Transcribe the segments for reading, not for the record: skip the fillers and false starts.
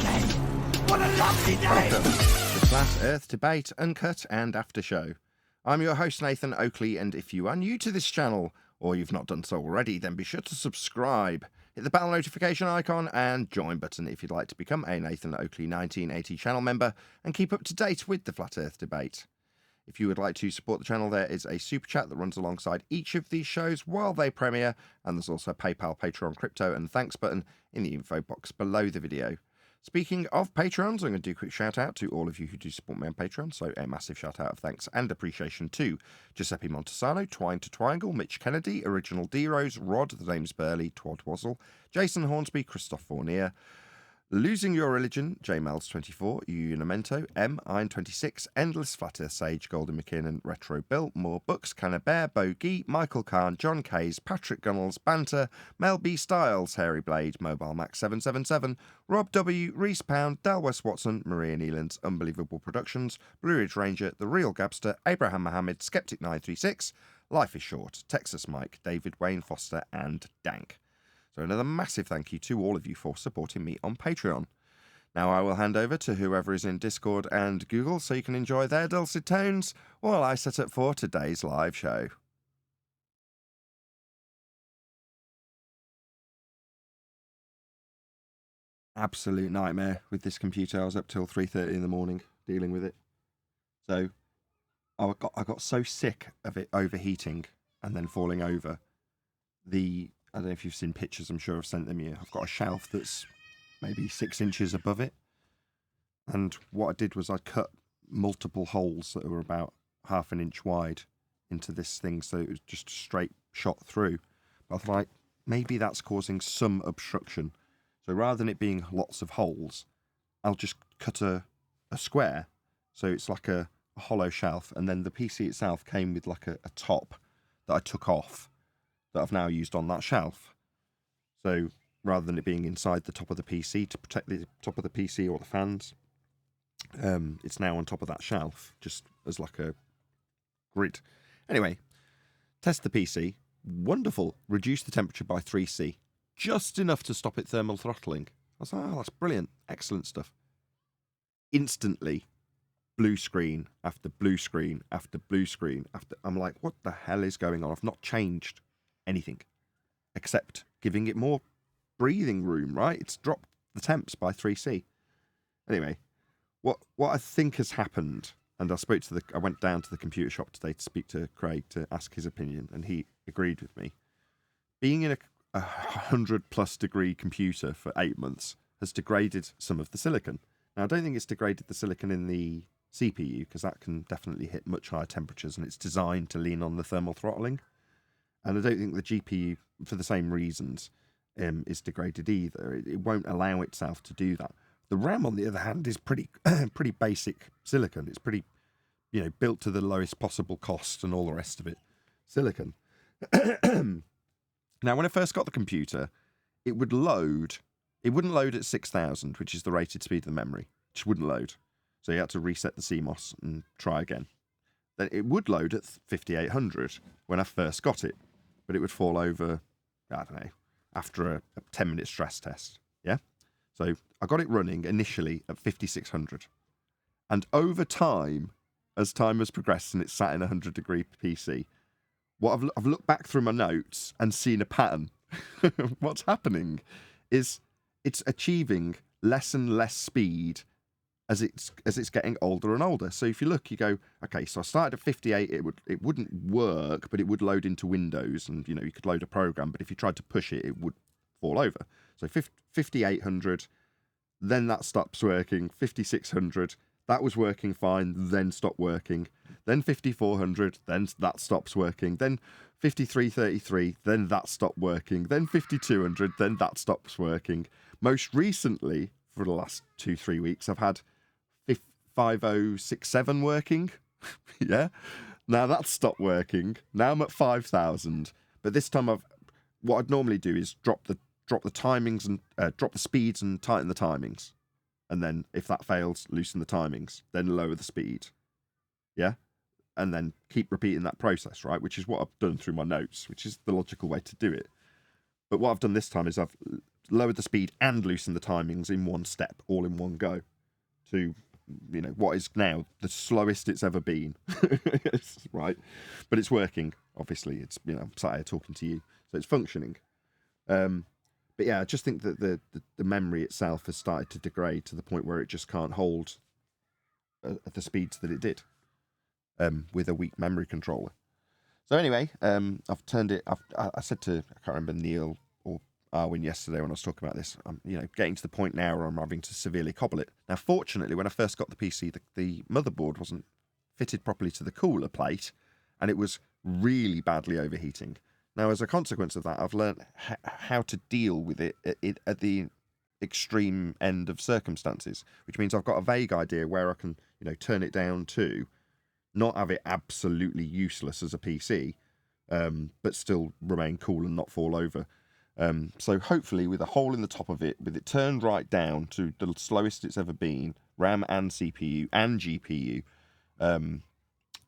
What a lovely day! Welcome to Flat Earth Debate, Uncut and After Show. I'm your host Nathan Oakley, and if you are new to this channel, or you've not done so already, then be sure to subscribe, hit the bell notification icon and join button if you'd like to become a Nathan Oakley 1980 channel member and keep up to date with the Flat Earth Debate. If you would like to support the channel, there is a super chat that runs alongside each of these shows while they premiere, and there's also a PayPal, Patreon, crypto and thanks button in the info box below the video. Speaking of Patreons, I'm going to do a quick shout out to all of you who do support me on Patreon. So a massive shout out of thanks and appreciation to Giuseppe Montesano, Twine to Twangle, Mitch Kennedy, Original D-Rose, Rod, The Name's Burley, Twad Wazzle, Jason Hornsby, Christoph Fournier, Losing Your Religion, JMels24, Unamento, M, Iron26, Endless Flat Earth Sage, Golden McKinnon, Retro Bill, More Books, Cannabear, Bogey, Michael Kahn, John Kays, Patrick Gunnels, Banter, Mel B. Styles, Hairy Blade, Mobile Max 777, Rob W, Reese Pound, Dal West Watson, Maria Nealands, Unbelievable Productions, Blue Ridge Ranger, The Real Gabster, Abraham Mohammed, Skeptic 936, Life is Short, Texas Mike, David Wayne Foster, and Dank. So another massive thank you to all of you for supporting me on Patreon. Now I will hand over to whoever is in Discord and Google so you can enjoy their dulcet tones while I set up for today's live show. Absolute nightmare with this computer. I was up till 3:30 in the morning dealing with it. So I got so sick of it overheating and then falling over. I don't know if you've seen pictures, I'm sure I've sent them you. I've got a shelf that's maybe 6 inches above it. And what I did was I cut multiple holes that were about half an inch wide into this thing, so it was just a straight shot through. But I was like, maybe that's causing some obstruction. So rather than it being lots of holes, I'll just cut a square. So it's like a hollow shelf. And then the PC itself came with like a top that I took off, that I've now used on that shelf. So rather than it being inside the top of the PC to protect the top of the PC or the fans, it's now on top of that shelf, just as like a grid. Anyway, test the PC. Wonderful. Reduce the temperature by 3C. Just enough to stop it thermal throttling. I was like, oh, that's brilliant. Excellent stuff. Instantly, blue screen after blue screen after blue screen after. I'm like, what the hell is going on? I've not changed anything except giving it more breathing room, right? It's dropped the temps by 3C. Anyway, what I think has happened, and I went down to the computer shop today to speak to Craig to ask his opinion, and he agreed with me. Being in a 100+ degree computer for 8 months has degraded some of the silicon. Now, I don't think it's degraded the silicon in the CPU, because that can definitely hit much higher temperatures, and it's designed to lean on the thermal throttling. And I don't think the GPU, for the same reasons, is degraded either. It won't allow itself to do that. The RAM, on the other hand, is pretty basic silicon. It's pretty, built to the lowest possible cost and all the rest of it. Silicon. Now, when I first got the computer, it would load. It wouldn't load at 6,000, which is the rated speed of the memory. It just wouldn't load. So you had to reset the CMOS and try again. Then it would load at 5,800 when I first got it. But it would fall over, I don't know, after a 10-minute stress test. Yeah? So I got it running initially at 5,600. And over time, as time has progressed and it's sat in a 100-degree PC, I've looked back through my notes and seen a pattern. What's happening is it's achieving less and less speed as it's getting older and older. So if you look, you go, okay, so I started at 58, it wouldn't work, but it would load into Windows, and you could load a program, but if you tried to push it, it would fall over. So 5,800, then that stops working. 5,600, that was working fine, then stopped working. Then 5,400, then that stops working. Then 5,333, then that stopped working. Then 5,200, then that stops working. Most recently, for the last 2-3 weeks, I've had 5,067 working. Yeah. Now that's stopped working. Now I'm at 5,000. But this time what I'd normally do is drop the timings and drop the speeds and tighten the timings. And then if that fails, loosen the timings, then lower the speed. Yeah. And then keep repeating that process, right? Which is what I've done through my notes, which is the logical way to do it. But what I've done this time is I've lowered the speed and loosened the timings in one step, all in one go, to what is now the slowest it's ever been. Right, but it's working. Obviously, it's I'm sat here talking to you, so it's functioning. But yeah, I just think that the memory itself has started to degrade to the point where it just can't hold at the speeds that it did with a weak memory controller. So anyway, I've turned it. I said to, I can't remember, Neil or Arwin yesterday when I was talking about this. I'm getting to the point now where I'm having to severely cobble it. Now, fortunately, when I first got the PC, the motherboard wasn't fitted properly to the cooler plate, and it was really badly overheating. Now, as a consequence of that, I've learned how to deal with it at the extreme end of circumstances, which means I've got a vague idea where I can, turn it down to not have it absolutely useless as a PC, but still remain cool and not fall over. So hopefully, with a hole in the top of it, with it turned right down to the slowest it's ever been, RAM and CPU and GPU,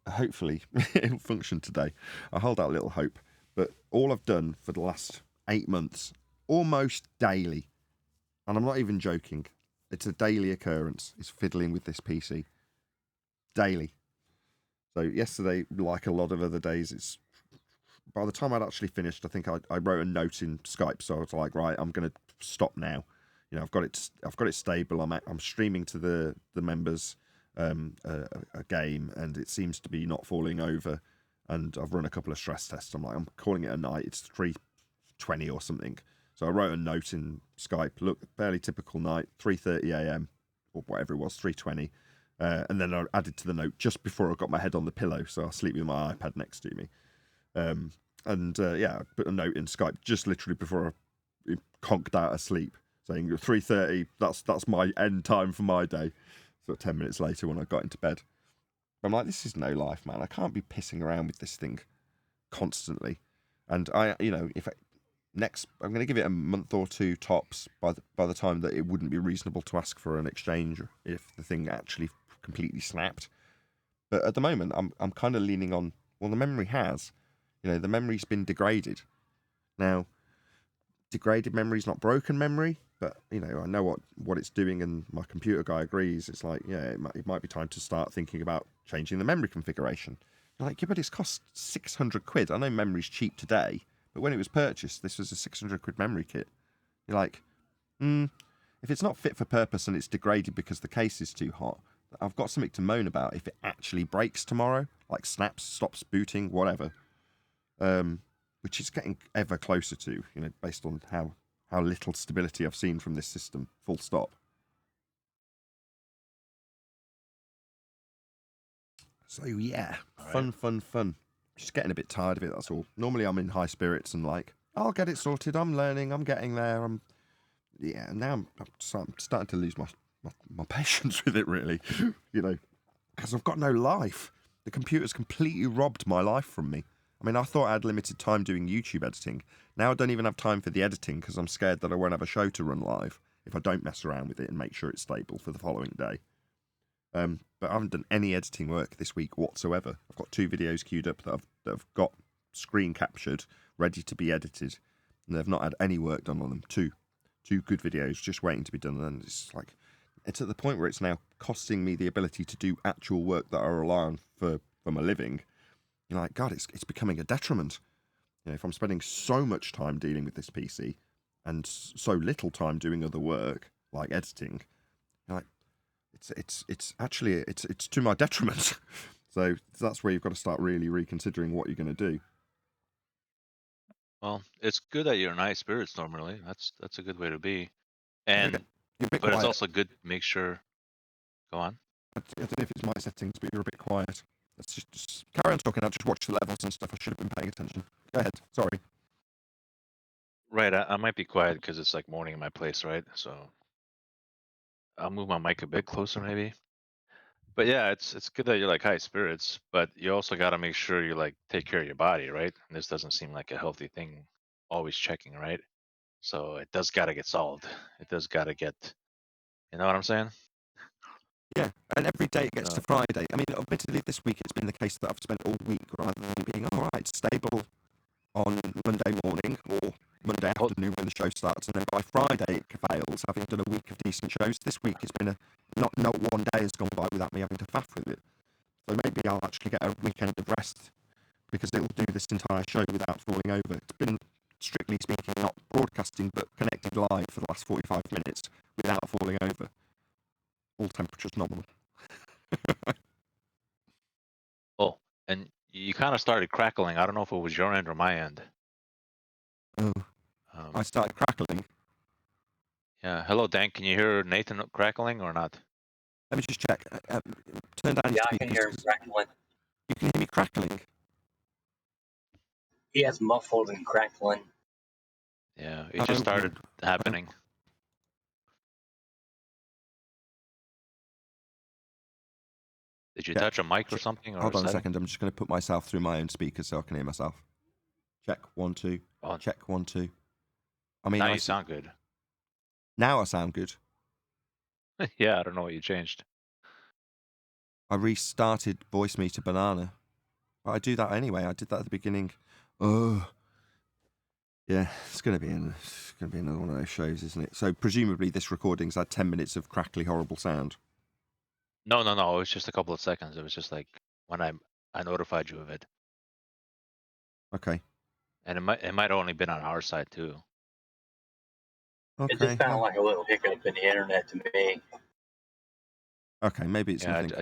hopefully it'll function today. I hold out little hope. But all I've done for the last 8 months, almost daily, and I'm not even joking, it's a daily occurrence, is fiddling with this PC. Daily. So yesterday, like a lot of other days, it's by the time I'd actually finished, I think I wrote a note in Skype, so I was like, right, I'm going to stop now. I've got it stable. I'm streaming to the members a game, and it seems to be not falling over. And I've run a couple of stress tests. I'm calling it a night. It's 3:20 or something. So I wrote a note in Skype. Look, fairly typical night, 3:30 a.m. or whatever it was, 3:20. And then I added to the note just before I got my head on the pillow, so I'll sleep with my iPad next to me. I put a note in Skype just literally before I conked out of sleep, saying 3:30. That's my end time for my day. So 10 minutes later, when I got into bed, I'm like, this is no life, man. I can't be pissing around with this thing constantly. And I'm going to give it a month or two tops by the time that it wouldn't be reasonable to ask for an exchange if the thing actually completely snapped. But at the moment, I'm kind of leaning on, well, the memory has. The memory's been degraded. Now, degraded memory is not broken memory, but I know what it's doing, and my computer guy agrees. It's like, yeah, it might be time to start thinking about changing the memory configuration. You're like, yeah, but it's cost 600 quid. I know memory's cheap today, but when it was purchased, this was a 600 quid memory kit. You're like, if it's not fit for purpose and it's degraded because the case is too hot, I've got something to moan about if it actually breaks tomorrow, like snaps, stops booting, whatever. Which is getting ever closer to, based on how little stability I've seen from this system, full stop. So yeah, fun. Just getting a bit tired of it, that's all. Normally I'm in high spirits and like, I'll get it sorted, I'm learning, I'm getting there. Now I'm starting to lose my patience with it, really. Because I've got no life. The computer's completely robbed my life from me. I mean, I thought I had limited time doing YouTube editing. Now I don't even have time for the editing because I'm scared that I won't have a show to run live if I don't mess around with it and make sure it's stable for the following day. But I haven't done any editing work this week whatsoever. I've got 2 videos queued up that I've got screen captured, ready to be edited, and they've not had any work done on them. Two good videos just waiting to be done, and it's at the point where it's now costing me the ability to do actual work that I rely on for my living. You're like, God, it's becoming a detriment. If I'm spending so much time dealing with this PC and so little time doing other work like editing, it's actually to my detriment. So that's where you've got to start really reconsidering what you're going to do. Well, it's good that you're in high spirits normally. That's a good way to be. And But it's also good to make sure. Go on. I don't know if it's my settings, but you're a bit quiet. Let's just carry on talking. I'll just watch the levels and stuff. I should have been paying attention. Go ahead. Sorry. Right, I might be quiet because it's like morning in my place, right? So I'll move my mic a bit closer, maybe. But yeah, it's good that you're like high spirits, but you also got to make sure you like take care of your body, right? And this doesn't seem like a healthy thing. Always checking, right? So it does got to get solved. It does got to get. You know what I'm saying? Yeah, and every day it gets to Friday. I mean, admittedly, this week it's been the case that I've spent all week rather than being all right, stable on Monday morning or Monday afternoon when the show starts, and then by Friday it fails, having done a week of decent shows. This week it's been not one day has gone by without me having to faff with it. So maybe I'll actually get a weekend of rest, because it'll do this entire show without falling over. It's been, strictly speaking, not broadcasting, but connected live for the last 45 minutes without falling over. All temperatures nominal. Oh, and you kind of started crackling. I don't know if it was your end or my end. Oh, I started crackling. Yeah. Hello, Dan. Can you hear Nathan crackling or not? Let me just check. Turn down your Yeah, I can hear him crackling. You can hear me crackling? He has muffled and crackling. Yeah, it just started happening. Did you touch a mic or something? Or Hold on a second. I'm just going to put myself through my own speakers so I can hear myself. Check 1 2. Oh. Check 1 2. I mean, now you sound good. Now I sound good. Yeah, I don't know what you changed. I restarted Voice Meter Banana. But I do that anyway. I did that at the beginning. Oh, yeah. It's going to be another one of those shows, isn't it? So presumably this recording's had 10 minutes of crackly, horrible sound. No. It was just a couple of seconds. It was just like when I notified you of it. Okay. And it might have only been on our side too. Okay. It just sounded like a little hiccup in the internet to me. Okay, maybe it's nothing.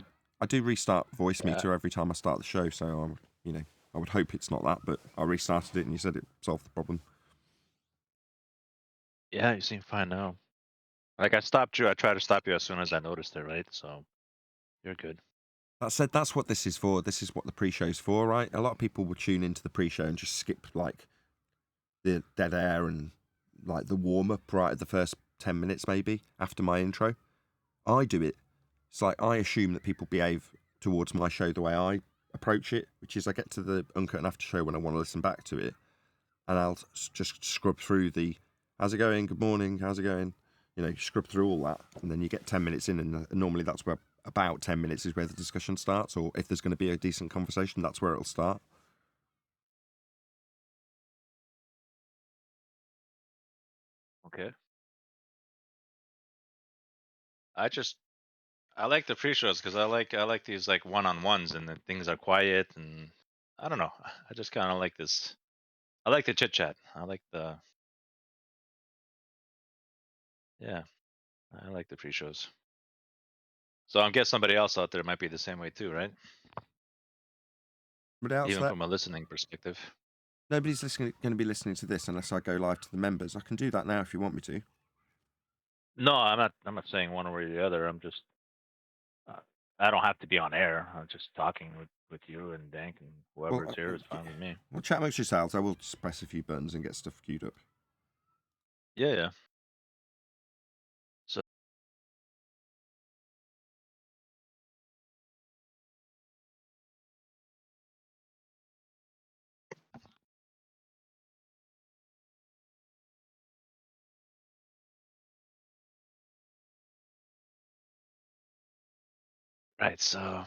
I do restart Voice Meter every time I start the show, so I would hope it's not that, but I restarted it and you said it solved the problem. Yeah, you seem fine now. Like I stopped you. I tried to stop you as soon as I noticed it, right? So you're good. That said, that's what this is for. This is what the pre-show's for, right? A lot of people will tune into the pre-show and just skip like the dead air and like the warm-up right at the first 10 minutes maybe after my intro. I do it. It's like I assume that people behave towards my show the way I approach it, which is I get to the Uncut and After show when I want to listen back to it, and I'll just scrub through the how's it going, good morning, how's it going, scrub through all that, and then you get 10 minutes in, and normally that's where about 10 minutes is where the discussion starts, or if there's going to be a decent conversation, that's where it'll start. Okay. I like the pre-shows because I like these like one-on-ones and then things are quiet and I don't know. I just kind of like this. I like the chit chat. I like the I like the pre-shows. So I guess somebody else out there might be the same way too, right? Even from a listening perspective. Nobody's going to be listening to this unless I go live to the members. I can do that now if you want me to. No, I'm not saying one way or the other. I'm just I don't have to be on air. I'm just talking with you and Dank and whoever's here is fine with me. Well, chat amongst yourselves. I will just press a few buttons and get stuff queued up. Yeah. So right, so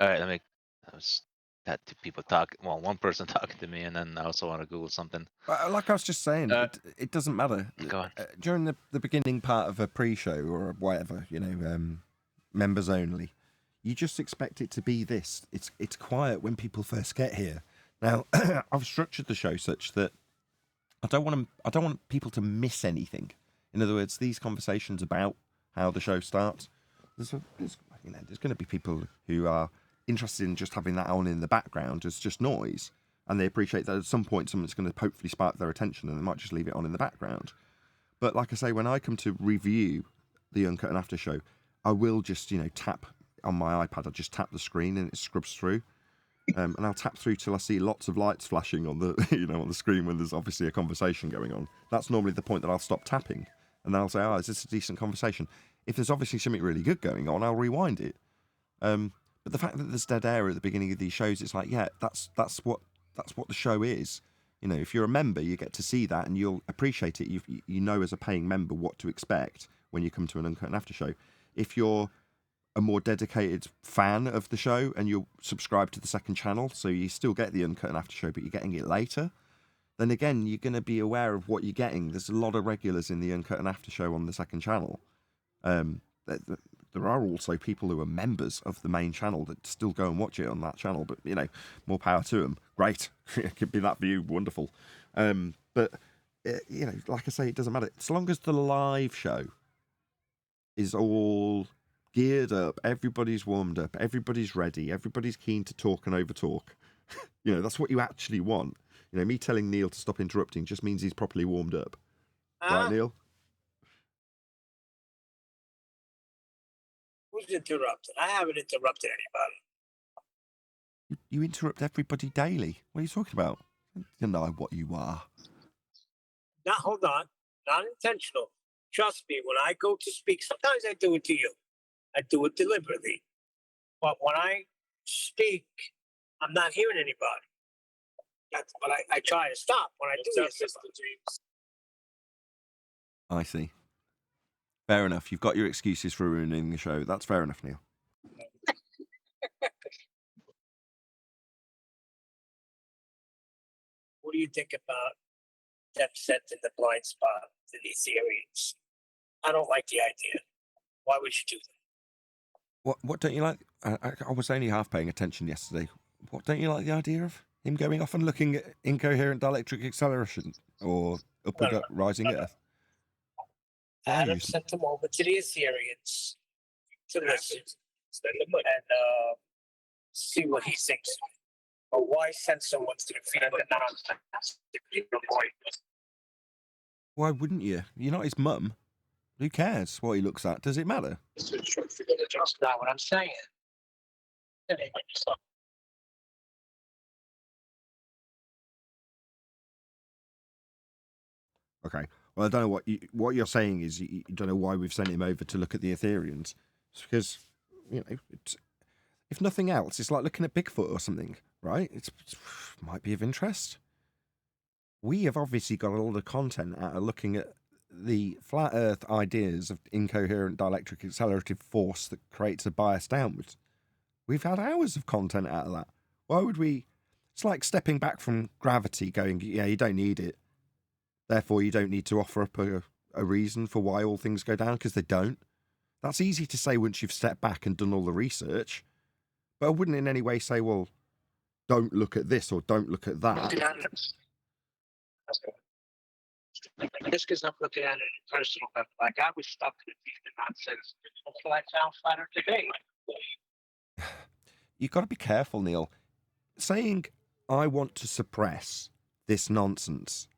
all right, that was that two people talk. Well, one person talking to me, and then I also want to Google something. Like I was just saying, it doesn't matter. Go on. During the beginning part of a pre-show or whatever, members only, you just expect it to be this. It's quiet when people first get here. Now, I've structured the show such that I don't want people to miss anything. In other words, these conversations about how the show starts, there's going to be people who are interested in just having that on in the background as just noise, and they appreciate that at some point someone's going to hopefully spark their attention, and they might just leave it on in the background. But like I say, when I come to review the Uncut and After show, I will just tap on my iPad. I just tap the screen and it scrubs through, and I'll tap through till I see lots of lights flashing on the on the screen when there's obviously a conversation going on. That's normally the point that I'll stop tapping, and then I'll say, "Oh, is this a decent conversation?" If there's obviously something really good going on, I'll rewind it. But the fact that there's dead air at the beginning of these shows, it's like, yeah, that's what the show is. If you're a member, you get to see that and you'll appreciate it. You know as a paying member what to expect when you come to an Uncut and After show. If you're a more dedicated fan of the show and you're subscribed to the second channel, so you still get the Uncut and After show, but you're getting it later, then again, you're going to be aware of what you're getting. There's a lot of regulars in the Uncut and After show on the second channel. There are also people who are members of the main channel that still go and watch it on that channel, but, you know, more power to them. Great. It could be that view. Wonderful. But, you know, like I say, it doesn't matter. As long as the live show is all geared up, everybody's warmed up, everybody's ready, everybody's keen to talk and overtalk. You know, that's what you actually want. You know, me telling Neil to stop interrupting just means he's properly warmed up. Right, Neil? Who's interrupted? I haven't interrupted anybody. You interrupt everybody daily. What are you talking about? You know what you are. Now, hold on. Not intentional. Trust me, when I go to speak, sometimes I do it to you. I do it deliberately. But when I speak, I'm not hearing anybody. But I try to stop when I do this. I see. Fair enough. You've got your excuses for ruining the show. That's fair enough, Neil. What do you think about them setting the blind spot to the Ethereums? I don't like the idea. Why would you do that? What don't you like? I was only half paying attention yesterday. What don't you like the idea of? Him going off and looking at incoherent dielectric acceleration or upward rising Earth? Adam sent them over to the Assyrians to listen and see what he thinks. But why send someone to defeat the nonsense? Why wouldn't you? You're not his mum. Who cares what he looks at? Does it matter? That's not what I'm saying. Okay. Well, I don't know what you're saying is you don't know why we've sent him over to look at the Ethereans. It's because, you know, if nothing else, it's like looking at Bigfoot or something, right? It might be of interest. We have obviously got a lot of content out of looking at the flat Earth ideas of incoherent dielectric accelerative force that creates a bias downwards. We've had hours of content out of that. Why would we? It's like stepping back from gravity, going, yeah, you don't need it. Therefore, you don't need to offer up a reason for why all things go down, because they don't. That's easy to say once you've stepped back and done all the research. But I wouldn't in any way say, well, don't look at this or don't look at that. Just because I'm looking at it in personal level, like I was stuck in the nonsense until I found flatter today. You've got to be careful, Neil. Saying, I want to suppress this nonsense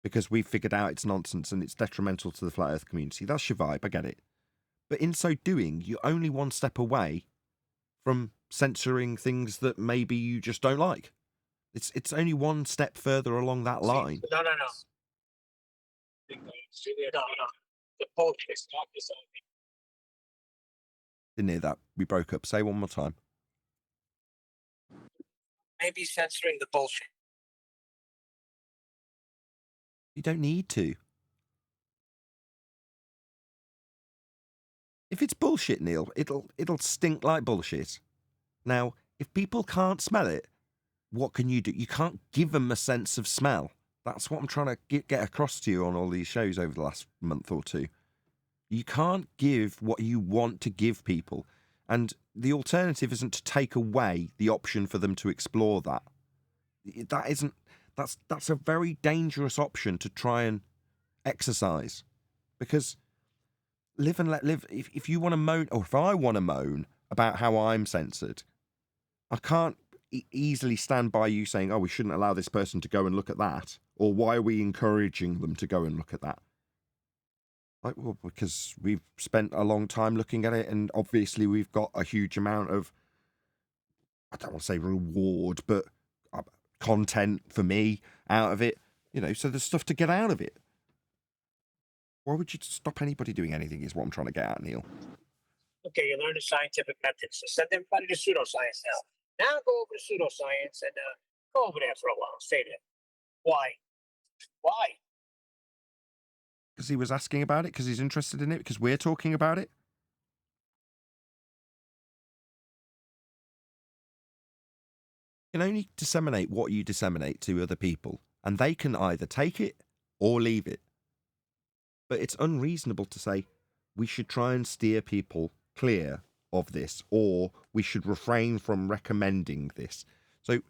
because we've figured out it's nonsense and it's detrimental to the flat Earth community. That's your vibe, I get it. But in so doing, you're only one step away from censoring things that maybe you just don't like. It's only one step further along that line. No. No. The bullshit. Didn't hear that. We broke up. Say one more time. Maybe censoring the bullshit. You don't need to. If it's bullshit, Neil, it'll stink like bullshit. Now, if people can't smell it, what can you do? You can't give them a sense of smell. That's what I'm trying to get across to you on all these shows over the last month or two. You can't give what you want to give people. And the alternative isn't to take away the option for them to explore that. That's a very dangerous option to try and exercise. Because live and let live. If you want to moan, or if I want to moan about how I'm censored, I can't easily stand by you saying, oh, we shouldn't allow this person to go and look at that. Or why are we encouraging them to go and look at that? Like, well, because we've spent a long time looking at it, and obviously we've got a huge amount of, I don't want to say reward, but content for me out of it. You know, so there's stuff to get out of it. Why would you stop anybody doing anything is what I'm trying to get at, Neil. Okay, you learn the scientific methods. So send everybody to pseudoscience now. Now go over to pseudoscience and go over there for a while. Stay there. Why? Why? Because he was asking about it, because he's interested in it, because we're talking about it. You can only disseminate what you disseminate to other people. and they can either take it or leave it. But it's unreasonable to say we should try and steer people clear of this, or we should refrain from recommending this. So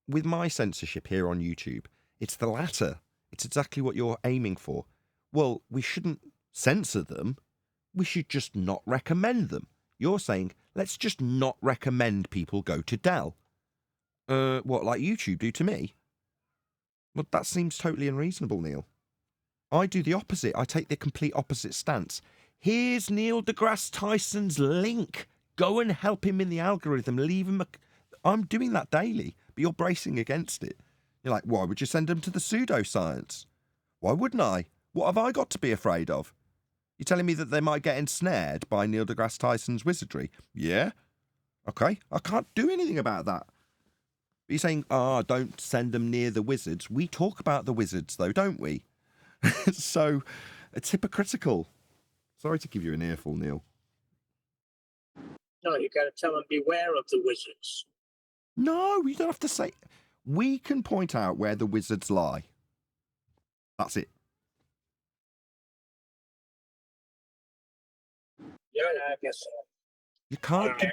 with my censorship here on YouTube, it's the latter. It's exactly what you're aiming for. Well, we shouldn't censor them. We should just not recommend them. You're saying, let's just not recommend people go to Dell. What, like YouTube do to me? Well, that seems totally unreasonable, Neil. I do the opposite. I take the complete opposite stance. Here's Neil deGrasse Tyson's link. Go and help him in the algorithm. Leave him I'm doing that daily, but you're bracing against it. You're like, why would you send him to the pseudoscience? Why wouldn't I? What have I got to be afraid of? You're telling me that they might get ensnared by Neil deGrasse Tyson's wizardry? Yeah. Okay, I can't do anything about that. But you're saying, don't send them near the wizards. We talk about the wizards, though, don't we? So it's hypocritical. Sorry to give you an earful, Neil. No, you got to tell them beware of the wizards. No, you don't have to say. We can point out where the wizards lie. That's it. Yeah, I guess so. You can't.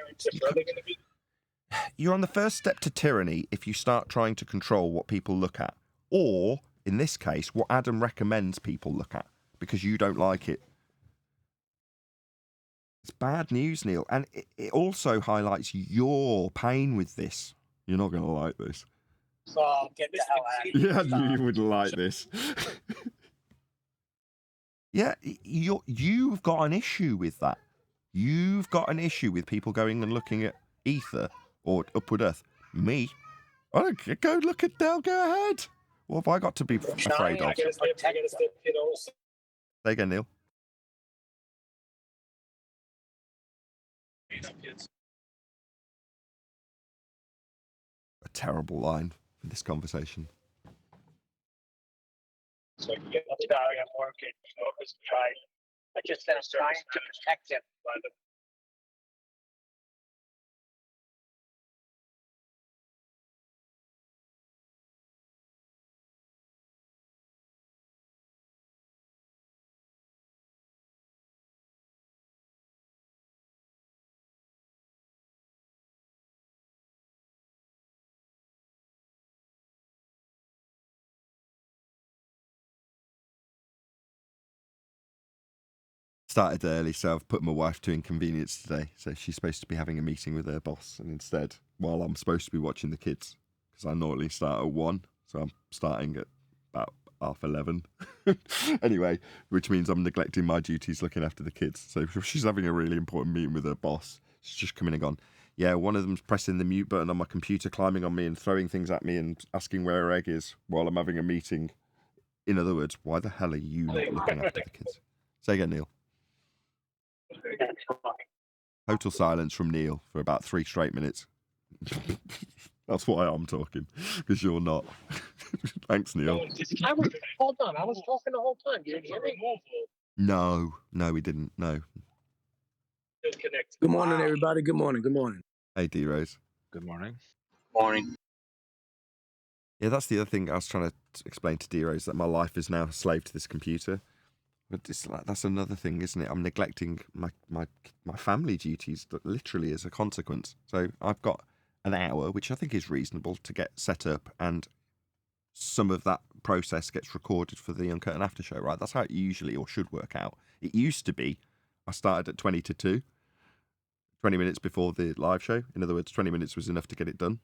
You're on the first step to tyranny if you start trying to control what people look at. Or, in this case, what Adam recommends people look at, because you don't like it. It's bad news, Neil. And it also highlights your pain with this. You're not going to like this. Oh, get the hell out of here. Yeah, I knew you wouldn't like this. Yeah, you've got an issue with that. You've got an issue with people going and looking at Ether or Upward Earth. Me? I don't go look at Dell, go ahead. What have I got to be afraid of? Say again, Neil. A terrible line for this conversation. So I'm sorry, I'm working. So it's I just am trying to protect them. Started early, so I've put my wife to inconvenience today. So she's supposed to be having a meeting with her boss, and instead, while I'm supposed to be watching the kids, because I normally start at 1, so I'm starting at about 11:30. Anyway, which means I'm neglecting my duties looking after the kids. So she's having a really important meeting with her boss. She's just come in and gone, yeah, one of them's pressing the mute button on my computer, climbing on me and throwing things at me and asking where her egg is while I'm having a meeting. In other words, why the hell are you not looking after the kids? Say again, Neil. Total silence from Neil for about 3 straight minutes. That's why I'm talking, because you're not. Thanks, Neil. Hold on, I was talking the whole time. You didn't hear me? No, we didn't. No. Good morning, everybody. Good morning. Good morning. Hey, D-Rose. Good morning. Morning. Yeah, that's the other thing I was trying to explain to D-Rose, that my life is now a slave to this computer. But it's like, that's another thing, isn't it? I'm neglecting my family duties, literally, as a consequence. So I've got an hour, which I think is reasonable, to get set up, and some of that process gets recorded for the Uncut and After show, right? That's how it usually or should work out. It used to be, I started at 20 to 2, 20 minutes before the live show. In other words, 20 minutes was enough to get it done.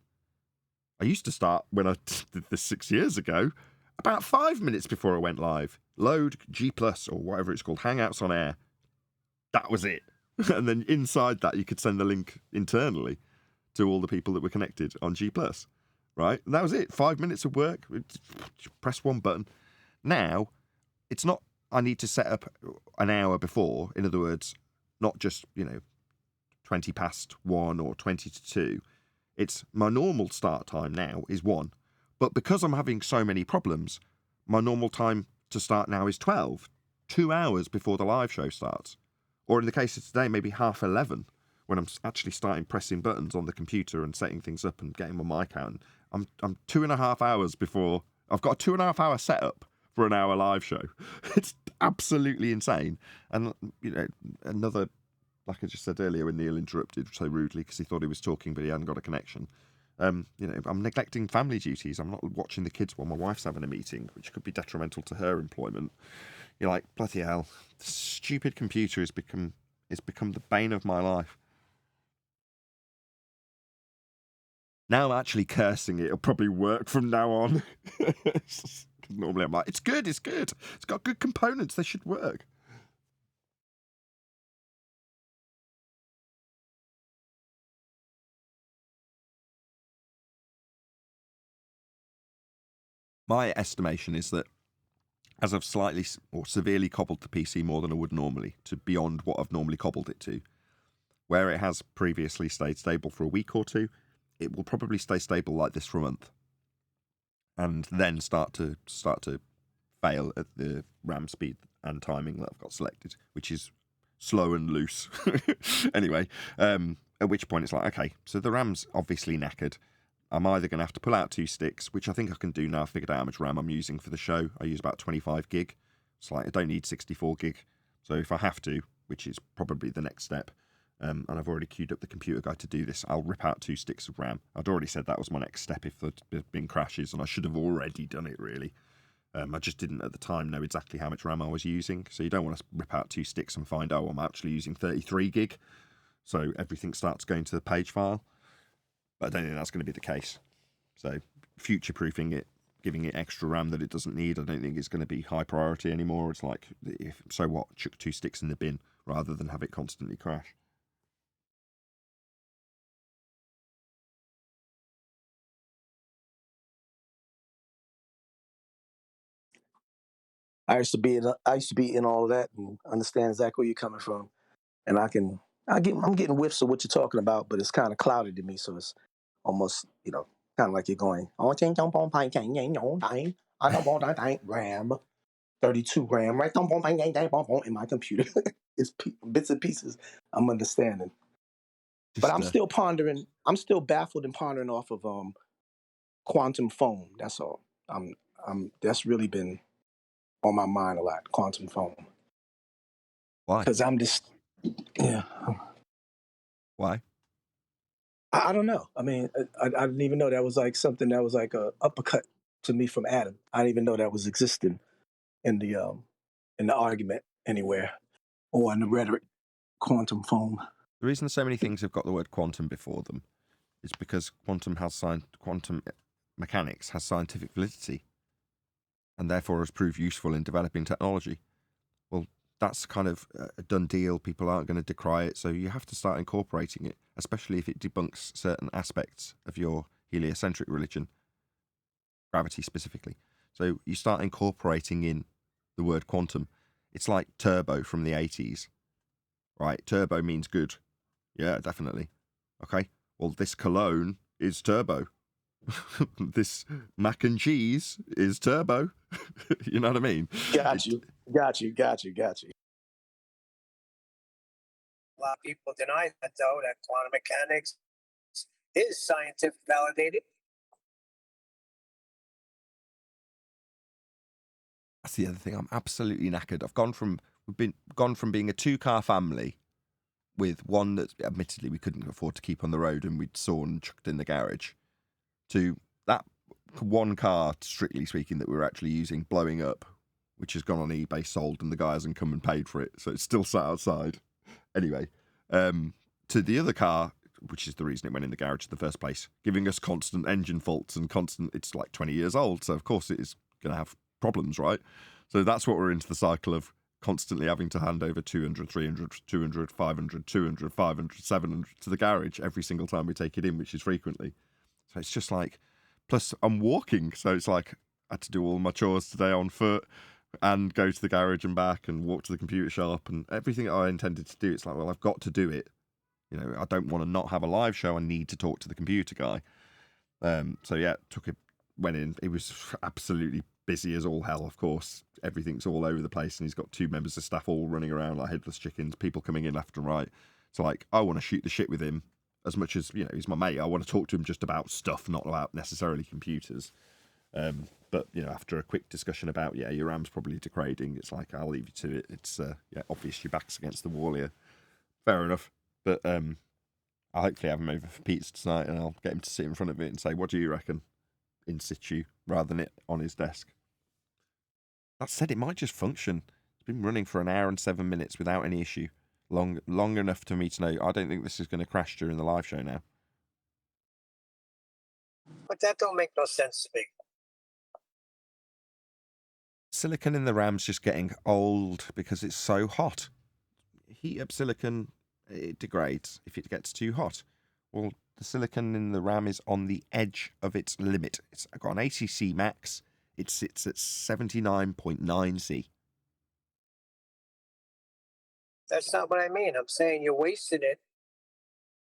I used to start, when I did this 6 years ago, about 5 minutes before I went live. Load G+, or whatever it's called, Hangouts on Air. That was it. And then inside that, you could send the link internally to all the people that were connected on G+. Right? And that was it. 5 minutes of work. Press one button. Now, it's not, I need to set up an hour before. In other words, not just, 20 past 1 or 20 to 2. It's my normal start time now is 1. But because I'm having so many problems, my normal time to start now is 12, 2 hours before the live show starts. Or in the case of today, maybe 11:30, when I'm actually starting pressing buttons on the computer and setting things up and getting my mic out. I'm 2.5 hours before I've got a 2.5 hour setup for an hour live show. It's absolutely insane. And, you know, another, like I just said earlier when Neil interrupted so rudely because he thought he was talking but he hadn't got a connection. You know, I'm neglecting family duties. I'm not watching the kids while my wife's having a meeting, which could be detrimental to her employment. You're like, bloody hell, this stupid computer has become the bane of my life. Now I'm actually cursing it. It'll probably work from now on. Normally I'm like, it's good. It's got good components. They should work. My estimation is that as I've slightly or severely cobbled the PC more than I would normally, to beyond what I've normally cobbled it to, where it has previously stayed stable for a week or two, it will probably stay stable like this for a month, and then start to fail at the RAM speed and timing that I've got selected, which is slow and loose. Anyway, at which point it's like, okay, so the RAM's obviously knackered. I'm either going to have to pull out 2 sticks, which I think I can do now. I've figured out how much RAM I'm using for the show. I use about 25 gig. It's like I don't need 64 gig. So if I have to, which is probably the next step, and I've already queued up the computer guy to do this, I'll rip out 2 sticks of RAM. I'd already said that was my next step if there'd been crashes, and I should have already done it, really. I just didn't at the time know exactly how much RAM I was using. So you don't want to rip out 2 sticks and find, oh, I'm actually using 33 gig. So everything starts going to the page file. But I don't think that's going to be the case. So future-proofing it, giving it extra RAM that it doesn't need, I don't think it's going to be high priority anymore. It's like, so what, chuck 2 sticks in the bin rather than have it constantly crash. I used to be in all of that and understand exactly where you're coming from, and I'm getting whiffs of what you're talking about, but it's kind of cloudy to me, so it's almost kind of like you're going, oh, I don't want that RAM, 32 RAM, right? In my computer, it's bits and pieces. I'm understanding, but I'm still pondering. I'm still baffled and pondering off of quantum foam. That's all. That's really been on my mind a lot. Quantum foam. Why? Because I'm just, yeah. Why? I don't know. I mean, I didn't even know that was like something that was like a uppercut to me from Adam. I didn't even know that was existing in the argument anywhere or in the rhetoric. Quantum foam. The reason so many things have got the word quantum before them is because quantum mechanics has scientific validity and therefore has proved useful in developing technology. Well, that's kind of a done deal. People aren't going to decry it, so you have to start incorporating it, especially if it debunks certain aspects of your heliocentric religion, gravity specifically. So you start incorporating in the word quantum. It's like turbo from the 80s, right? Turbo means good. Yeah, definitely. Okay, well, this cologne is turbo. This mac and cheese is turbo. You know what I mean? Got you. A lot of people deny that, though, that quantum mechanics is scientific validated. That's the other thing. I'm absolutely knackered. We've gone from being a 2-car family with one that admittedly we couldn't afford to keep on the road and we'd sawn and chucked in the garage, to that 1 car, strictly speaking, that we were actually using blowing up, which has gone on eBay, sold, and the guy hasn't come and paid for it, so it's still sat outside. Anyway, to the other car, which is the reason it went in the garage in the first place, giving us constant engine faults and it's like 20 years old, so of course it is going to have problems, right? So that's what we're into the cycle of constantly having to hand over 200, 300, 200, 500, 200, 500, 700 to the garage every single time we take it in, which is frequently. So it's just like, plus I'm walking, so it's like I had to do all my chores today on foot and go to the garage and back and walk to the computer shop and everything I intended to do. It's like, well, I've got to do it. You know, I don't want to not have a live show. I need to talk to the computer guy. So yeah, went in. It was absolutely busy as all hell, of course. Everything's all over the place, and he's got 2 members of staff all running around like headless chickens, people coming in left and right. So like, I want to shoot the shit with him as much as, he's my mate. I want to talk to him just about stuff, not about necessarily computers. But But, you know, after a quick discussion about, yeah, your RAM's probably degrading, it's like, I'll leave you to it. It's, yeah, obvious your back's against the wall here. Fair enough. But I'll hopefully have him over for pizza tonight, and I'll get him to sit in front of it and say, what do you reckon? In situ, rather than it on his desk. That said, it might just function. It's been running for 1 hour and 7 minutes without any issue. Long enough for me to know, I don't think this is going to crash during the live show now. But that don't make no sense to me. Silicon in the RAM's just getting old because it's so hot. Heat up silicon, it degrades if it gets too hot. Well, the silicon in the RAM is on the edge of its limit. It's got an ACC max. It sits at 79.9 C. That's not what I mean. I'm saying you're wasting it.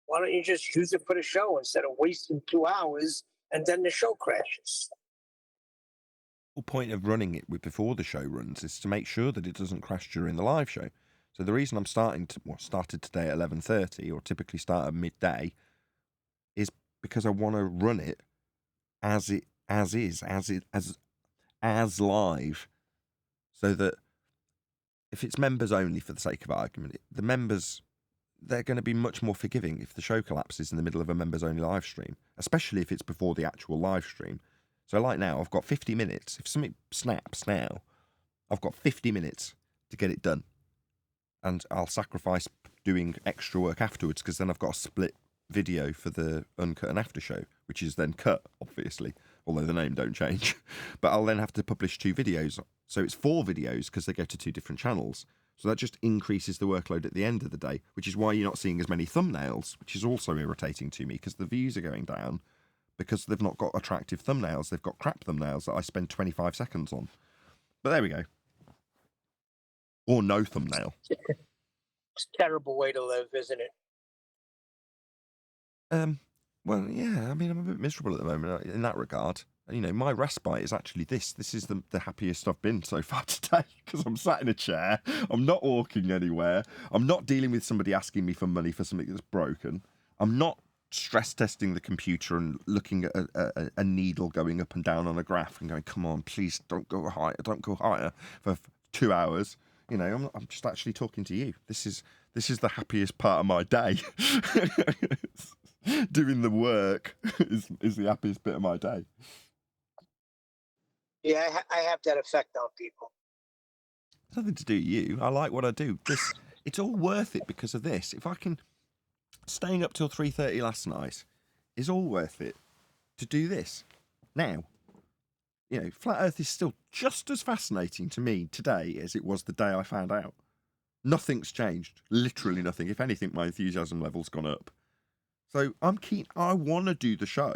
Why don't you just use it for the show instead of wasting 2 hours and then the show crashes? The whole point of running it before the show runs is to make sure that it doesn't crash during the live show. So the reason I'm started today at 11:30, or typically start at midday, is because I want to run it as live, so that if it's members only, for the sake of argument, the members, they're going to be much more forgiving if the show collapses in the middle of a members only live stream, especially if it's before the actual live stream. So like now, I've got 50 minutes. If something snaps now, I've got 50 minutes to get it done. And I'll sacrifice doing extra work afterwards, because then I've got a split video for the Uncut and After show, which is then cut, obviously, although the name don't change. But I'll then have to publish 2 videos. So it's 4 videos because they go to 2 different channels. So that just increases the workload at the end of the day, which is why you're not seeing as many thumbnails, which is also irritating to me, because the views are going down because they've not got attractive thumbnails. They've got crap thumbnails that I spend 25 seconds on. But there we go. Or no thumbnail. It's a terrible way to live, isn't it? Well, yeah, I mean, I'm a bit miserable at the moment in that regard. You know, my respite is actually this. This is the happiest I've been so far today, because I'm sat in a chair. I'm not walking anywhere. I'm not dealing with somebody asking me for money for something that's broken. I'm not stress testing the computer and looking at a needle going up and down on a graph and going, come on, please don't go higher for 2 hours. You know, I'm just actually talking to you. This is the happiest part of my day. Doing the work is the happiest bit of my day. Yeah, I have that effect on people. Nothing to do with you. I like what I do. It's all worth it because of this. If I can, staying up till 3:30 last night is all worth it to do this. Now, you know, Flat Earth is still just as fascinating to me today as it was the day I found out. Nothing's changed. Literally nothing. If anything, my enthusiasm level's gone up. So I'm keen. I want to do the show.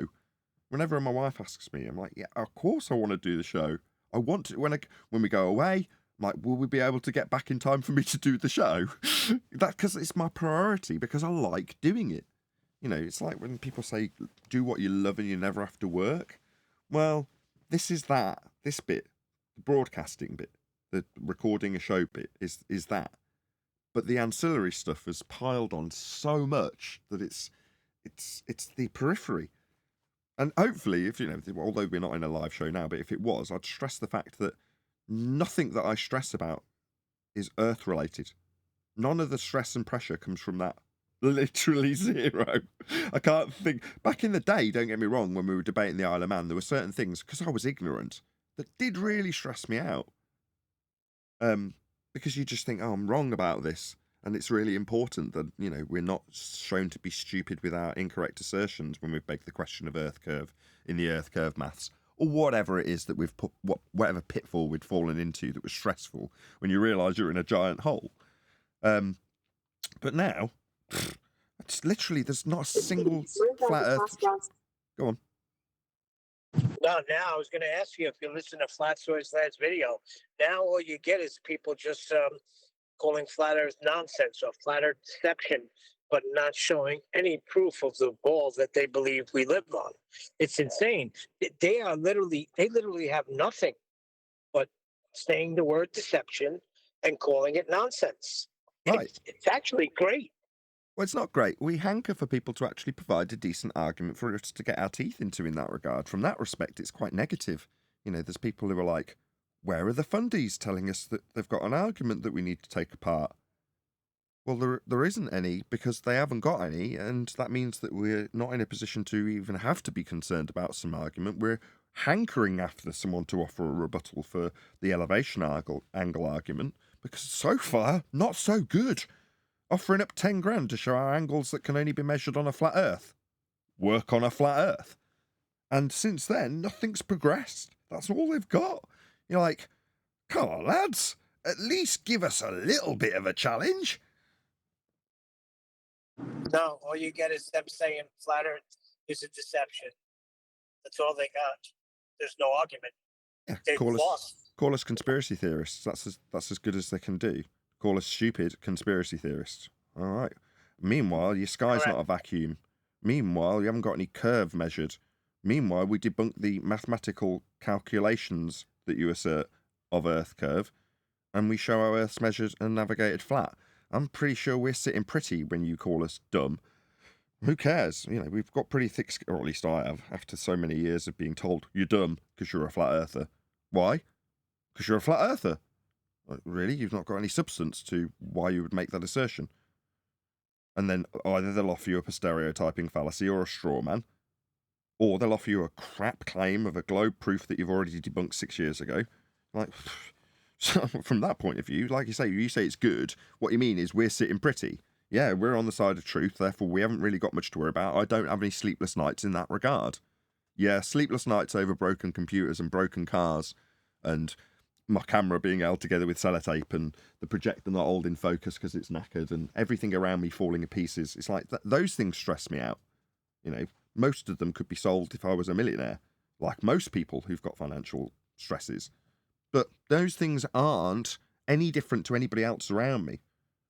Whenever my wife asks me, I'm like, yeah, of course I want to do the show. I want to, when we go away, I'm like, will we be able to get back in time for me to do the show? Because it's my priority, because I like doing it. You know, it's like when people say, do what you love and you never have to work. Well, this is that. This bit, the broadcasting bit, the recording a show bit is that. But the ancillary stuff has piled on so much that it's the periphery. And hopefully, if you know, although we're not in a live show now, but if it was, I'd stress the fact that nothing that I stress about is Earth related. None of the stress and pressure comes from that. Literally zero. I can't think. Back in the day, don't get me wrong, when we were debating the Isle of Man, there were certain things, because I was ignorant, that did really stress me out. Because you just think, oh, I'm wrong about this. And it's really important that, you know, we're not shown to be stupid with our incorrect assertions when we've begged the question of Earth curve in the Earth curve maths, or whatever it is that we've put, whatever pitfall we'd fallen into that was stressful when you realise you're in a giant hole. But now, it's literally, there's not a single flat Earth. Go on. No, now I was going to ask you if you listen to Flat Source Lad's video. Now all you get is people just calling Flat Earth nonsense or Flat Earth deception, but not showing any proof of the ball that they believe we live on. It's insane. They literally have nothing but saying the word deception and calling it nonsense. Right. It's actually great. Well, it's not great. We hanker for people to actually provide a decent argument for us to get our teeth into in that regard. From that respect, it's quite negative. there's people who are like, where are the fundies telling us that they've got an argument that we need to take apart? Well, there isn't any because they haven't got any, and that means that we're not in a position to even have to be concerned about some argument. We're hankering after someone to offer a rebuttal for the elevation angle argument, because so far, not so good. Offering up 10 grand to show our angles that can only be measured on a flat Earth. Work on a flat Earth. And since then, nothing's progressed. That's all they've got. You're like, come on, lads, at least give us a little bit of a challenge. No, all you get is them saying flat Earth is a deception. That's all they got. There's no argument. Yeah, They've lost. Call us conspiracy theorists. That's as good as they can do. Call us stupid conspiracy theorists. All right. Meanwhile, your sky's not a vacuum. Meanwhile, you haven't got any curve measured. Meanwhile, we debunk the mathematical calculations that you assert of Earth curve, and we show how Earth's measured and navigated flat. I'm pretty sure we're sitting pretty when you call us dumb. Who cares? We've got pretty thick skin, or at least I have, after so many years of being told, you're dumb because you're a flat earther. Why? Because you're a flat earther. Like, really? You've not got any substance to why you would make that assertion. And then either they'll offer you up a stereotyping fallacy or a straw man, or they'll offer you a crap claim of a globe proof that you've already debunked 6 years ago. Like, so from that point of view, like you say it's good. What you mean is we're sitting pretty. Yeah, we're on the side of truth, therefore we haven't really got much to worry about. I don't have any sleepless nights in that regard. Yeah, sleepless nights over broken computers and broken cars, and my camera being held together with sellotape, and the projector not holding focus because it's knackered, and everything around me falling to pieces. It's like, those things stress me out. Most of them could be solved if I was a millionaire, like most people who've got financial stresses. But those things aren't any different to anybody else around me,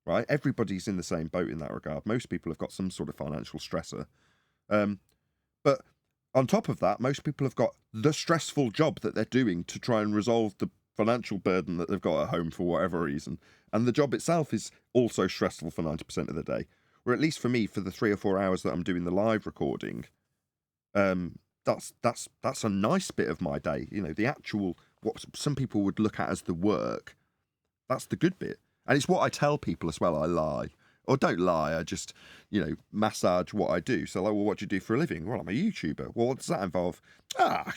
right? Everybody's in the same boat in that regard. Most people have got some sort of financial stressor. But on top of that, most people have got the stressful job that they're doing to try and resolve the financial burden that they've got at home for whatever reason. And the job itself is also stressful for 90% of the day. Or at least for me, for the 3 or 4 hours that I'm doing the live recording, that's a nice bit of my day. The actual, what some people would look at as the work, that's the good bit. And it's what I tell people as well. I lie. Or don't lie, I just, massage what I do. So, like, well, what do you do for a living? Well, I'm a YouTuber. Well, what does that involve? A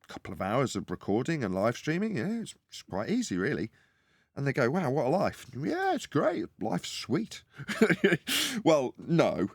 couple of hours of recording and live streaming. Yeah, it's quite easy, really. And they go, wow, what a life. Yeah, it's great. Life's sweet. Well, no.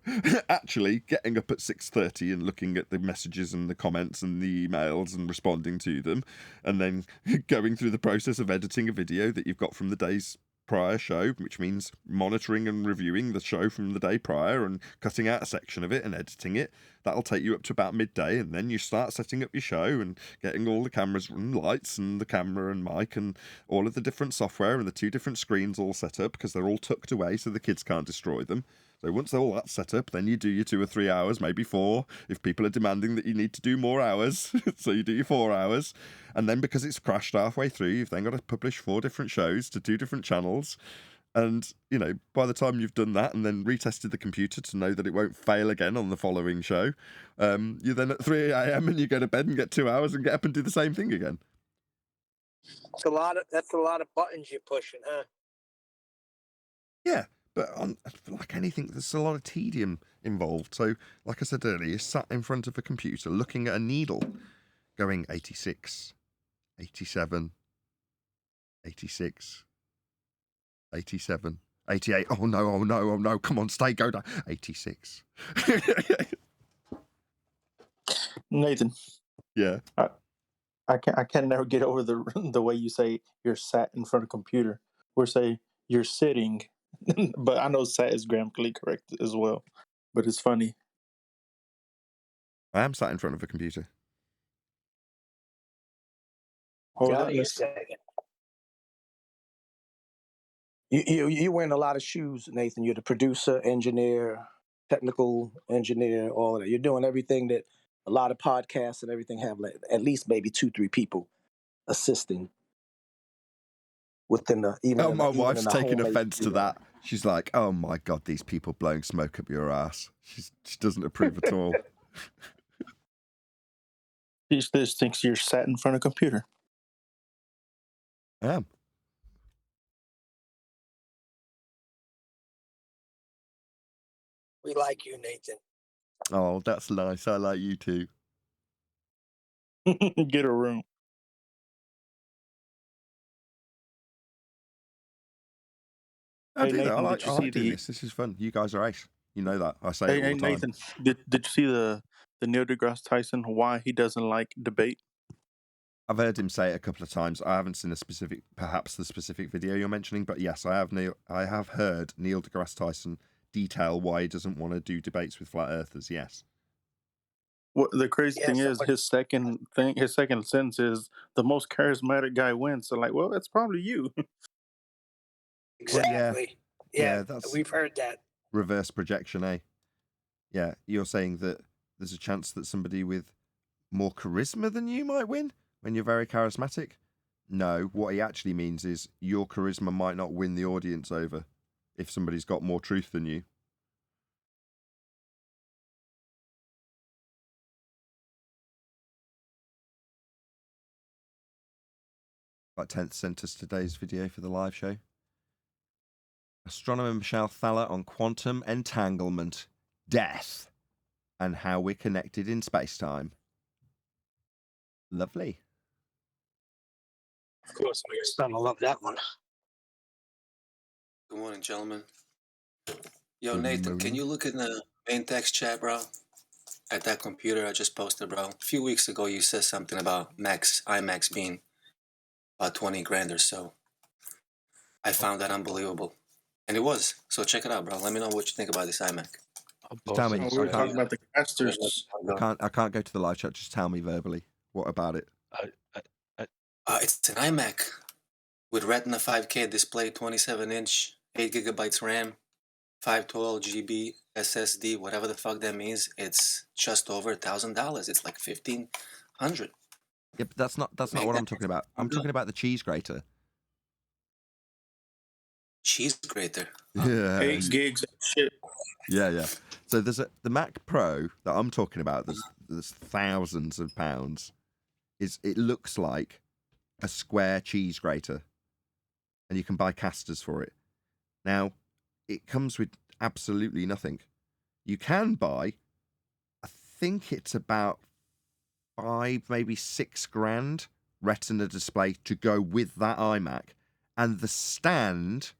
Actually, getting up at 6:30 and looking at the messages and the comments and the emails and responding to them, and then going through the process of editing a video that you've got from the day's prior show, which means monitoring and reviewing the show from the day prior and cutting out a section of it and editing it. That'll take you up to about midday, and then you start setting up your show and getting all the cameras and lights and the camera and mic and all of the different software and the 2 different screens all set up because they're all tucked away so the kids can't destroy them. So once all that's set up, then you do your 2 or 3 hours, maybe 4, if people are demanding that you need to do more hours. So you do your 4 hours. And then because it's crashed halfway through, you've then got to publish 4 different shows to 2 different channels. And, by the time you've done that and then retested the computer to know that it won't fail again on the following show, you're then at 3 a.m. and you go to bed and get 2 hours and get up and do the same thing again. That's a lot of buttons you're pushing, huh? Yeah. But like anything, there's a lot of tedium involved. So, like I said earlier, you're sat in front of a computer looking at a needle going 86, 87, 86, 87, 88. Oh no. Come on, go down. 86. Nathan. Yeah. I can never get over the way you say you're sat in front of a computer. Or say you're sitting. But I know sat is grammatically correct as well. But it's funny. I am sat in front of a computer. Hold Got on you a a second. You're wearing a lot of shoes, Nathan. You're the producer, engineer, technical engineer, all of that. You're doing everything that a lot of podcasts and everything have, like, at least maybe 2-3 people assisting within the. My wife's taking offence to studio. that. She's like, "Oh my God, these people blowing smoke up your ass." She doesn't approve at all. This thinks you're sat in front of a computer. I am. We like you, Nathan. Oh, that's nice. I like you too. Get a room. I Hey, do that. Nathan, I did you like see doing the? this. This is fun. You guys are ace. You know that. I say Hey, it all hey the time. Nathan, did you see the Neil deGrasse Tyson why he doesn't like debate? I've heard him say it a couple of times. I haven't seen perhaps the specific video you're mentioning, but yes, I have heard Neil deGrasse Tyson detail why he doesn't want to do debates with flat earthers. Yes. What the crazy Yeah, thing is, somebody- his second sentence is the most charismatic guy wins. So like, well, that's probably you. Exactly. Yeah, Yeah, that's we've heard that. reverse projection, eh? Yeah, you're saying that there's a chance that somebody with more charisma than you might win when you're very charismatic? No, what he actually means is your charisma might not win the audience over if somebody's got more truth than you. Like 10th sent us today's video for the live show. Astronomer Michelle Thaler on quantum entanglement, death, and how we're connected in space-time. Lovely. Of course, my son will love that one. Good morning, gentlemen. Yo, Good Nathan, morning. can you look in the main text chat, bro? At that computer I just posted, bro. A few weeks ago, you said something about iMacs being about 20 grand or so. I found that unbelievable. And it was. So check it out, bro. Let me know what you think about this iMac. I'll Tell post me. it. We were Okay. talking about the casters. I can't go to the live chat. Just tell me verbally. What about it? It's an iMac with Retina 5K display, 27-inch, 8 gigabytes RAM, 512 GB SSD, whatever the fuck that means. It's just over $1,000. It's like $1,500. Yeah, but that's not what I'm talking about. I'm talking about the cheese grater. Cheese grater. Yeah. 8 gigs of shit. Yeah. So there's the Mac Pro that I'm talking about. There's thousands of pounds. It looks like a square cheese grater, and you can buy casters for it. Now, it comes with absolutely nothing. You can buy, I think it's about 5, maybe 6 grand Retina display to go with that iMac, and the stand.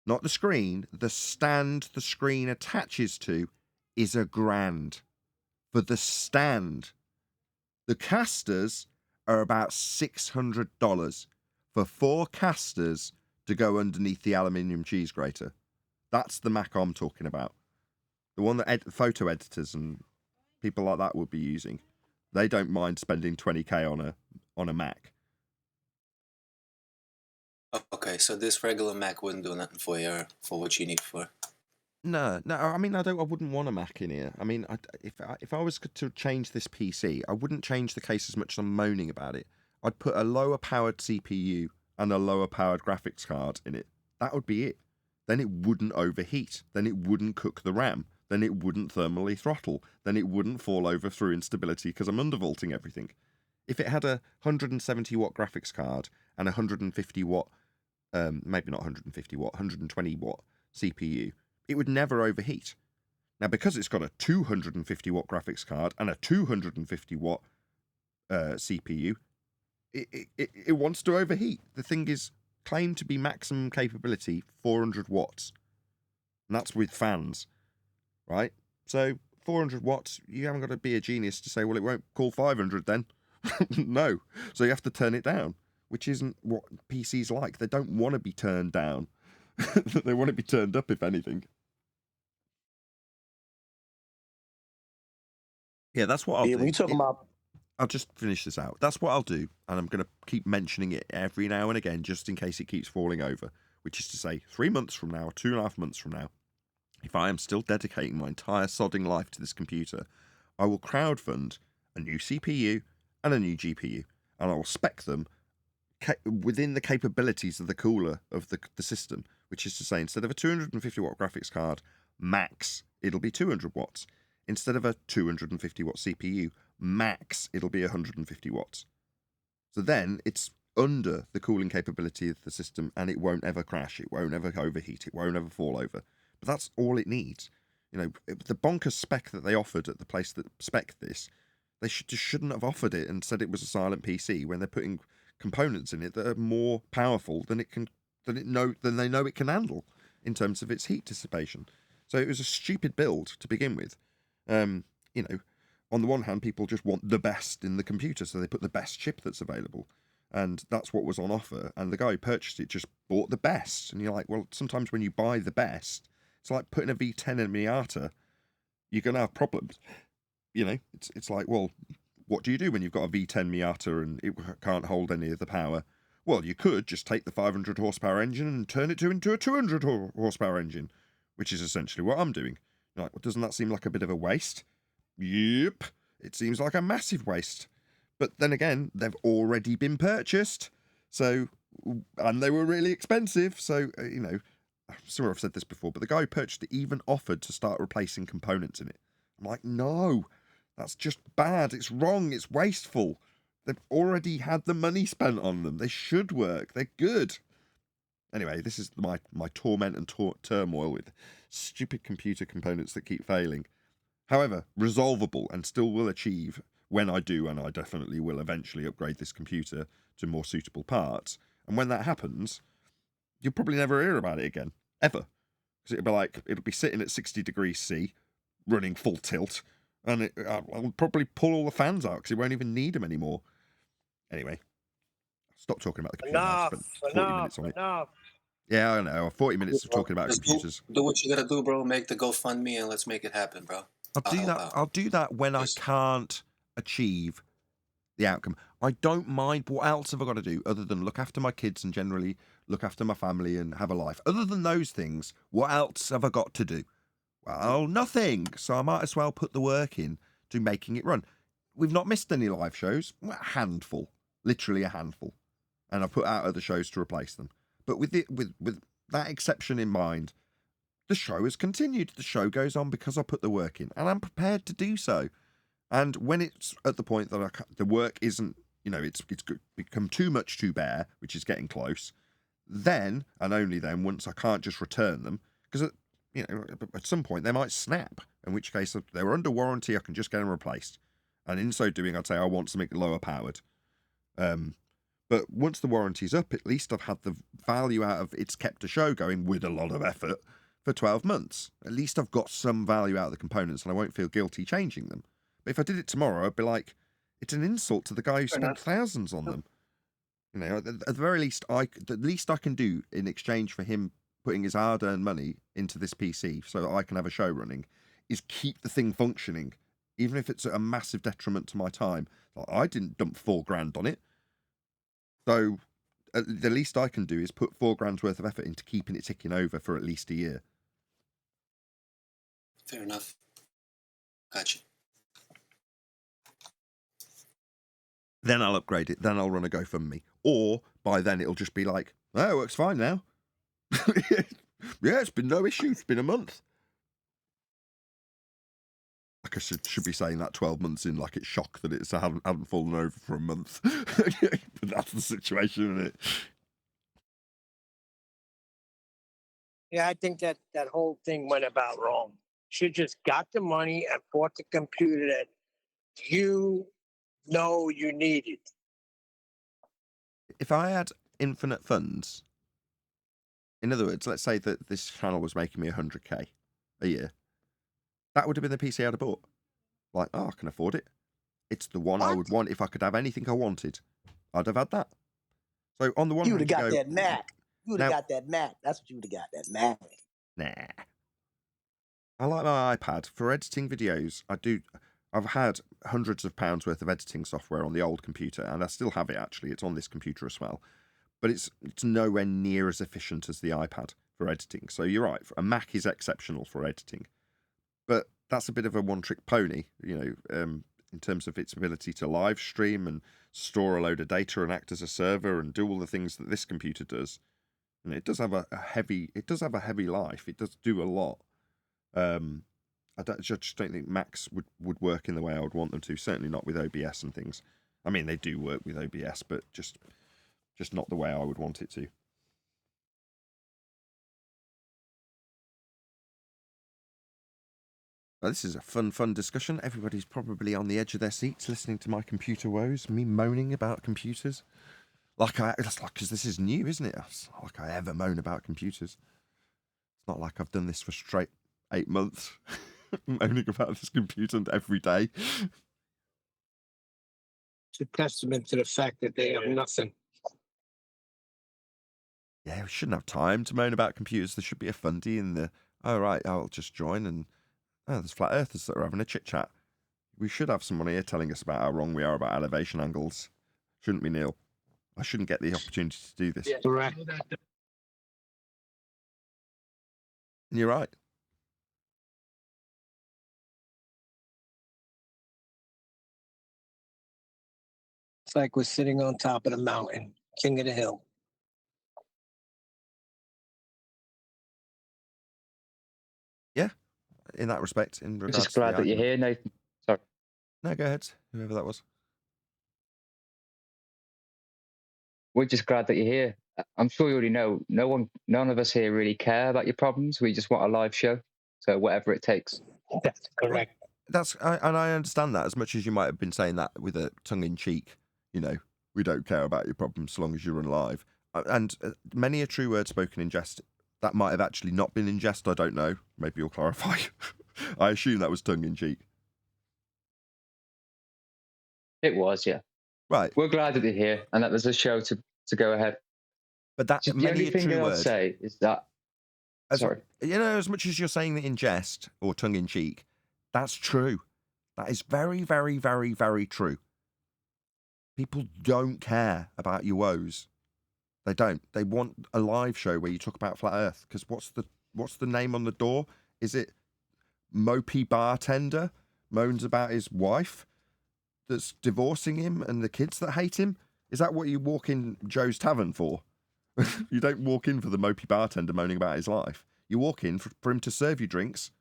Not the screen, the stand the screen attaches to is $1,000 for the stand. The casters are about $600 for 4 casters to go underneath the aluminium cheese grater. That's the Mac I'm talking about. The one that photo editors and people like that would be using. They don't mind spending 20k on a Mac. Okay, so this regular Mac wouldn't do nothing for you or for what you need for. No. I mean, I wouldn't want a Mac in here. I mean, if I was to change this PC, I wouldn't change the case as much as I'm moaning about it. I'd put a lower powered CPU and a lower powered graphics card in it. That would be it. Then it wouldn't overheat. Then it wouldn't cook the RAM. Then it wouldn't thermally throttle. Then it wouldn't fall over through instability because I'm undervolting everything. If it had a 170 watt graphics card and a 150 watt, maybe not 150 watt, 120 watt CPU, it would never overheat. Now, because it's got a 250 watt graphics card and a 250 watt CPU, it wants to overheat. The thing is claimed to be maximum capability 400 watts. And that's with fans, right? So 400 watts, you haven't got to be a genius to say, well, it won't call 500 then. No. So you have to turn it down, which isn't what PCs like. They don't want to be turned down. They want to be turned up, if anything. Yeah, that's what I'll do. When you talking about, I'll just finish this out. That's what I'll do, and I'm going to keep mentioning it every now and again, just in case it keeps falling over, which is to say 3 months from now, 2.5 months from now, if I am still dedicating my entire sodding life to this computer, I will crowdfund a new CPU and a new GPU, and I will spec them within the capabilities of the cooler of the system, which is to say, instead of a 250 watt graphics card, max, it'll be 200 watts. Instead of a 250 watt CPU, max it'll be 150 watts. So then it's under the cooling capability of the system, and it won't ever crash, it won't ever overheat, it won't ever fall over. But that's all it needs. You know, the bonkers spec that they offered at the place that spec'd this, they just shouldn't have offered it and said it was a silent PC when they're putting components in it that are more powerful than they know it can handle in terms of its heat dissipation. So it was a stupid build to begin with. You know, on the one hand, people just want the best in the computer, so they put the best chip that's available. And that's what was on offer. And the guy who purchased it just bought the best. And you're like, well, sometimes when you buy the best, it's like putting a V10 in a Miata. You're going to have problems. You know, it's like, well, what do you do when you've got a V10 Miata and it can't hold any of the power? Well, you could just take the 500 horsepower engine and turn it into a 200 horsepower engine, which is essentially what I'm doing. You're like, well, doesn't that seem like a bit of a waste? Yep, it seems like a massive waste. But then again, they've already been purchased, so, and they were really expensive. So, you know, I'm sure I've said this before, but the guy who purchased it even offered to start replacing components in it. I'm like, no, that's just bad. It's wrong. It's wasteful. They've already had the money spent on them. They should work. They're good. Anyway, this is my torment and turmoil with stupid computer components that keep failing. However, resolvable and still will achieve when I do, and I definitely will eventually upgrade this computer to more suitable parts. And when that happens, you'll probably never hear about it again, ever. Because it'll be sitting at 60 degrees C, running full tilt, and I'll probably pull all the fans out because it won't even need them anymore. Anyway, stop talking about the computer. I spent 40 minutes on it. Yeah, I know. 40 minutes of talking about computers. Do what you gotta do, bro. Make the GoFundMe and let's make it happen, bro. I'll do that when I can't achieve the outcome. I don't mind. What else have I got to do other than look after my kids and generally look after my family and have a life? Other than those things, what else have I got to do? Well, nothing. So I might as well put the work in to making it run. We've not missed any live shows. A handful. Literally a handful. And I've put out other shows to replace them. But with that exception in mind, the show has continued. The show goes on because I put the work in, and I'm prepared to do so. And when it's at the point that the work isn't, you know, it's become too much to bear, which is getting close, then, and only then, once I can't just return them, because, you know, at some point they might snap, in which case, if they were under warranty, I can just get them replaced. And in so doing, I'd say I want something lower powered. But once the warranty's up, at least I've had the value out of it's kept a show going with a lot of effort for 12 months. At least I've got some value out of the components and I won't feel guilty changing them. But if I did it tomorrow, I'd be like, it's an insult to the guy who spent thousands on them. You know, at the very least, the least I can do in exchange for him putting his hard-earned money into this PC so that I can have a show running is keep the thing functioning, even if it's a massive detriment to my time. Like, I didn't dump $4,000 on it. So the least I can do is put $4,000 worth of effort into keeping it ticking over for at least a year. Fair enough. Gotcha. Then I'll upgrade it. Then I'll run a GoFundMe. Or by then it'll just be like, oh, it works fine now. Yeah, it's been no issue. It's been a month. Like I should be saying that 12 months in, like it's shock that I haven't fallen over for a month. But that's the situation, isn't it? Yeah, I think that whole thing went about wrong. Should just got the money and bought the computer that you know you needed. If I had infinite funds, in other words, let's say that this channel was making me 100k a year, that would have been the PC I'd have bought. Like, oh, I can afford it. It's the one I would want if I could have anything I wanted. I'd have had that. So on the one, you would have got that Mac. You would have got that Mac. That's what you would have got, that Mac. Nah. I like my iPad for editing videos. I've had hundreds of pounds worth of editing software on the old computer, and I still have it actually. It's on this computer as well. But it's nowhere near as efficient as the iPad for editing. So you're right. A Mac is exceptional for editing. But that's a bit of a one-trick pony, you know, in terms of its ability to live stream and store a load of data and act as a server and do all the things that this computer does. And it does have a heavy life. It does do a lot. just don't think Macs would work in the way I would want them to. Certainly not with OBS and things. I mean, they do work with OBS, but just not the way I would want it to. Well, this is a fun discussion. Everybody's probably on the edge of their seats listening to my computer woes, me moaning about computers. Because this is new, isn't it? It's not like I ever moan about computers. It's not like I've done this for straight 8 months, moaning about this computer every day. It's a testament to the fact that they have nothing. Yeah, we shouldn't have time to moan about computers. There should be a fundy in the, oh, right, I'll just join, and there's flat earthers that are having a chit-chat. We should have someone here telling us about how wrong we are about elevation angles. Shouldn't we, Neil? I shouldn't get the opportunity to do this. Yeah, correct. And you're right. It's like we're sitting on top of the mountain, king of the hill. Yeah, in that respect, in regards I'm just glad to that you're here, Nathan. Sorry. No, go ahead, whoever that was. We're just glad that you're here. I'm sure you already know, none of us here really care about your problems. We just want a live show. So whatever it takes. That's correct. And I understand that, as much as you might have been saying that with a tongue-in-cheek, we don't care about your problems so long as you run live. And many a true word spoken in jest, that might have actually not been in jest, I don't know. Maybe you'll clarify. I assume that was tongue-in-cheek. It was, yeah. Right. We're glad that you're here and that there's a show to go ahead. But that the only thing that I'll say is that, sorry. As much as you're saying that in jest or tongue-in-cheek, that's true. That is very, very, very, very true. People don't care about your woes. They don't. They want a live show where you talk about flat Earth. Because what's the name on the door? Is it Mopey Bartender moans about his wife that's divorcing him and the kids that hate him? Is that what you walk in Joe's Tavern for? You don't walk in for the Mopey Bartender moaning about his life. You walk in for him to serve you drinks,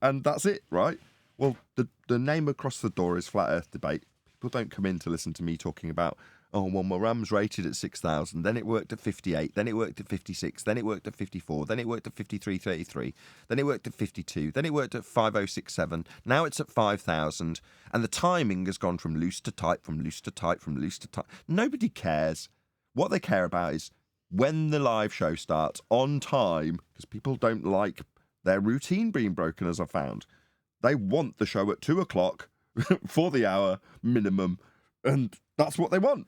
and that's it, right? Well, the name across the door is Flat Earth Debate. People don't come in to listen to me talking about, oh, well, my RAM's rated at 6,000, then it worked at 58, then it worked at 56, then it worked at 54, then it worked at 5333, then it worked at 52, then it worked at 5067, now it's at 5,000, and the timing has gone from loose to tight, from loose to tight, from loose to tight. Nobody cares. What they care about is when the live show starts on time, because people don't like their routine being broken, as I've found. They want the show at 2 o'clock for the hour minimum, and that's what they want.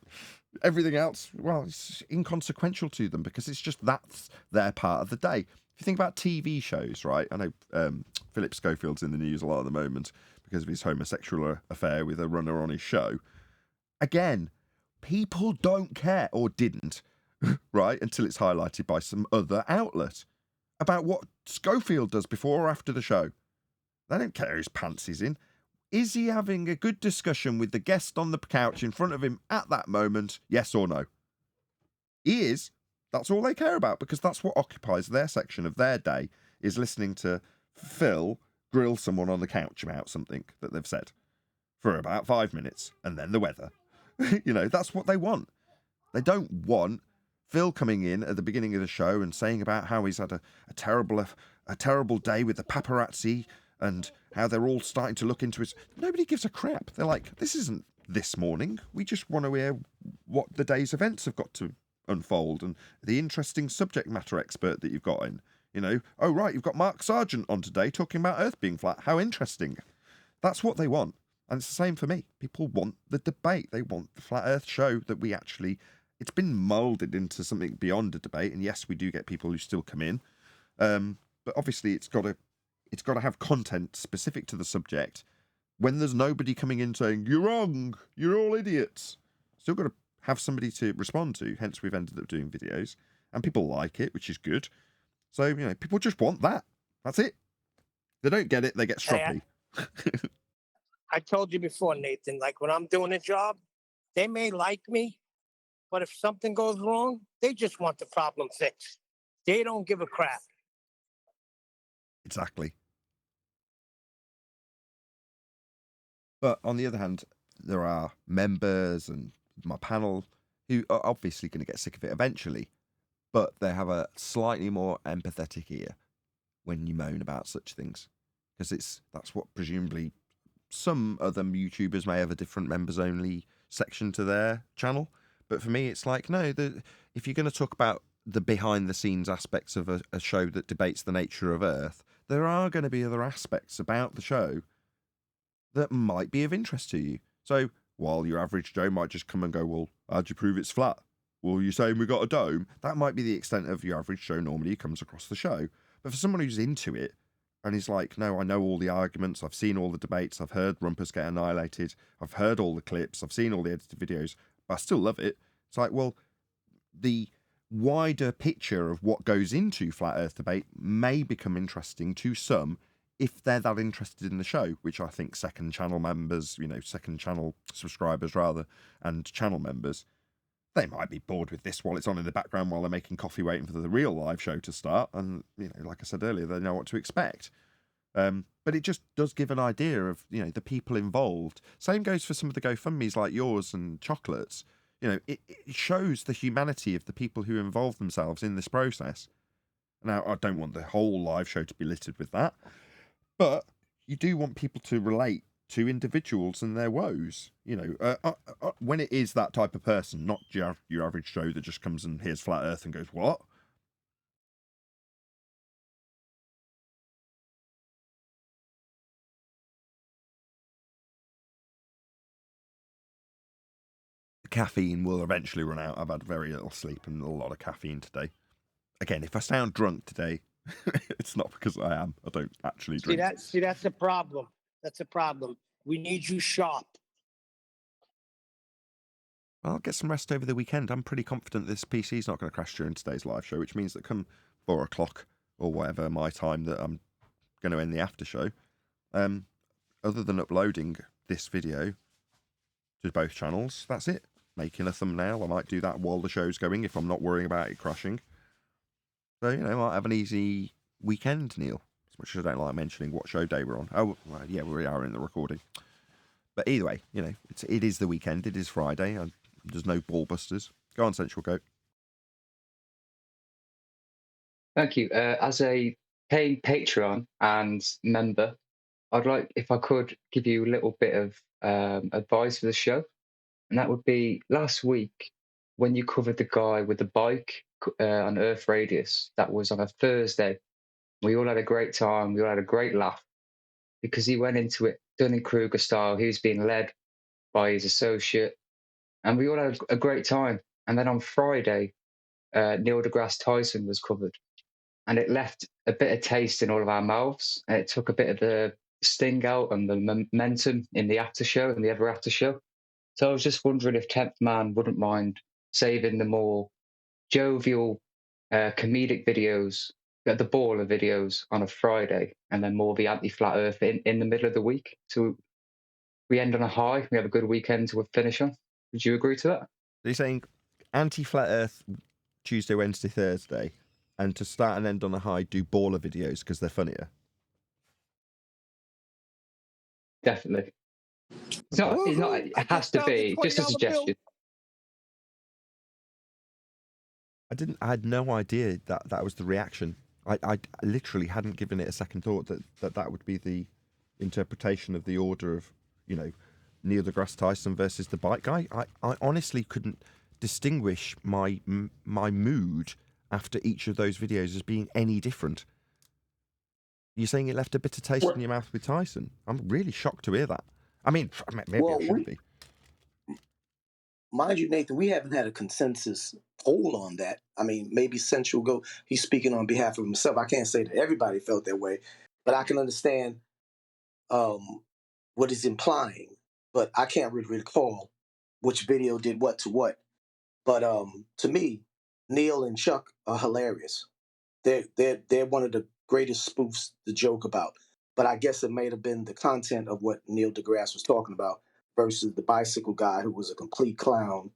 Everything else, well, it's inconsequential to them because it's just that's their part of the day. If you think about TV shows, right? I know Philip Schofield's in the news a lot at the moment because of his homosexual affair with a runner on his show. Again, people don't care, or didn't, right, until it's highlighted by some other outlet about what Schofield does before or after the show. They don't care whose pants he's in. Is he having a good discussion with the guest on the couch in front of him at that moment? Yes or no? He is. That's all they care about, because that's what occupies their section of their day, is listening to Phil grill someone on the couch about something that they've said for about 5 minutes, and then the weather. That's what they want. They don't want Phil coming in at the beginning of the show and saying about how he's had a terrible day with the paparazzi and how they're all starting to look into his... Nobody gives a crap. They're like, this isn't this morning. We just want to hear what the day's events have got to unfold and the interesting subject matter expert that you've got in. Oh, right, you've got Mark Sargent on today talking about Earth being flat. How interesting. That's what they want. And it's the same for me. People want the debate. They want the Flat Earth show that we actually... It's been moulded into something beyond a debate. And yes, we do get people who still come in. But obviously it's got to have content specific to the subject when there's nobody coming in saying, you're wrong, you're all idiots. Still got to have somebody to respond to, hence we've ended up doing videos. And people like it, which is good. So, people just want that. That's it. They don't get it, they get stroppy. I told you before, Nathan, like when I'm doing a job, they may like me, but if something goes wrong, they just want the problem fixed. They don't give a crap. Exactly. But on the other hand, there are members and my panel who are obviously going to get sick of it eventually, but they have a slightly more empathetic ear when you moan about such things, because that's what presumably some other YouTubers may have a different members only section to their channel. But for me, it's like, no, if you're going to talk about the behind the scenes aspects of a show that debates the nature of Earth, there are going to be other aspects about the show that might be of interest to you. So while your average Joe might just come and go, well, how'd you prove it's flat? Well, you're saying we got a dome? That might be the extent of your average Joe normally who comes across the show. But for someone who's into it, and he's like, no, I know all the arguments, I've seen all the debates, I've heard Rumpus get annihilated, I've heard all the clips, I've seen all the edited videos, but I still love it. It's like, well, the wider picture of what goes into Flat Earth debate may become interesting to some if they're that interested in the show, which I think second channel members, second channel subscribers rather, and channel members, they might be bored with this while it's on in the background while they're making coffee waiting for the real live show to start. And, like I said earlier, they know what to expect. But it just does give an idea of, the people involved. Same goes for some of the GoFundMes like yours and Chocolates. It shows the humanity of the people who involve themselves in this process. Now, I don't want the whole live show to be littered with that, but you do want people to relate to individuals and their woes, when it is that type of person, not your average Joe that just comes and hears Flat Earth and goes, what? The caffeine will eventually run out. I've had very little sleep and a lot of caffeine today. Again, if I sound drunk today, it's not because I am. I don't actually drink. See, that's a problem. That's a problem. We need you sharp. I'll get some rest over the weekend. I'm pretty confident this PC is not going to crash during today's live show, which means that come 4 o'clock or whatever my time that I'm going to end the after show, other than uploading this video to both channels, that's it. Making a thumbnail. I might do that while the show's going if I'm not worrying about it crashing. So, I might have an easy weekend, Neil. As much as I don't like mentioning what show day we're on. Oh, well, yeah, we are in the recording. But either way, it is the weekend. It is Friday. There's no ball busters. Go on, Central Goat. Thank you. As a paying Patreon and member, I'd like, if I could, give you a little bit of advice for the show. And that would be last week when you covered the guy with the bike on Earth Radius. That was on a Thursday. We all had a great time. We all had a great laugh because he went into it Dunning-Kruger style. He was being led by his associate. And we all had a great time. And then on Friday, Neil deGrasse Tyson was covered. And it left a bit of taste in all of our mouths. And it took a bit of the sting out and the momentum in the after show and the ever after show. So I was just wondering if 10th Man wouldn't mind saving the more jovial, comedic videos, the baller videos on a Friday, and then more of the anti-flat earth in the middle of the week. So we end on a high. We have a good weekend to finish on. Would you agree to that? So you're saying anti-flat earth Tuesday, Wednesday, Thursday, and to start and end on a high, do baller videos because they're funnier? Definitely. It's not, it has to be, just a suggestion. I had no idea that was the reaction. I literally hadn't given it a second thought that would be the interpretation of the order of, Neil deGrasse Tyson versus the bike guy. I honestly couldn't distinguish my mood after each of those videos as being any different. You're saying it left a bitter taste in your mouth with Tyson? I'm really shocked to hear that. I mean, maybe I shouldn't be. Mind you, Nathan, we haven't had a consensus poll on that. I mean, maybe Central Go, he's speaking on behalf of himself. I can't say that everybody felt that way, but I can understand what he's implying. But I can't really recall which video did what to what. But to me, Neil and Chuck are hilarious. They're one of the greatest spoofs to joke about. But I guess it may have been the content of what Neil deGrasse was talking about versus the bicycle guy who was a complete clown.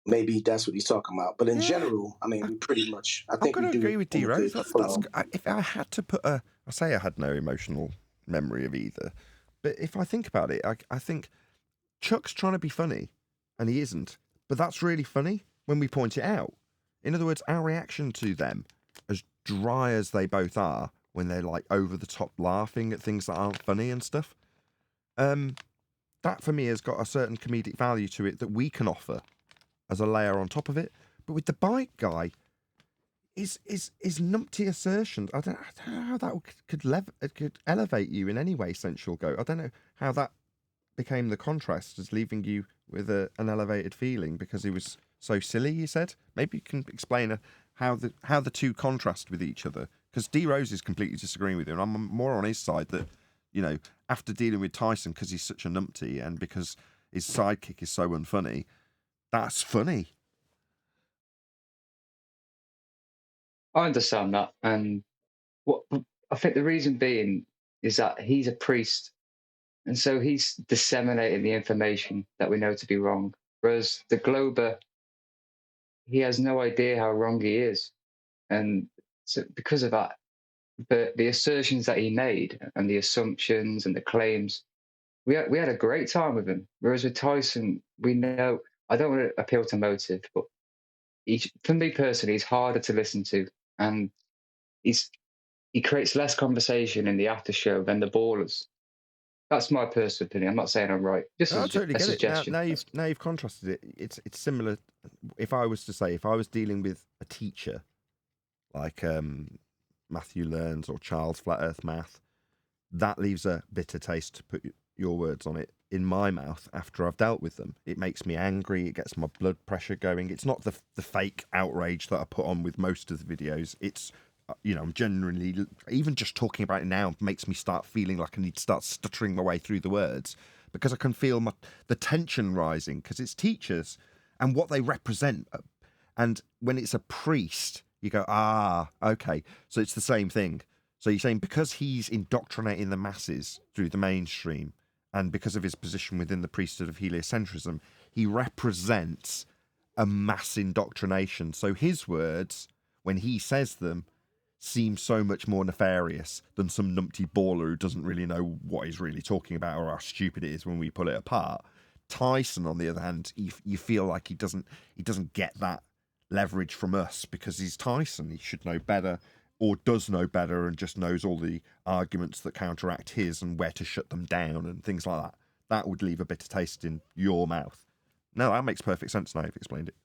Maybe that's what he's talking about. But in general, I mean, we pretty much, I think I'm we going to do agree with D-Rose. good. If I had to put I say I had no emotional memory of either, But if I think about it, I think Chuck's trying to be funny, and he isn't. But that's really funny when we point it out. In other words, our reaction to them, as dry as they both are, when they're like over the top laughing at things that aren't funny and stuff, that for me has got a certain comedic value to it that we can offer as a layer on top of it. But with the bike guy, is numpty assertions. I don't know how that could elevate you in any way, Sensual Goat. I don't know how that became the contrast as leaving you with an elevated feeling because he was so silly. You said maybe you can explain how the two contrast with each other, because D Rose is completely disagreeing with you, and I'm more on his side that, you know, after dealing with Tyson because he's such a numpty and because his sidekick is so unfunny, that's funny. I understand that, and what I think the reason being is that he's a priest, and so he's disseminating the information that we know to be wrong. Whereas the Glober, he has no idea how wrong he is, and so because of that, the assertions that he made and the assumptions and the claims, we had a great time with him. Whereas with Tyson, we know, I don't want to appeal to motive, but for me personally, he's harder to listen to, and he creates less conversation in the after show than the ballers. That's my personal opinion. I'm not saying I'm right. Just No, I a totally get suggestion. it. Now you've contrasted it. It's similar. If I was dealing with a teacher like Matthew Learns or Charles Flat Earth Math, that leaves a bitter taste, to put your words on it, in my mouth after I've dealt with them. It makes me angry. It gets my blood pressure going. It's not the fake outrage that I put on with most of the videos. It's, you know, I'm genuinely, even just talking about it now makes me start feeling like I need to start stuttering my way through the words, because I can feel the tension rising, because it's teachers and what they represent. And when it's a priest, you go, okay, so it's the same thing. So you're saying because he's indoctrinating the masses through the mainstream, and because of his position within the priesthood of heliocentrism, he represents a mass indoctrination. So his words, when he says them, seem so much more nefarious than some numpty baller who doesn't really know what he's really talking about or how stupid it is when we pull it apart. Tyson, on the other hand, you feel like he doesn't get that leverage from us because he's Tyson. He should know better, or does know better, and just knows all the arguments that counteract his and where to shut them down and things like that. That would leave a bitter taste in your mouth. No, that makes perfect sense now you've explained it.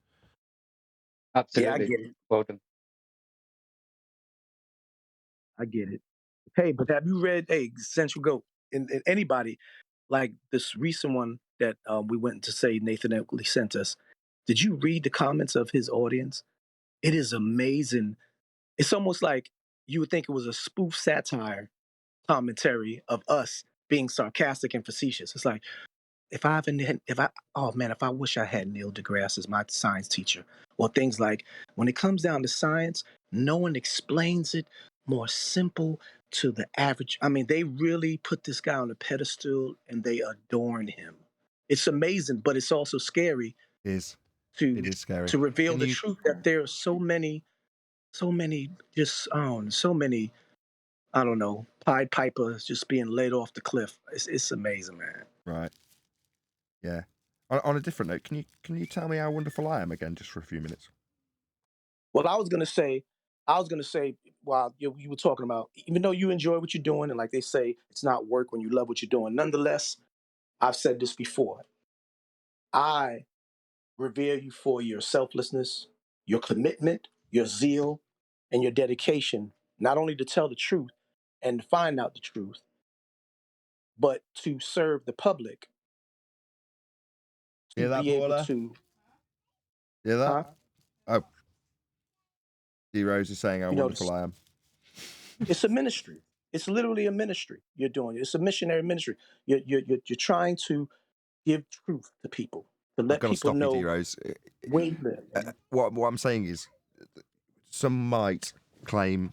Absolutely. Yeah, I get it. Well done. I get it. Hey, but have you read, Central Goat, and anybody, like this recent one that we went to say Nathan Oakley sent us? Did you read the comments of his audience? It is amazing. It's almost like you would think it was a spoof satire commentary of us being sarcastic and facetious. It's like, if I wish I had Neil deGrasse as my science teacher, or things like, when it comes down to science, no one explains it more simple to the average. I mean, they really put this guy on a pedestal and they adorn him. It's amazing, but it's also scary. It is scary to reveal the truth that there are so many just so many, I don't know, Pied Pipers just being laid off the cliff. It's amazing, man. Right. Yeah. On a different note, can you tell me how wonderful I am again, just for a few minutes? Well, I was gonna say, while you were talking about, even though you enjoy what you're doing, and like they say, it's not work when you love what you're doing. Nonetheless, I've said this before. I revere you for your selflessness, your commitment, your zeal, and your dedication, not only to tell the truth and to find out the truth, but to serve the public, to Hear that, be able baller? to. Hear that? Huh? Oh, D Rose is saying how You know, wonderful I am. it's a ministry. It's literally a ministry you're doing. It's a missionary ministry. You're trying to give truth to people, to I've let got to people stop you, D know Rose. where you live. Man. What I'm saying is, some might claim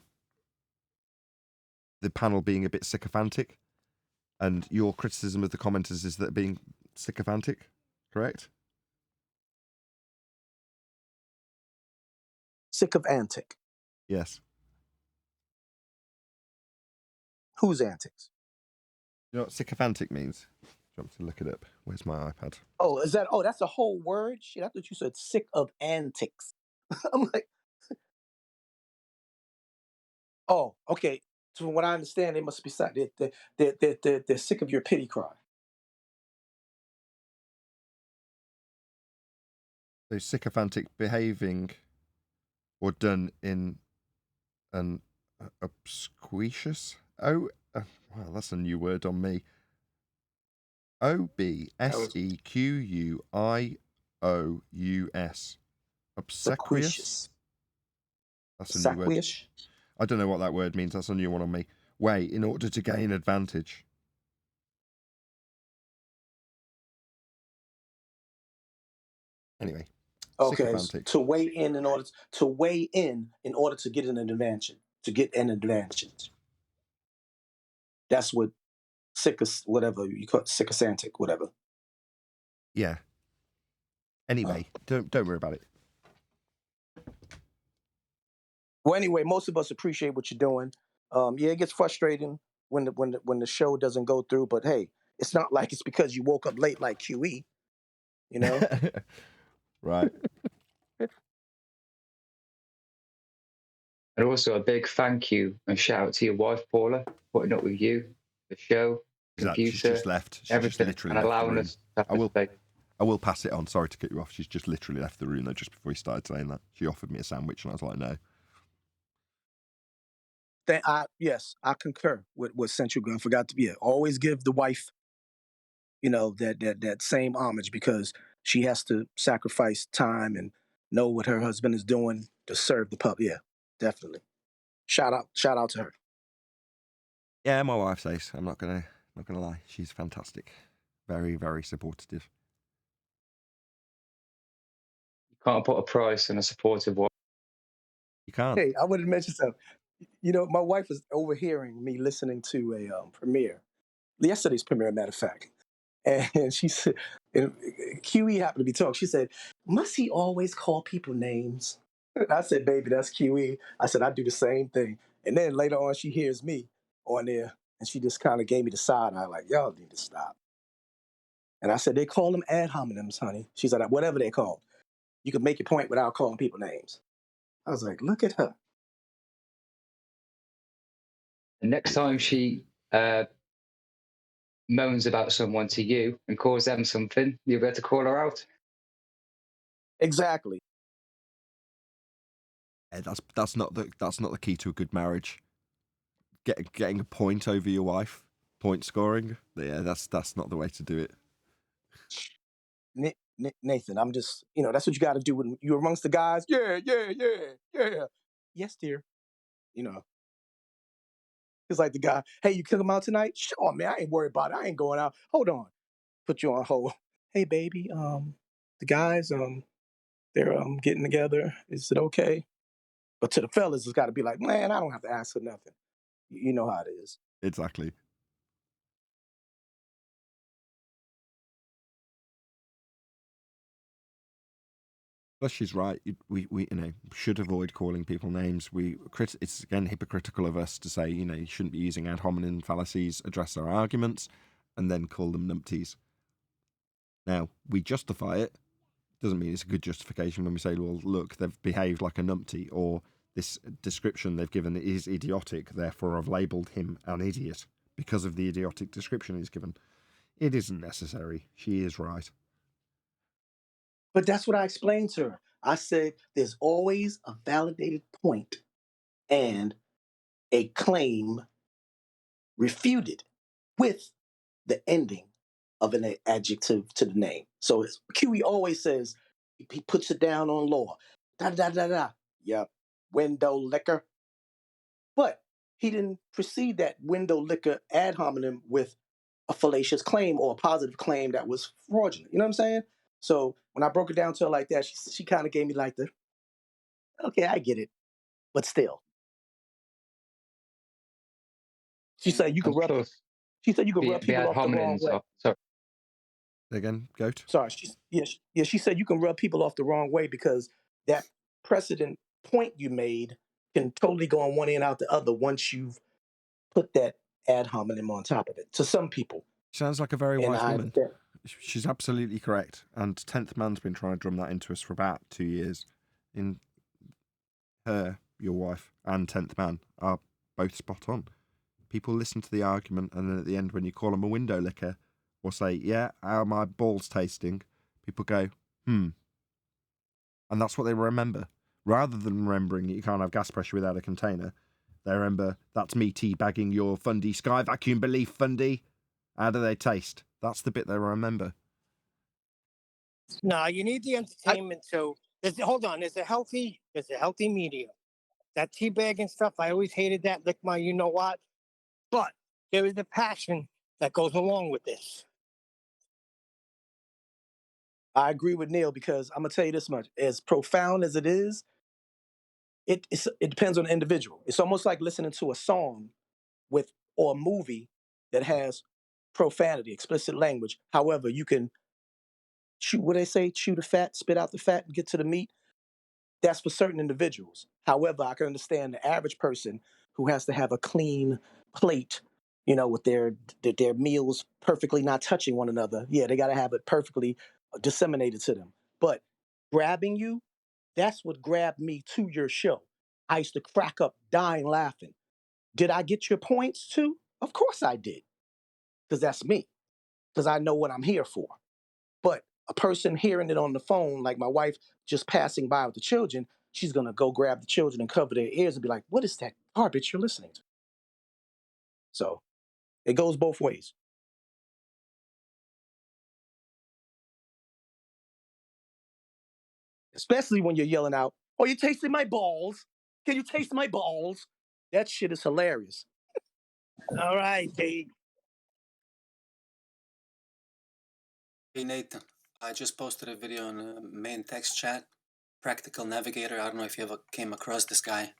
the panel being a bit sycophantic, and your criticism of the commenters is that being sycophantic, correct? Sick of antic. Yes. Whose antics? You know what sycophantic means? Do you want me to look it up? Where's my iPad? Oh, is that? Oh, that's a whole word. Shit, I thought you said sick of antics. I'm like, oh, okay. So from what I understand, they must be sad. They're sick of your pity cry. So sycophantic behaving or done in an obsequious. Wow, that's a new word on me. OBSEQUIOUS. Obsequious. That's a new word. Saquish. I don't know what that word means. That's a new one on me. Way in order to gain advantage. Anyway. Okay, Sycophantic. to weigh in order to get an advantage. To get an advantage. That's what whatever you call it, sycophantic, whatever. Yeah. Anyway, don't worry about it. Well, anyway, most of us appreciate what you're doing. Yeah, it gets frustrating when the show doesn't go through, but hey, it's not like it's because you woke up late like QE, you know. Right. And also a big thank you and shout out to your wife, Paula, putting up with you, the show, computer, She's just left. She's everything, just literally and left the allowing room. us to have this space. I will pass it on. Sorry to cut you off. She's just literally left the room though, just before he started saying that. She offered me a sandwich and I was like, no. Yes, I concur with what Central Gun forgot to be. Always give the wife, that same homage because she has to sacrifice time and know what her husband is doing to serve the pup. Yeah, definitely. Shout out to her. Yeah, my wife says. I'm not gonna lie. She's fantastic. Very, very supportive. You can't put a price on a supportive wife. You can't. Hey, I wanted to mention something. My wife was overhearing me listening to a premiere, yesterday's premiere, matter of fact. And she said, and QE happened to be talking. She said, must he always call people names? And I said, baby, that's QE. I said, I do the same thing. And then later on, she hears me on there, and she just kind of gave me the side eye, like, y'all need to stop. And I said, they call them ad hominems, honey. She said, whatever they call. You can make your point without calling people names. I was like, look at her. The next time she moans about someone to you and calls them something, you'll be able to call her out. Exactly. Yeah, that's not the key to a good marriage. Getting a point over your wife, point scoring. Yeah, that's not the way to do it. Nathan, I'm just, that's what you got to do when you're amongst the guys. Yeah. Yes, dear. It's like the guy, hey, you kick him out tonight? Sure, man, I ain't worried about it. I ain't going out. Hold on. Put you on hold. Hey, baby, the guys, they're getting together. Is it okay? But to the fellas, it's got to be like, man, I don't have to ask for nothing. You know how it is. Exactly. But she's right. We should avoid calling people names. It's again hypocritical of us to say you shouldn't be using ad hominem fallacies, address our arguments, and then call them numpties. Now we justify it. Doesn't mean it's a good justification when we say, well, look, they've behaved like a numpty, or this description they've given is idiotic. Therefore, I've labelled him an idiot because of the idiotic description he's given. It isn't necessary. She is right. But that's what I explained to her. I said, there's always a validated point and a claim refuted with the ending of an adjective to the name. So QE always says, he puts it down on law. Da da da da. Yep. Window liquor. But he didn't precede that window liquor ad hominem with a fallacious claim or a positive claim that was fraudulent. You know what I'm saying? So when I broke it down to her like that, she kind of gave me like okay, I get it, but still. She said you can rub. She said you can rub people off the wrong way. Sorry. Again, goat. Sorry. She said you can rub people off the wrong way because that precedent point you made can totally go on one end out the other once you've put that ad hominem on top of it. To some people, Sounds like a very and wise I woman. understand. She's absolutely correct. And 10th Man's been trying to drum that into us for about 2 years. In her, your wife, and 10th Man are both spot on. People listen to the argument, and then at the end, when you call them a window licker, or say, yeah, how are my balls tasting? People go, And that's what they remember. Rather than remembering that you can't have gas pressure without a container, they remember, that's me teabagging your Fundy Sky Vacuum Belief Fundy. How do they taste? That's the bit they remember. No, you need the entertainment. So hold on. There's a healthy medium. That teabagging stuff, I always hated that. Lick my, you know what? But there is a passion that goes along with this. I agree with Neil, because I'm gonna tell you this much: as profound as it is, it depends on the individual. It's almost like listening to a song or a movie that has profanity, explicit language. However, you can chew the fat, spit out the fat, and get to the meat. That's for certain individuals. However, I can understand the average person who has to have a clean plate, with their meals perfectly not touching one another. Yeah, they got to have it perfectly disseminated to them. But grabbing you, that's what grabbed me to your show. I used to crack up dying laughing. Did I get your points too? Of course I did, because that's me, because I know what I'm here for. But a person hearing it on the phone, like my wife just passing by with the children, she's going to go grab the children and cover their ears and be like, what is that garbage you're listening to? So it goes both ways. Especially when you're yelling out, oh, you tasting my balls? Can you taste my balls? That shit is hilarious. All right, Dave. Hey Nathan, I just posted a video on the main text chat. Practical Navigator. I don't know if you ever came across this guy.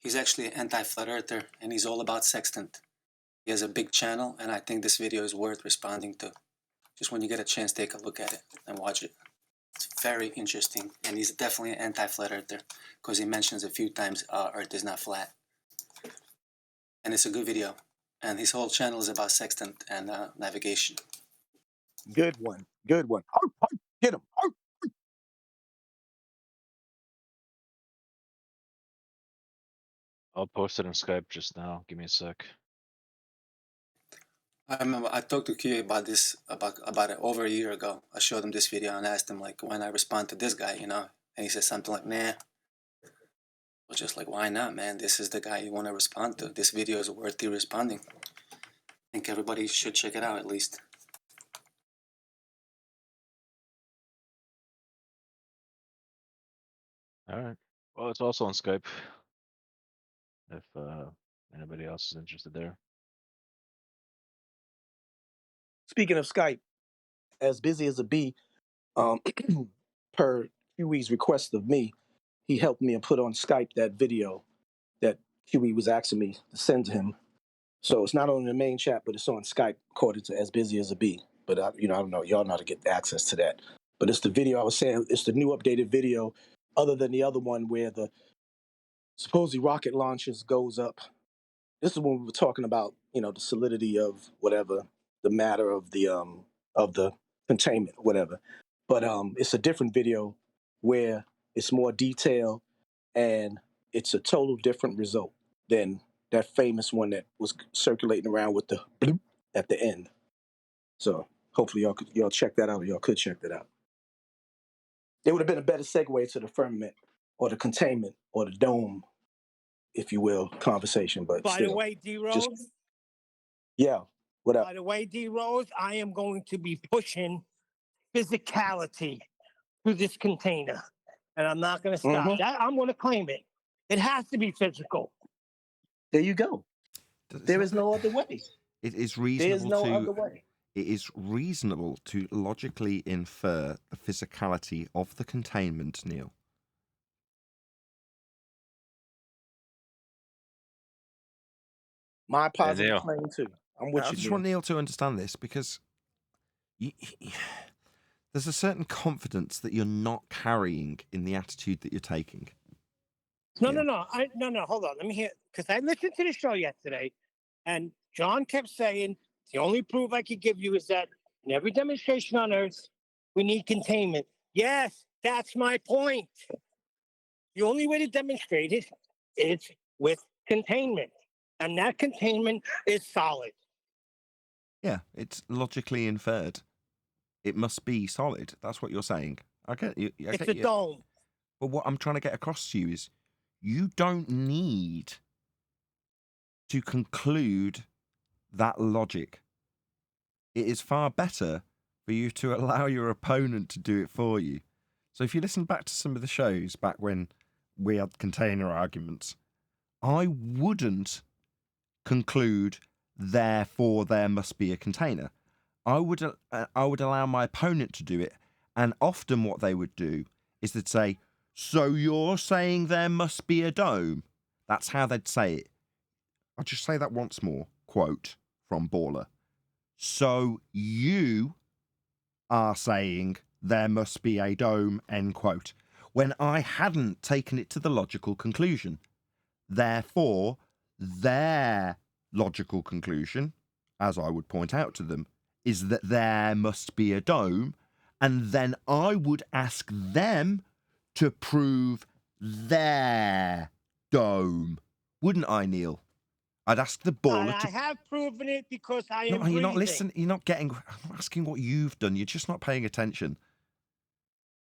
He's actually an anti-flat earther, and he's all about sextant. He has a big channel, and I think this video is worth responding to. Just when you get a chance, take a look at it and watch it. It's very interesting, and he's definitely an anti-flat earther, because he mentions a few times Earth is not flat. And it's a good video, and his whole channel is about sextant and navigation. Good one. Good one. Get him. I'll post it on Skype just now. Give me a sec. I remember I talked to Q about this about it over a year ago. I showed him this video and asked him like when I respond to this guy, and he said something like, nah. I was just like, why not, man? This is the guy you want to respond to. This video is worthy responding. I think everybody should check it out at least. All right. Well, it's also on Skype. If anybody else is interested there. Speaking of Skype, as busy as a bee, per Huey's request of me, he helped me and put on Skype that video that Huey was asking me to send to him. So it's not on the main chat, but it's on Skype, according to As Busy as a Bee. But I don't know. Y'all know how to get access to that. But it's the video I was saying. It's the new updated video, other than the other one where the supposedly rocket launches goes up. This is when we were talking about, the solidity of whatever, the matter of the containment, whatever. But it's a different video where it's more detailed and it's a total different result than that famous one that was circulating around with the bloop at the end. So hopefully y'all check that out, or y'all could check that out. It would have been a better segue to the firmament or the containment or the dome, if you will, conversation. But By still, the way, D Rose. Yeah. What up? By the way, D Rose, I am going to be pushing physicality through this container, and I'm not going to stop. Mhm. That I'm going to claim it. It has to be physical. There you go. There is no other way. It is There is reasonable no other way. It is reasonable to logically infer the physicality of the containment, Neil. My positive Neil. claim too. I'm with I you. just want Neil to understand this, because there's a certain confidence that you're not carrying in the attitude that you're taking. No. Hold on. Let me hear, because I listened to the show yesterday, and John kept saying, the only proof I could give you is that in every demonstration on Earth, we need containment. Yes, that's my point. The only way to demonstrate it is with containment. And that containment is solid. Yeah, it's logically inferred. It must be solid. That's what you're saying. I get you. It's a dome. But what I'm trying to get across to you is you don't need to conclude that logic. It is far better for you to allow your opponent to do it for you. So if you listen back to some of the shows back when we had container arguments, I wouldn't conclude, therefore there must be a container. I would allow my opponent to do it, and often what they would do is they'd say, so you're saying there must be a dome? That's how they'd say it. I'll just say that once more. Quote from Baller. So you are saying there must be a dome, end quote, when I hadn't taken it to the logical conclusion. Therefore, their logical conclusion, as I would point out to them, is that there must be a dome, and then I would ask them to prove their dome. Wouldn't I, Neil? I'd ask the baller to... I have proven it because I am No, you're not breathing. listening. You're not getting... I'm not asking what you've done. You're just not paying attention.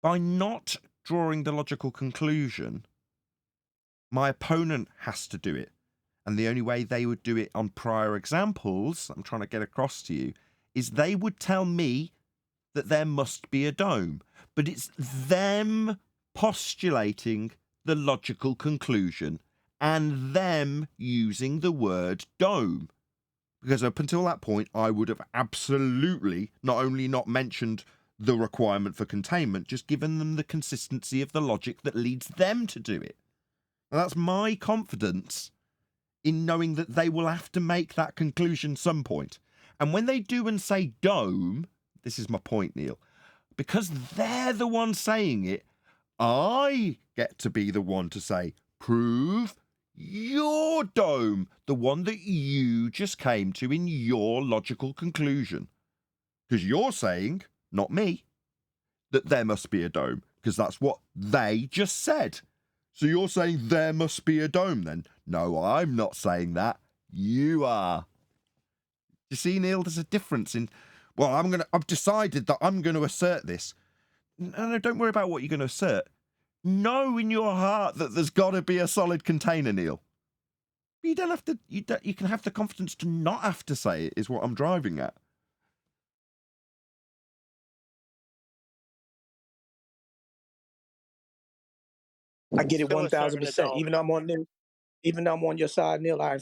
By not drawing the logical conclusion, my opponent has to do it. And the only way they would do it on prior examples, I'm trying to get across to you, is they would tell me that there must be a dome. But it's them postulating the logical conclusion and them using the word dome. Because up until that point, I would have absolutely not only not mentioned the requirement for containment, just given them the consistency of the logic that leads them to do it. And that's my confidence in knowing that they will have to make that conclusion some point. And when they do and say dome, this is my point, Neil, because they're the ones saying it, I get to be the one to say, prove your dome, the one that you just came to in your logical conclusion. Because you're saying, not me, that there must be a dome, because that's what they just said. So you're saying there must be a dome then? No, I'm not saying that. You are. You see, Neil, there's a difference in, well, I've decided that I'm going to assert this. No, don't worry about what you're going to assert. Know in your heart that there's got to be a solid container, Neil. You don't have to, you can have the confidence to not have to say it, is what I'm driving at. I get it Still 1,000%. Even though I'm on your side, Neil, I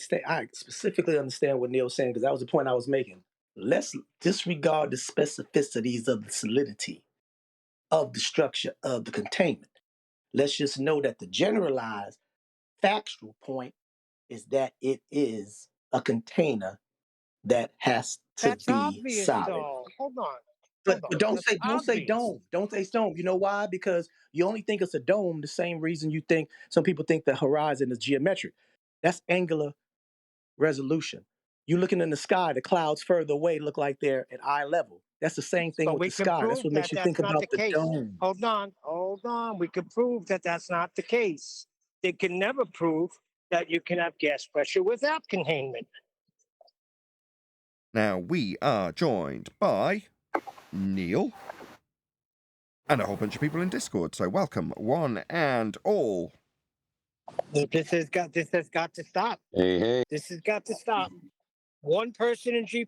specifically understand what Neil's saying, because that was the point I was making. Let's disregard the specificities of the solidity of the structure of the containment. Let's just know that the generalized factual point is that it is a container that has to That's be obvious, solid. though. Hold on. But don't That's say obvious. dome. Don't say dome. You know why? Because you only think it's a dome the same reason you think some people think the horizon is geometric. That's angular resolution. You looking in the sky, the clouds further away look like they're at eye level. That's the same thing But with we the can sky. That's prove what makes that you that's think not about the the case. dome. Hold on. We can prove that that's not the case. They can never prove that you can have gas pressure without containment. Now, we are joined by Neil and a whole bunch of people in Discord. So welcome, one and all. This has got to stop. Hey. This has got to stop. One person in G+,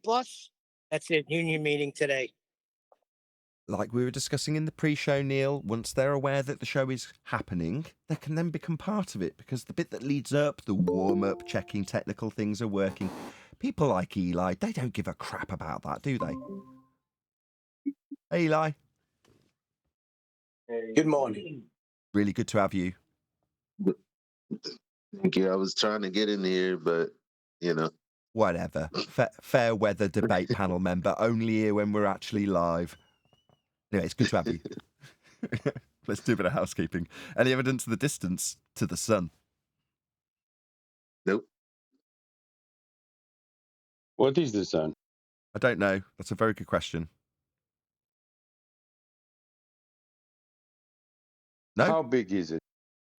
that's it, union meeting today. Like we were discussing in the pre-show, Neil, once they're aware that the show is happening, they can then become part of it, because the bit that leads up, the warm-up, checking technical things are working, people like Eli, they don't give a crap about that, do they? Hey, Eli. Good morning. Really good to have you. Thank you. I was trying to get in here, but, Whatever. Fair weather debate panel member, only here when we're actually live. Anyway, it's good to have you. Let's do a bit of housekeeping. Any evidence of the distance to the sun? Nope. What is the sun? I don't know. That's a very good question. No? How big is it?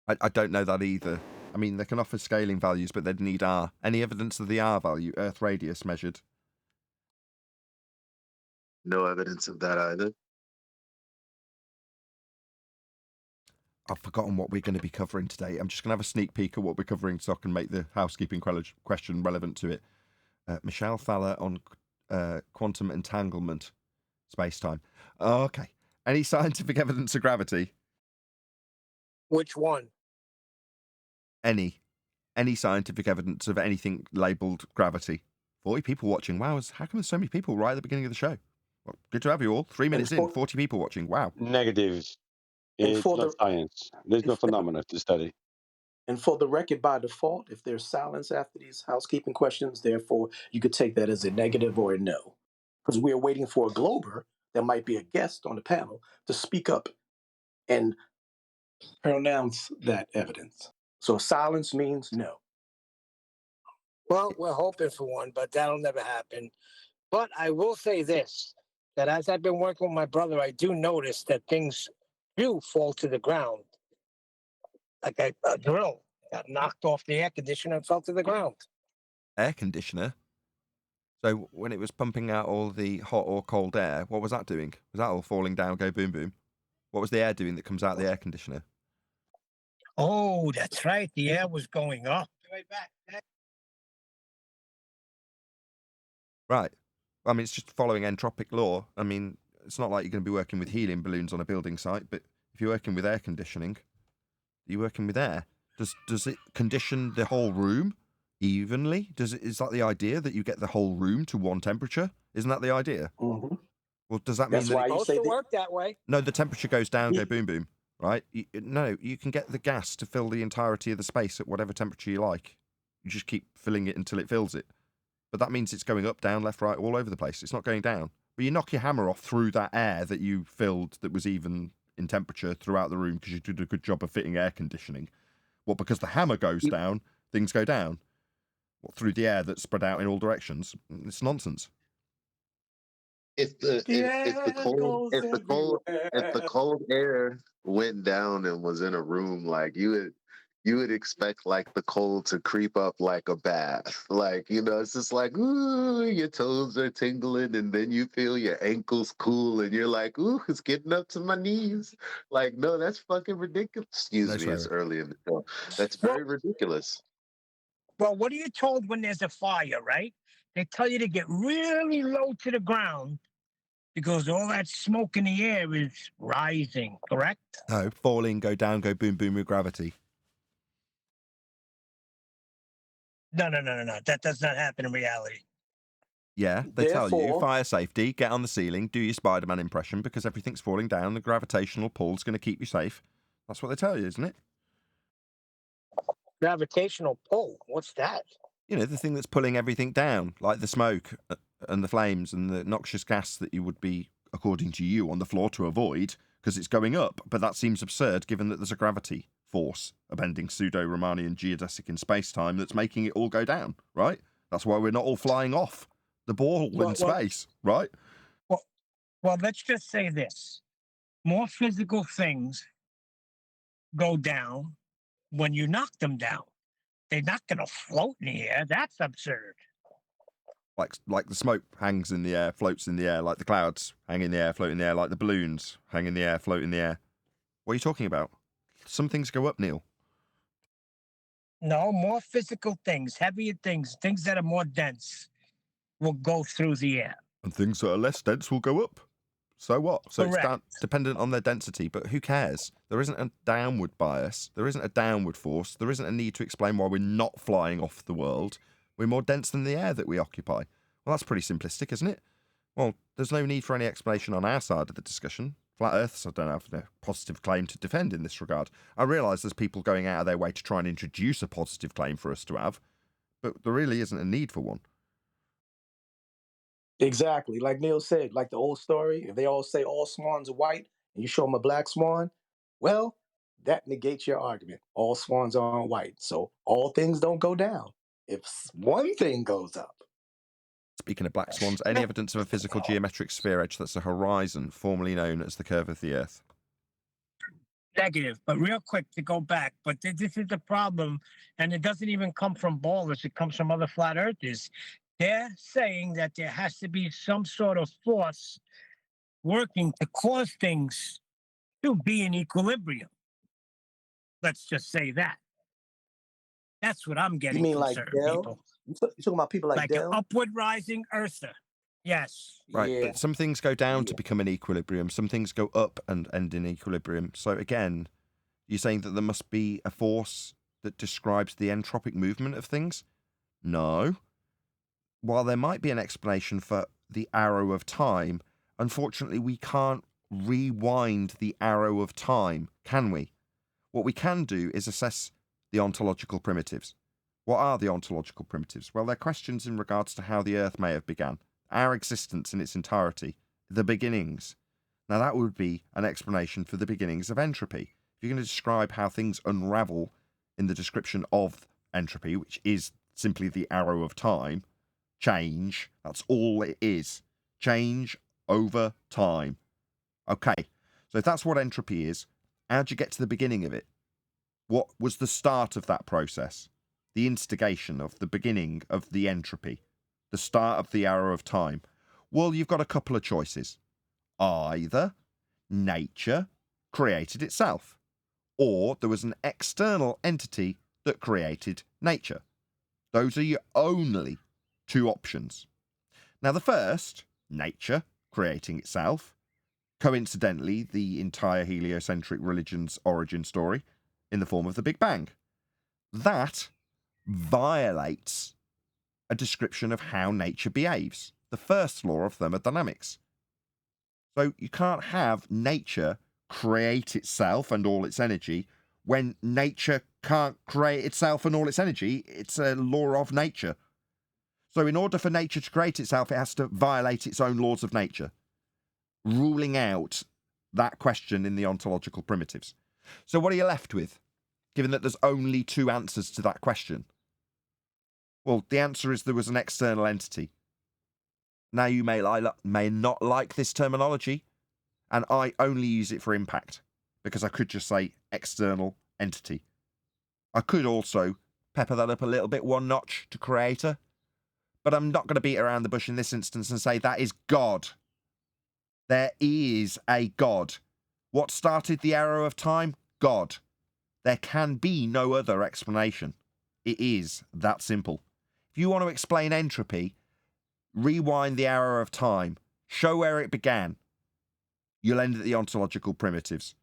I don't know that either. I mean, they can offer scaling values, but they'd need R. Any evidence of the R value, Earth radius measured? No evidence of that either. I've forgotten what we're going to be covering today. I'm just going to have a sneak peek at what we're covering so I can make the housekeeping question relevant to it. Michelle Thaler on quantum entanglement, space-time. Oh, okay. Any scientific evidence of gravity? Which one? Any scientific evidence of anything labelled gravity? 40 people watching. Wow, how come there's so many people right at the beginning of the show? Well, good to have you all. 3 minutes in, 40 people watching. Wow. Negative. And It's for not the science. There's no phenomena to study. and for the record, by default, if there's silence after these housekeeping questions, therefore you could take that as a negative or a no, because we're waiting for a glober that might be a guest on the panel to speak up and pronounce that evidence. So silence means no. Well, we're hoping for one, but that'll never happen. But I will say this, that as I've been working with my brother, I do notice that things do fall to the ground. Like a drill got knocked off the air conditioner and fell to the ground. Air conditioner? So when it was pumping out all the hot or cold air, what was that doing? Was that all falling down, go boom boom? What was the air doing that comes out of the air conditioner? Oh, that's right. The air was going up. Right back. Right. I mean, it's just following entropic law. I mean, it's not like you're going to be working with helium balloons on a building site, but if you're working with air conditioning, you're working with air. Does it condition the whole room evenly? Is that the idea, that you get the whole room to one temperature? Isn't that the idea? Mm-hmm. Well, does that mean That's that why It's you supposed say to that. work that way. no, the temperature goes down, Yeah. go boom boom, right? No, you can get the gas to fill the entirety of the space at whatever temperature you like. You just keep filling it until it fills it. But that means it's going up, down, left, right, all over the place. It's not going down. But you knock your hammer off through that air that you filled that was even in temperature throughout the room because you did a good job of fitting air conditioning. Well, because the hammer goes down, things go down. What, through the air that's spread out in all directions? It's nonsense. If the cold air went down and was in a room, like you would expect like the cold to creep up like a bath. Like, it's just like, ooh, your toes are tingling and then you feel your ankles cool and you're like, ooh, it's getting up to my knees. Like, no, that's fucking ridiculous. Excuse No me, it's swearing. early in the show. That's very ridiculous. Well, what are you told when there's a fire, right? They tell you to get really low to the ground because all that smoke in the air is rising, correct? No, falling, go down, go boom boom with gravity. No. That does not happen in reality. Yeah, they tell you, Therefore- fire safety, get on the ceiling, do your Spider-Man impression because everything's falling down, the gravitational pull's going to keep you safe. That's what they tell you, isn't it? Gravitational pull. What's that? You know, the thing that's pulling everything down, like the smoke and the flames and the noxious gas that you would be, according to you, on the floor to avoid because it's going up. But that seems absurd given that there's a gravity force, a bending pseudo-Riemannian geodesic in space-time that's making it all go down, right? That's why we're not all flying off the ball in space, right? Well, let's just say this. More physical things go down when you knock them down. They're not going to float in the air. That's absurd. Like the smoke hangs in the air, floats in the air, like the clouds hang in the air, float in the air, like the balloons hang in the air, float in the air. What are you talking about? Some things go up, Neil. No, more physical things, heavier things, things that are more dense will go through the air. And things that are less dense will go up. So what? So Correct. it's dependent on their density, but who cares? There isn't a downward bias. There isn't a downward force. There isn't a need to explain why we're not flying off the world. We're more dense than the air that we occupy. Well, that's pretty simplistic, isn't it? Well, there's no need for any explanation on our side of the discussion. Flat Earths, I don't have a positive claim to defend in this regard. I realise there's people going out of their way to try and introduce a positive claim for us to have, but there really isn't a need for one. Exactly. Like Neil said, like the old story, if they all say all swans are white and you show them a black swan, well, that negates your argument. All swans aren't white. So all things don't go down. If one thing goes up, Speaking of black swans, any evidence of a physical geometric sphere edge that's a horizon, formerly known as the curve of the Earth? Negative, but real quick to go back. But this is the problem, and it doesn't even come from ballers. It comes from other flat earthers. They're saying that there has to be some sort of force working to cause things to be in equilibrium. Let's just say that. That's what I'm getting You mean from like certain Dell? people. You talking about people like Like an Dell? upward rising earther. Yes. Right, Yeah. but some things go down to Yeah. become in equilibrium. Some things go up and end in equilibrium. So again, you're saying that there must be a force that describes the entropic movement of things? No. While there might be an explanation for the arrow of time, unfortunately we can't rewind the arrow of time, can we? What we can do is assess the ontological primitives. What are the ontological primitives? Well, they're questions in regards to how the Earth may have begun, our existence in its entirety, the beginnings. Now, that would be an explanation for the beginnings of entropy. If you're going to describe how things unravel in the description of entropy, which is simply the arrow of time, change, that's all it is. Change over time. Okay, so if that's what entropy is, how'd you get to the beginning of it? What was the start of that process? The instigation of the beginning of the entropy, the start of the arrow of time? Well, you've got a couple of choices. Either nature created itself, or there was an external entity that created nature. Those are your only two options. Now, the first, nature creating itself, coincidentally, the entire heliocentric religion's origin story in the form of the Big Bang. That violates a description of how nature behaves, the first law of thermodynamics. So you can't have nature create itself and all its energy when nature can't create itself and all its energy. It's a law of nature. So in order for nature to create itself, it has to violate its own laws of nature, ruling out that question in the ontological primitives. So what are you left with, given that there's only two answers to that question? Well, the answer is there was an external entity. Now, you may not like this terminology, and I only use it for impact, because I could just say external entity. I could also pepper that up a little bit one notch to creator, but I'm not going to beat around the bush in this instance and say that is God. There is a God. What started the arrow of time? God. There can be no other explanation. It is that simple. If you want to explain entropy, rewind the arrow of time, show where it began. You'll end at the ontological primitives.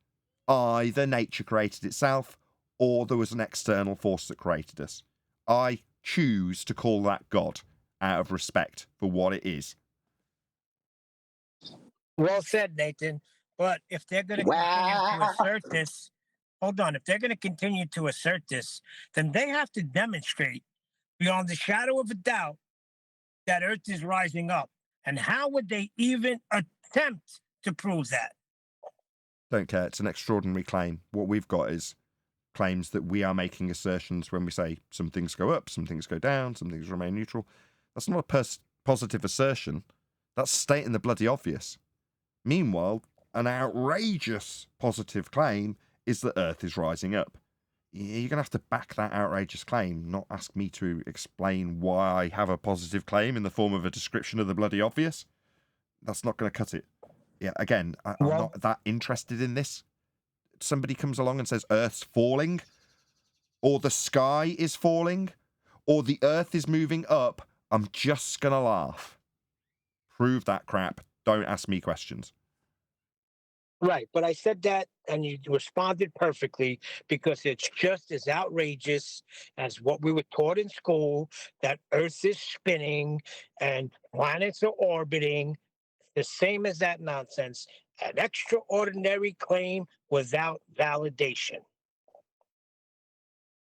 Either nature created itself, or there was an external force that created us. I choose to call that God, out of respect for what it is. Well said, Nathan. But if they're going to continue to assert this, hold on. If they're going to continue to assert this, then they have to demonstrate beyond the shadow of a doubt that Earth is rising up. And how would they even attempt to prove that? Don't care. It's an extraordinary claim. What we've got is claims that we are making assertions when we say some things go up, some things go down, some things remain neutral. That's not a positive assertion. That's stating the bloody obvious. Meanwhile, an outrageous positive claim is that Earth is rising up. You're going to have to back that outrageous claim, not ask me to explain why I have a positive claim in the form of a description of the bloody obvious. That's not going to cut it. Yeah, again, I'm not that interested in this. Somebody comes along and says Earth's falling, or the sky is falling, or the Earth is moving up, I'm just going to laugh. Prove that crap. Don't ask me questions. Right, but I said that and you responded perfectly because it's just as outrageous as what we were taught in school, that Earth is spinning and planets are orbiting. The same as that nonsense. An extraordinary claim without validation.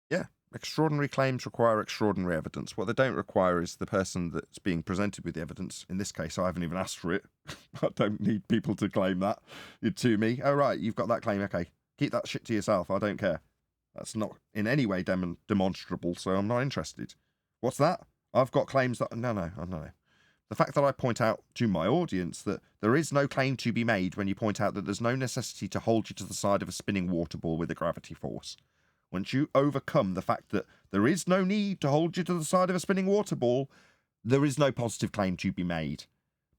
Yeah, extraordinary claims require extraordinary evidence. What they don't require is the person that's being presented with the evidence. In this case, I haven't even asked for it. I don't need people to claim that to me. Oh, right, you've got that claim. Okay, keep that shit to yourself. I don't care. That's not in any way demonstrable, so I'm not interested. What's that? I've got claims that... No. The fact that I point out to my audience that there is no claim to be made when you point out that there's no necessity to hold you to the side of a spinning water ball with a gravity force. Once you overcome the fact that there is no need to hold you to the side of a spinning water ball, there is no positive claim to be made.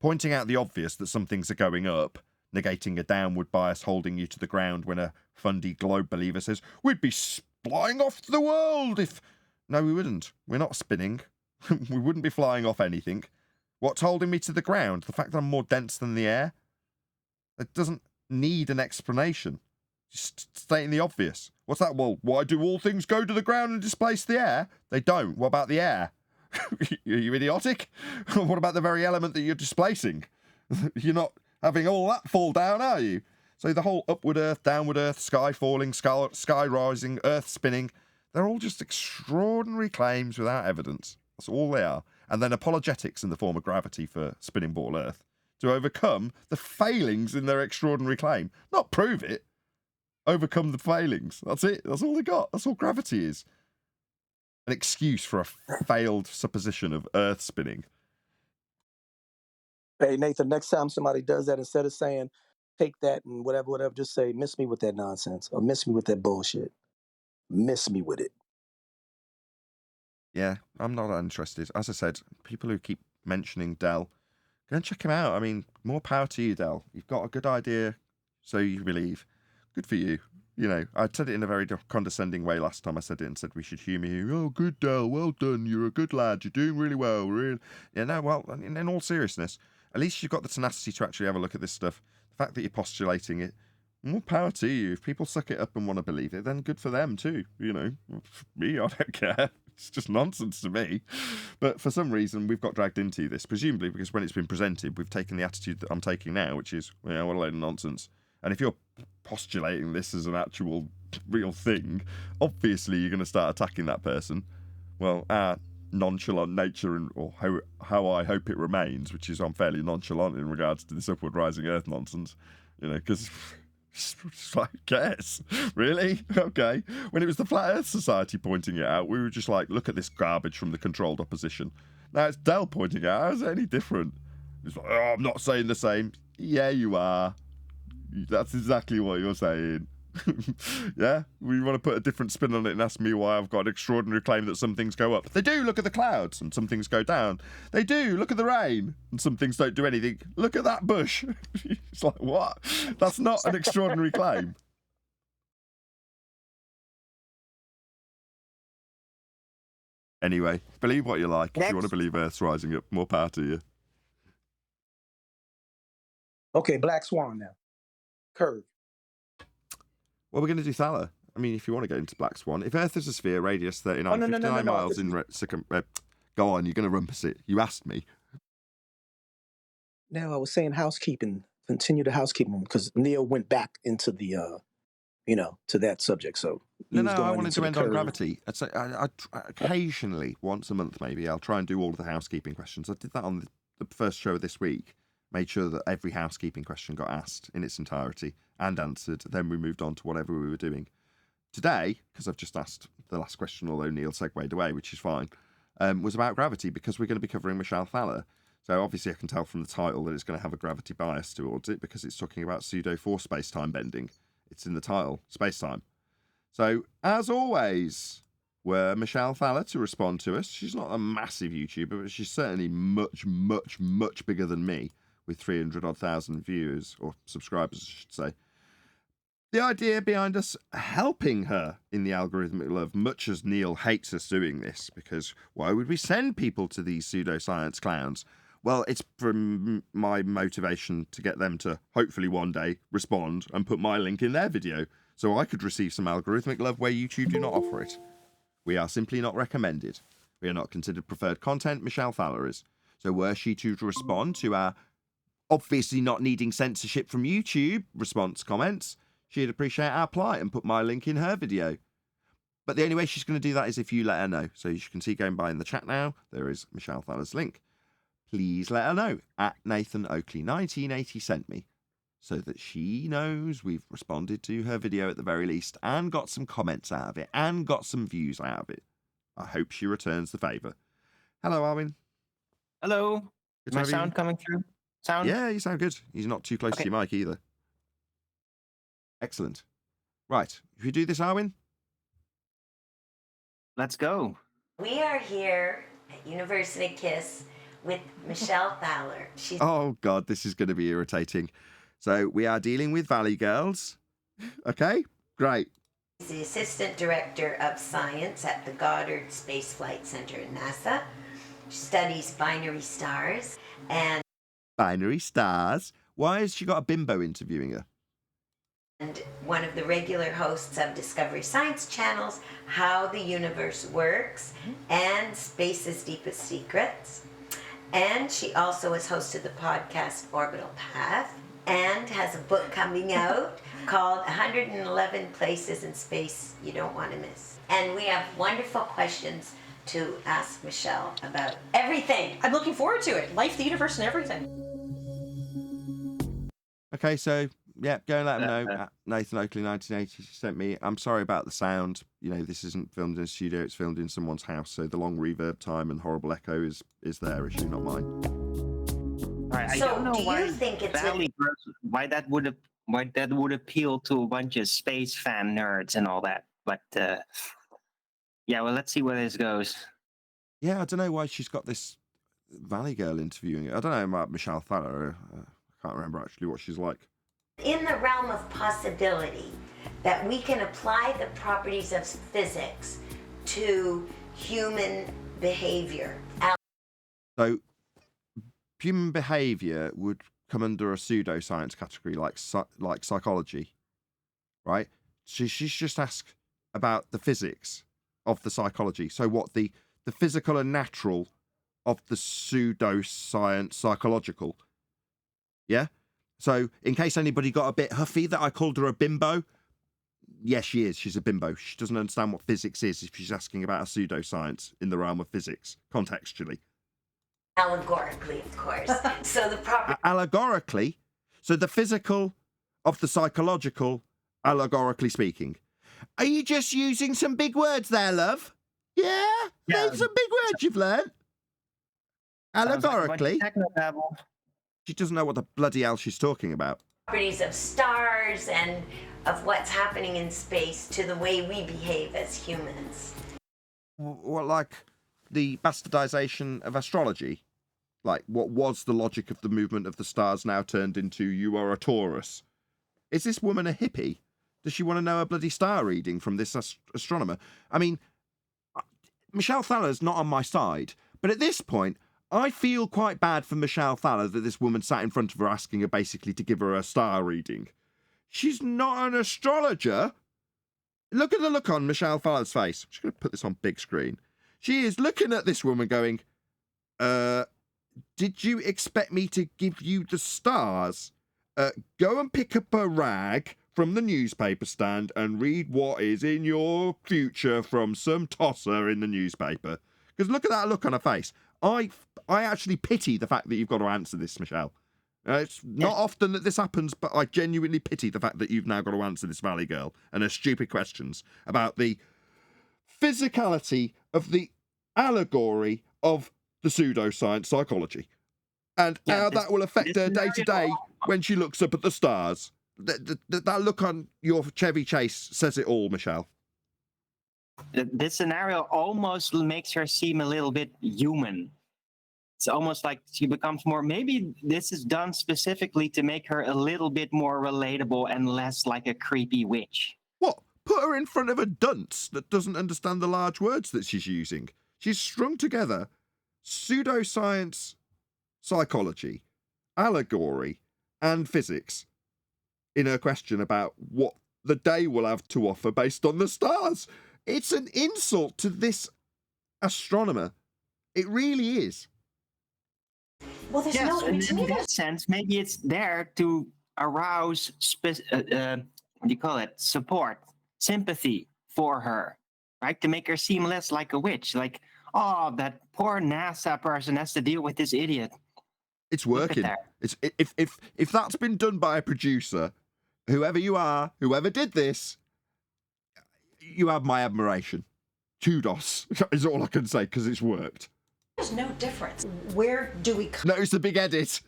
Pointing out the obvious that some things are going up, negating a downward bias holding you to the ground when a fundy globe believer says, we'd be flying off the world if... No, we wouldn't. We're not spinning. We wouldn't be flying off anything. What's holding me to the ground? The fact that I'm more dense than the air? It doesn't need an explanation. Just stating the obvious. What's that? Well, why do all things go to the ground and displace the air? They don't. What about the air? Are you idiotic? What about the very element that you're displacing? You're not having all that fall down, are you? So the whole upward earth, downward earth, sky falling, sky rising, earth spinning, they're all just extraordinary claims without evidence. That's all they are. And then apologetics in the form of gravity for spinning ball earth to overcome the failings in their extraordinary claim. Not prove it. Overcome the failings. That's it. That's all they got. That's all gravity is. An excuse for a failed supposition of earth spinning. Hey, Nathan, next time somebody does that, instead of saying, take that and whatever, just say, miss me with that nonsense or miss me with that bullshit. Miss me with it. Yeah, I'm not interested. As I said, people who keep mentioning Dell, go and check him out. I mean, more power to you, Dell. You've got a good idea, so you believe. Good for you. You know, I said it in a very condescending way last time I said it and said we should humour you. Oh, good, Dell. Well done. You're a good lad. You're doing really well. Really. Yeah, no, well, in all seriousness, at least you've got the tenacity to actually have a look at this stuff. The fact that you're postulating it, more power to you. If people suck it up and want to believe it, then good for them too. You know, for me, I don't care. It's just nonsense to me. But for some reason, we've got dragged into this, presumably because when it's been presented, we've taken the attitude that I'm taking now, which is, what a load of nonsense. And if you're postulating this as an actual real thing, obviously you're going to start attacking that person. Well, our nonchalant nature, or how I hope it remains, which is I'm fairly nonchalant in regards to this upward rising earth nonsense, you know, because... I guess. Really? Okay. When it was the Flat Earth Society pointing it out, we were just like, look at this garbage from the controlled opposition. Now it's Dell pointing it out. How's it any different? It's like, oh, I'm not saying the same. Yeah, you are. That's exactly what you're saying. Yeah? We want to put a different spin on it and ask me why I've got an extraordinary claim that some things go up. They do. Look at the clouds and some things go down. They do. Look at the rain and some things don't do anything. Look at that bush. It's like, what? That's not an extraordinary claim. Anyway, believe what you like. If you want to believe Earth's rising up, more power to you. Okay, Black Swan now. Curve. Well, we're going to do Thaler. I mean, if you want to go into Black Swan. If Earth is a sphere, radius 59 miles in... go on, you're going to rumpus it. You asked me. No, I was saying housekeeping. Continue the housekeeping because Neil went back into the, to that subject. So No, I wanted to end on gravity. I occasionally, once a month maybe, I'll try and do all of the housekeeping questions. I did that on the first show of this week. Made sure that every housekeeping question got asked in its entirety and answered. Then we moved on to whatever we were doing. Today, because I've just asked the last question, although Neil segued away, which is fine, was about gravity because we're going to be covering Michelle Thaler. So obviously I can tell from the title that it's going to have a gravity bias towards it because it's talking about pseudo-force space-time bending. It's in the title, space-time. So, as always, were Michelle Thaler to respond to us. She's not a massive YouTuber, but she's certainly much, much, much bigger than me, with 300,000 viewers, or subscribers, I should say. The idea behind us helping her in the algorithmic love, much as Neil hates us doing this, because why would we send people to these pseudoscience clowns? Well, it's from my motivation to get them to hopefully one day respond and put my link in their video, so I could receive some algorithmic love where YouTube do not offer it. We are simply not recommended. We are not considered preferred content, Michelle Thaler is. So were she to respond to our obviously not needing censorship from YouTube response comments, she'd appreciate our plight and put my link in her video. But the only way she's going to do that is if you let her know. So you can see going by in the chat now, there is Michelle Thaler's link. Please let her know at Nathan Oakley 1980 sent me so that she knows we've responded to her video at the very least and got some comments out of it and got some views out of it. I hope she returns the favour. Hello, Arwin. Hello. Good My to have you. sound coming through? Sound? Yeah, you sound good. He's not too close to your mic either. Excellent. Right. If you do this, Arwin? Let's go. We are here at University Kiss with Michelle Thaler. She's Oh, God, this is going to be irritating. So we are dealing with Valley Girls. Okay, great. the Assistant Director of Science at the Goddard Space Flight Center at NASA. She studies binary stars and Binary stars? Why has she got a bimbo interviewing her? one of the regular hosts of Discovery Science Channel's How the Universe Works and Space's Deepest Secrets. And she also has hosted the podcast Orbital Path and has a book coming out called 111 Places in Space You Don't Want to Miss. And we have wonderful questions to ask Michelle about everything. I'm looking forward to it. Life, the universe, and everything. Okay, so, yeah, go and let them know. Nathan Oakley, 1980, sent me. I'm sorry about the sound. You know, this isn't filmed in a studio, it's filmed in someone's house, so the long reverb time and horrible echo is their issue, not mine. All right, I So, don't know do you why think it's Valley Girls, why that would appeal to a bunch of space fan nerds and all that. But yeah, well, let's see where this goes. Yeah, I don't know why she's got this Valley Girl interviewing her. I don't know about Michelle Thaler. I can't remember actually what she's like. in the realm of possibility that we can apply the properties of physics to human behavior? So, human behaviour would come under a pseudoscience category like psychology, right? So she's just asked about the physics of the psychology. So what the physical and natural of the pseudoscience psychological. Yeah? So in case anybody got a bit huffy that I called her a bimbo, yes, she is. She's a bimbo. She doesn't understand what physics is if she's asking about a pseudoscience in the realm of physics, contextually. Allegorically, of course. So the property. Allegorically, so the physical of the psychological, allegorically speaking. Are you just using some big words there, love? Yeah? There's some big words you've learned. Allegorically. She doesn't know what the bloody hell she's talking about. Properties of stars and of what's happening in space to the way we behave as humans. What, like the bastardization of astrology? Like, what was the logic of the movement of the stars now turned into you are a Taurus? Is this woman a hippie? Does she want to know a bloody star reading from this astronomer? I mean, Michelle Thaler's not on my side, but at this point, I feel quite bad for Michelle Thaler that this woman sat in front of her asking her basically to give her a star reading. She's not an astrologer. Look at the look on Michelle Thaler's face. I'm just going to put this on big screen. She is looking at this woman going, did you expect me to give you the stars? Go and pick up a rag from the newspaper stand and read what is in your future from some tosser in the newspaper. Because look at that look on her face. I actually pity the fact that you've got to answer this, Michelle. It's not often that this happens, but I genuinely pity the fact that you've now got to answer this Valley Girl and her stupid questions about the physicality of the allegory of the pseudoscience psychology and how that will affect her day to day when she looks up at the stars. That look on your Chevy Chase says it all, Michelle. This scenario almost makes her seem a little bit human. It's almost like she becomes more, maybe this is done specifically to make her a little bit more relatable and less like a creepy witch. What? Put her in front of a dunce that doesn't understand the large words that she's using. She's strung together pseudoscience, psychology, allegory, and physics in her question about what the day will have to offer based on the stars. It's an insult to this astronomer. It really is. Well, there's no. I mean, to me, in that sense, maybe it's there to arouse, what do you call it? Support, sympathy for her, right? To make her seem less like a witch. Like, oh, that poor NASA person has to deal with this idiot. It's working. It's if that's been done by a producer, whoever you are, whoever did this, you have my admiration. Kudos is all I can say because it's worked. There's no difference. Where do we Notice the big edit.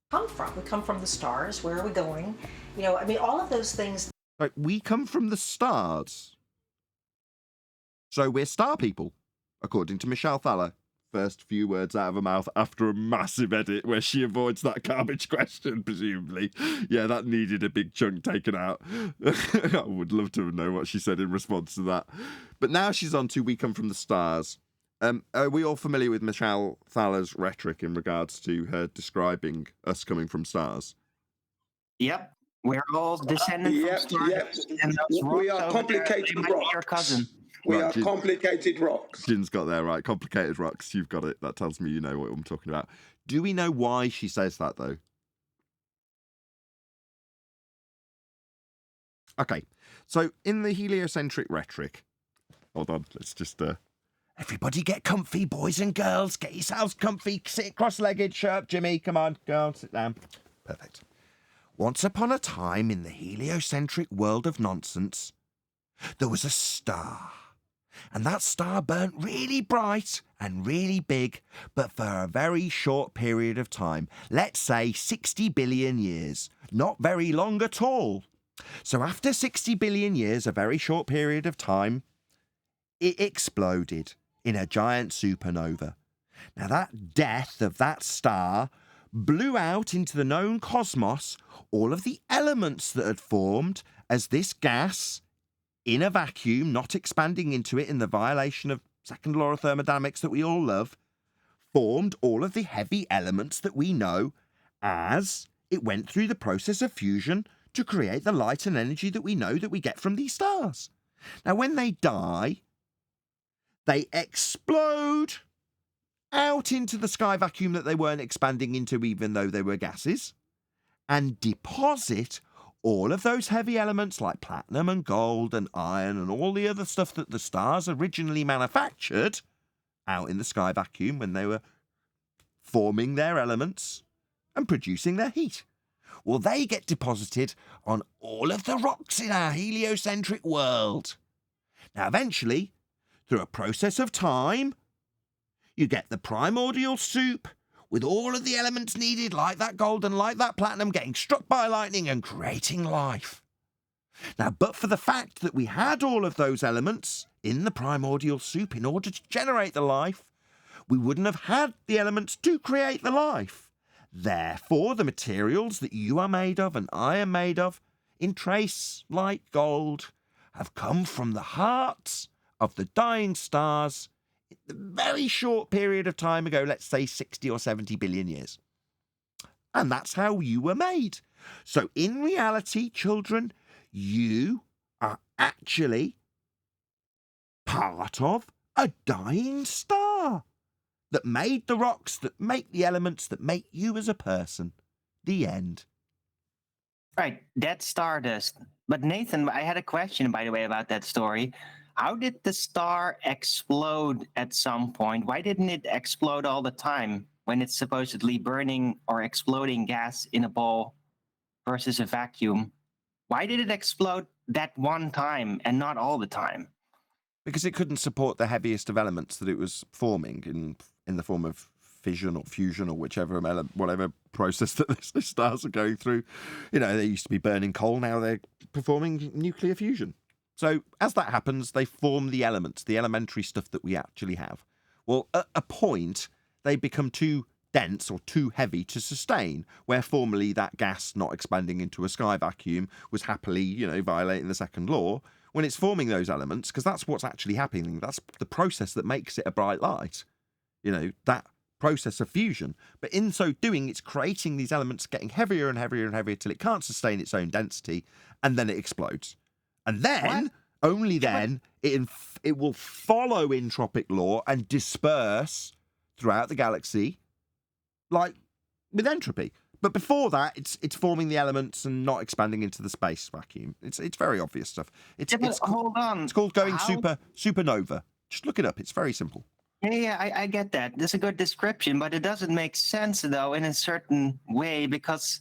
come from? We come from the stars. Where are we going? You know, I mean, all of those things. Like, we come from the stars. So we're star people, according to Michelle Thaler. First few words out of her mouth after a massive edit where she avoids that garbage question, presumably. Yeah, that needed a big chunk taken out. I would love to know what she said in response to that. But now she's on to We Come From the Stars. Are we all familiar with Michelle Thaler's rhetoric in regards to her describing us coming from stars? Yep. We're all descendants from stars. And those We rocks are over complicated there, they might be your rocks. cousin. We Right, are complicated rocks. Jin's got there, right. Complicated rocks. You've got it. That tells me you know what I'm talking about. Do we know why she says that, though? Okay. So, in the heliocentric rhetoric... Hold on. Let's just... Everybody get comfy, boys and girls. Get yourselves comfy. Sit cross-legged. Shut up, Jimmy. Come on. Go on. Sit down. Perfect. Once upon a time in the heliocentric world of nonsense, there was a star. And that star burnt really bright and really big, but for a very short period of time. Let's say 60 billion years. Not very long at all. So after 60 billion years, a very short period of time, it exploded in a giant supernova. Now that death of that star blew out into the known cosmos all of the elements that had formed as this gas in a vacuum, not expanding into it in the violation of second law of thermodynamics that we all love, formed all of the heavy elements that we know as it went through the process of fusion to create the light and energy that we know that we get from these stars. Now, when they die, they explode out into the sky vacuum that they weren't expanding into even though they were gases, and deposit all of those heavy elements like platinum and gold and iron and all the other stuff that the stars originally manufactured out in the sky vacuum when they were forming their elements and producing their heat. Well, they get deposited on all of the rocks in our heliocentric world. Now, eventually, through a process of time, you get the primordial soup with all of the elements needed, like that gold and like that platinum, getting struck by lightning and creating life. Now, but for the fact that we had all of those elements in the primordial soup in order to generate the life, we wouldn't have had the elements to create the life. Therefore, the materials that you are made of and I am made of, in trace like gold, have come from the hearts of the dying stars a very short period of time ago, let's say 60 or 70 billion years. And that's how you were made. So in reality, children, you are actually part of a dying star that made the rocks, that make the elements, that make you as a person. The end. Right, that's Stardust. But Nathan, I had a question, by the way, about that story. How did the star explode at some point? Why didn't it explode all the time when it's supposedly burning or exploding gas in a ball versus a vacuum? Why did it explode that one time and not all the time? Because it couldn't support the heaviest of elements that it was forming in the form of fission or fusion or whatever process that the stars are going through. You know, they used to be burning coal, now they're performing nuclear fusion. So as that happens, they form the elements, the elementary stuff that we actually have. Well, at a point, they become too dense or too heavy to sustain, where formerly that gas not expanding into a sky vacuum was happily, violating the second law. When it's forming those elements, because that's what's actually happening, that's the process that makes it a bright light. That process of fusion. But in so doing, it's creating these elements getting heavier and heavier and heavier till it can't sustain its own density, and then it explodes. And then, only then, it will follow entropic law and disperse throughout the galaxy, like with entropy. But before that, it's forming the elements and not expanding into the space vacuum. It's very obvious stuff. Hold on. It's called going supernova. Just look it up. It's very simple. Yeah, I get that. That's a good description, but it doesn't make sense, though, in a certain way, because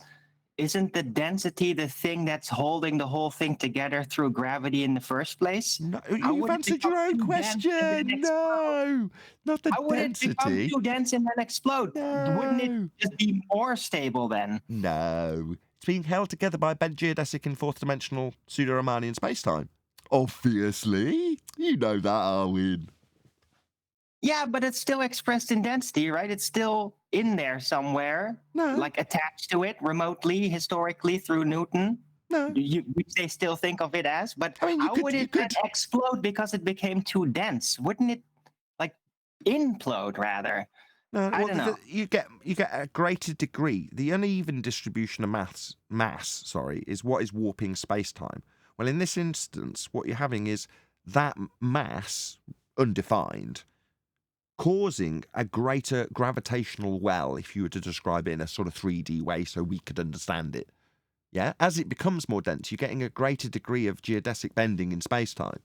isn't the density the thing that's holding the whole thing together through gravity in the first place? No, How you've would it answered your become own too dense and then question. explode? No, not the How would it become density. too dense and then explode? Wouldn't it No. just be more stable then? No. It's being held together by bent geodesic and fourth-dimensional pseudo-Riemannian space-time. Obviously. You know that, Arwin. Yeah, but it's still expressed in density, right? It's still in there somewhere, No. like attached to it remotely, historically through Newton. No. Which they still think of it as, but I mean, how would it then explode because it became too dense? Wouldn't it like implode rather? No, I don't know. You get a greater degree. The uneven distribution of mass, is what is warping space-time. Well, in this instance, what you're having is that mass, undefined, causing a greater gravitational well, if you were to describe it in a sort of 3D way so we could understand it. Yeah? As it becomes more dense, you're getting a greater degree of geodesic bending in space-time.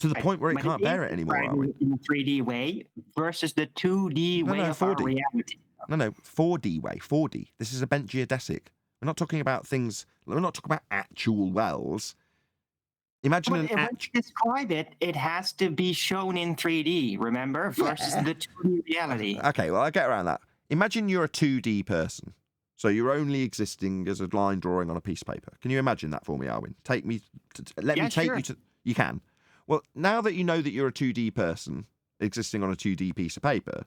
To the point where it can't bear it anymore, aren't we? In a 3D way versus the 2D way of our 4D. reality. No, 4D way, 4D. This is a bent geodesic. We're not talking about things, we're not talking about actual wells. Imagine When you describe it, it has to be shown in 3D, remember? Versus the 2D reality. Okay, well, I'll get around that. Imagine you're a 2D person. So you're only existing as a line drawing on a piece of paper. Can you imagine that for me, Arwin? Let me take you to... You can. Well, now that you know that you're a 2D person existing on a 2D piece of paper,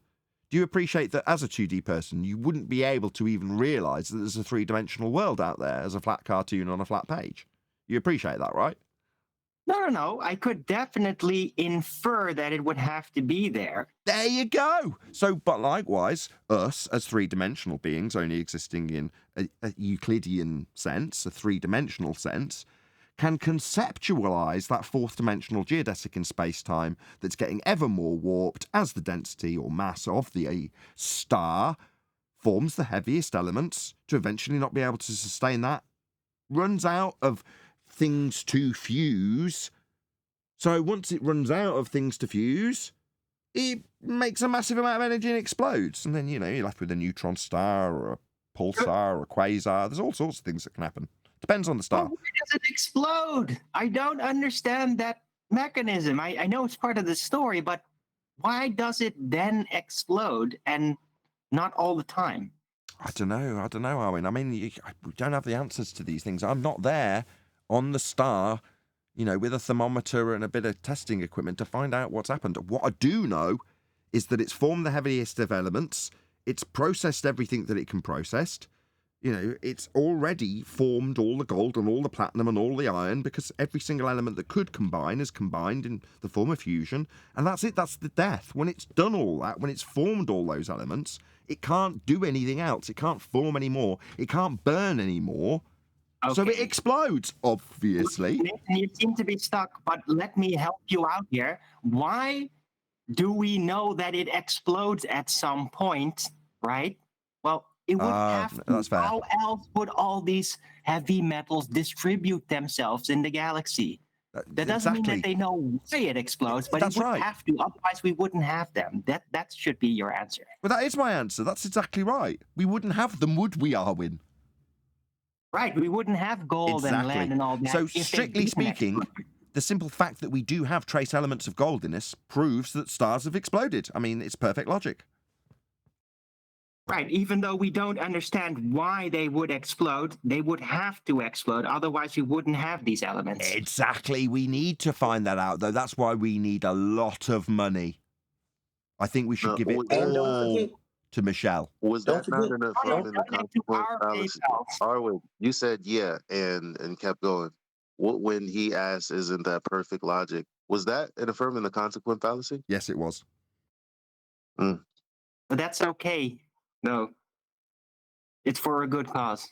do you appreciate that as a 2D person, you wouldn't be able to even realise that there's a three-dimensional world out there as a flat cartoon on a flat page? You appreciate that, right? No. I could definitely infer that it would have to be there. There you go. So, but likewise, us as three-dimensional beings only existing in a Euclidean sense, a three-dimensional sense, can conceptualize that fourth-dimensional geodesic in space-time that's getting ever more warped as the density or mass of the star forms the heaviest elements to eventually not be able to sustain that, runs out of things to fuse. So once it runs out of things to fuse, it makes a massive amount of energy and explodes. And then, you're left with a neutron star or a pulsar or a quasar. There's all sorts of things that can happen. Depends on the star. Well, why does it explode? I don't understand that mechanism. I know it's part of the story, but why does it then explode and not all the time? I don't know, Arwin. I mean, we don't have the answers to these things. I'm not there on the star, with a thermometer and a bit of testing equipment to find out what's happened. What I do know is that it's formed the heaviest of elements. It's processed everything that it can process. It's already formed all the gold and all the platinum and all the iron because every single element that could combine is combined in the form of fusion. And that's it. That's the death. When it's done all that, when it's formed all those elements, it can't do anything else. It can't form anymore. It can't burn anymore. Okay. So it explodes, obviously. Nathan, you seem to be stuck, but let me help you out here. Why do we know that it explodes at some point, right? Well, it would have to. That's fair. How else would all these heavy metals distribute themselves in the galaxy? That doesn't mean that they know why it explodes, but it would have to. Otherwise, we wouldn't have them. That should be your answer. Well, that is my answer. That's exactly right. We wouldn't have them, would we, Arwin? Right, we wouldn't have gold and land and all that. So, strictly speaking, the simple fact that we do have trace elements of gold in us proves that stars have exploded. I mean, it's perfect logic. Right, even though we don't understand why they would explode, they would have to explode, otherwise we wouldn't have these elements. Exactly, we need to find that out, though. That's why we need a lot of money. I think we should give it all to Michelle. Was that not an affirm in the consequence fallacy? Arwin, you said yeah, and kept going. What when he asked, "Isn't that perfect logic?" Was that an affirm in the consequent fallacy? Yes, it was. But that's okay. No, it's for a good cause.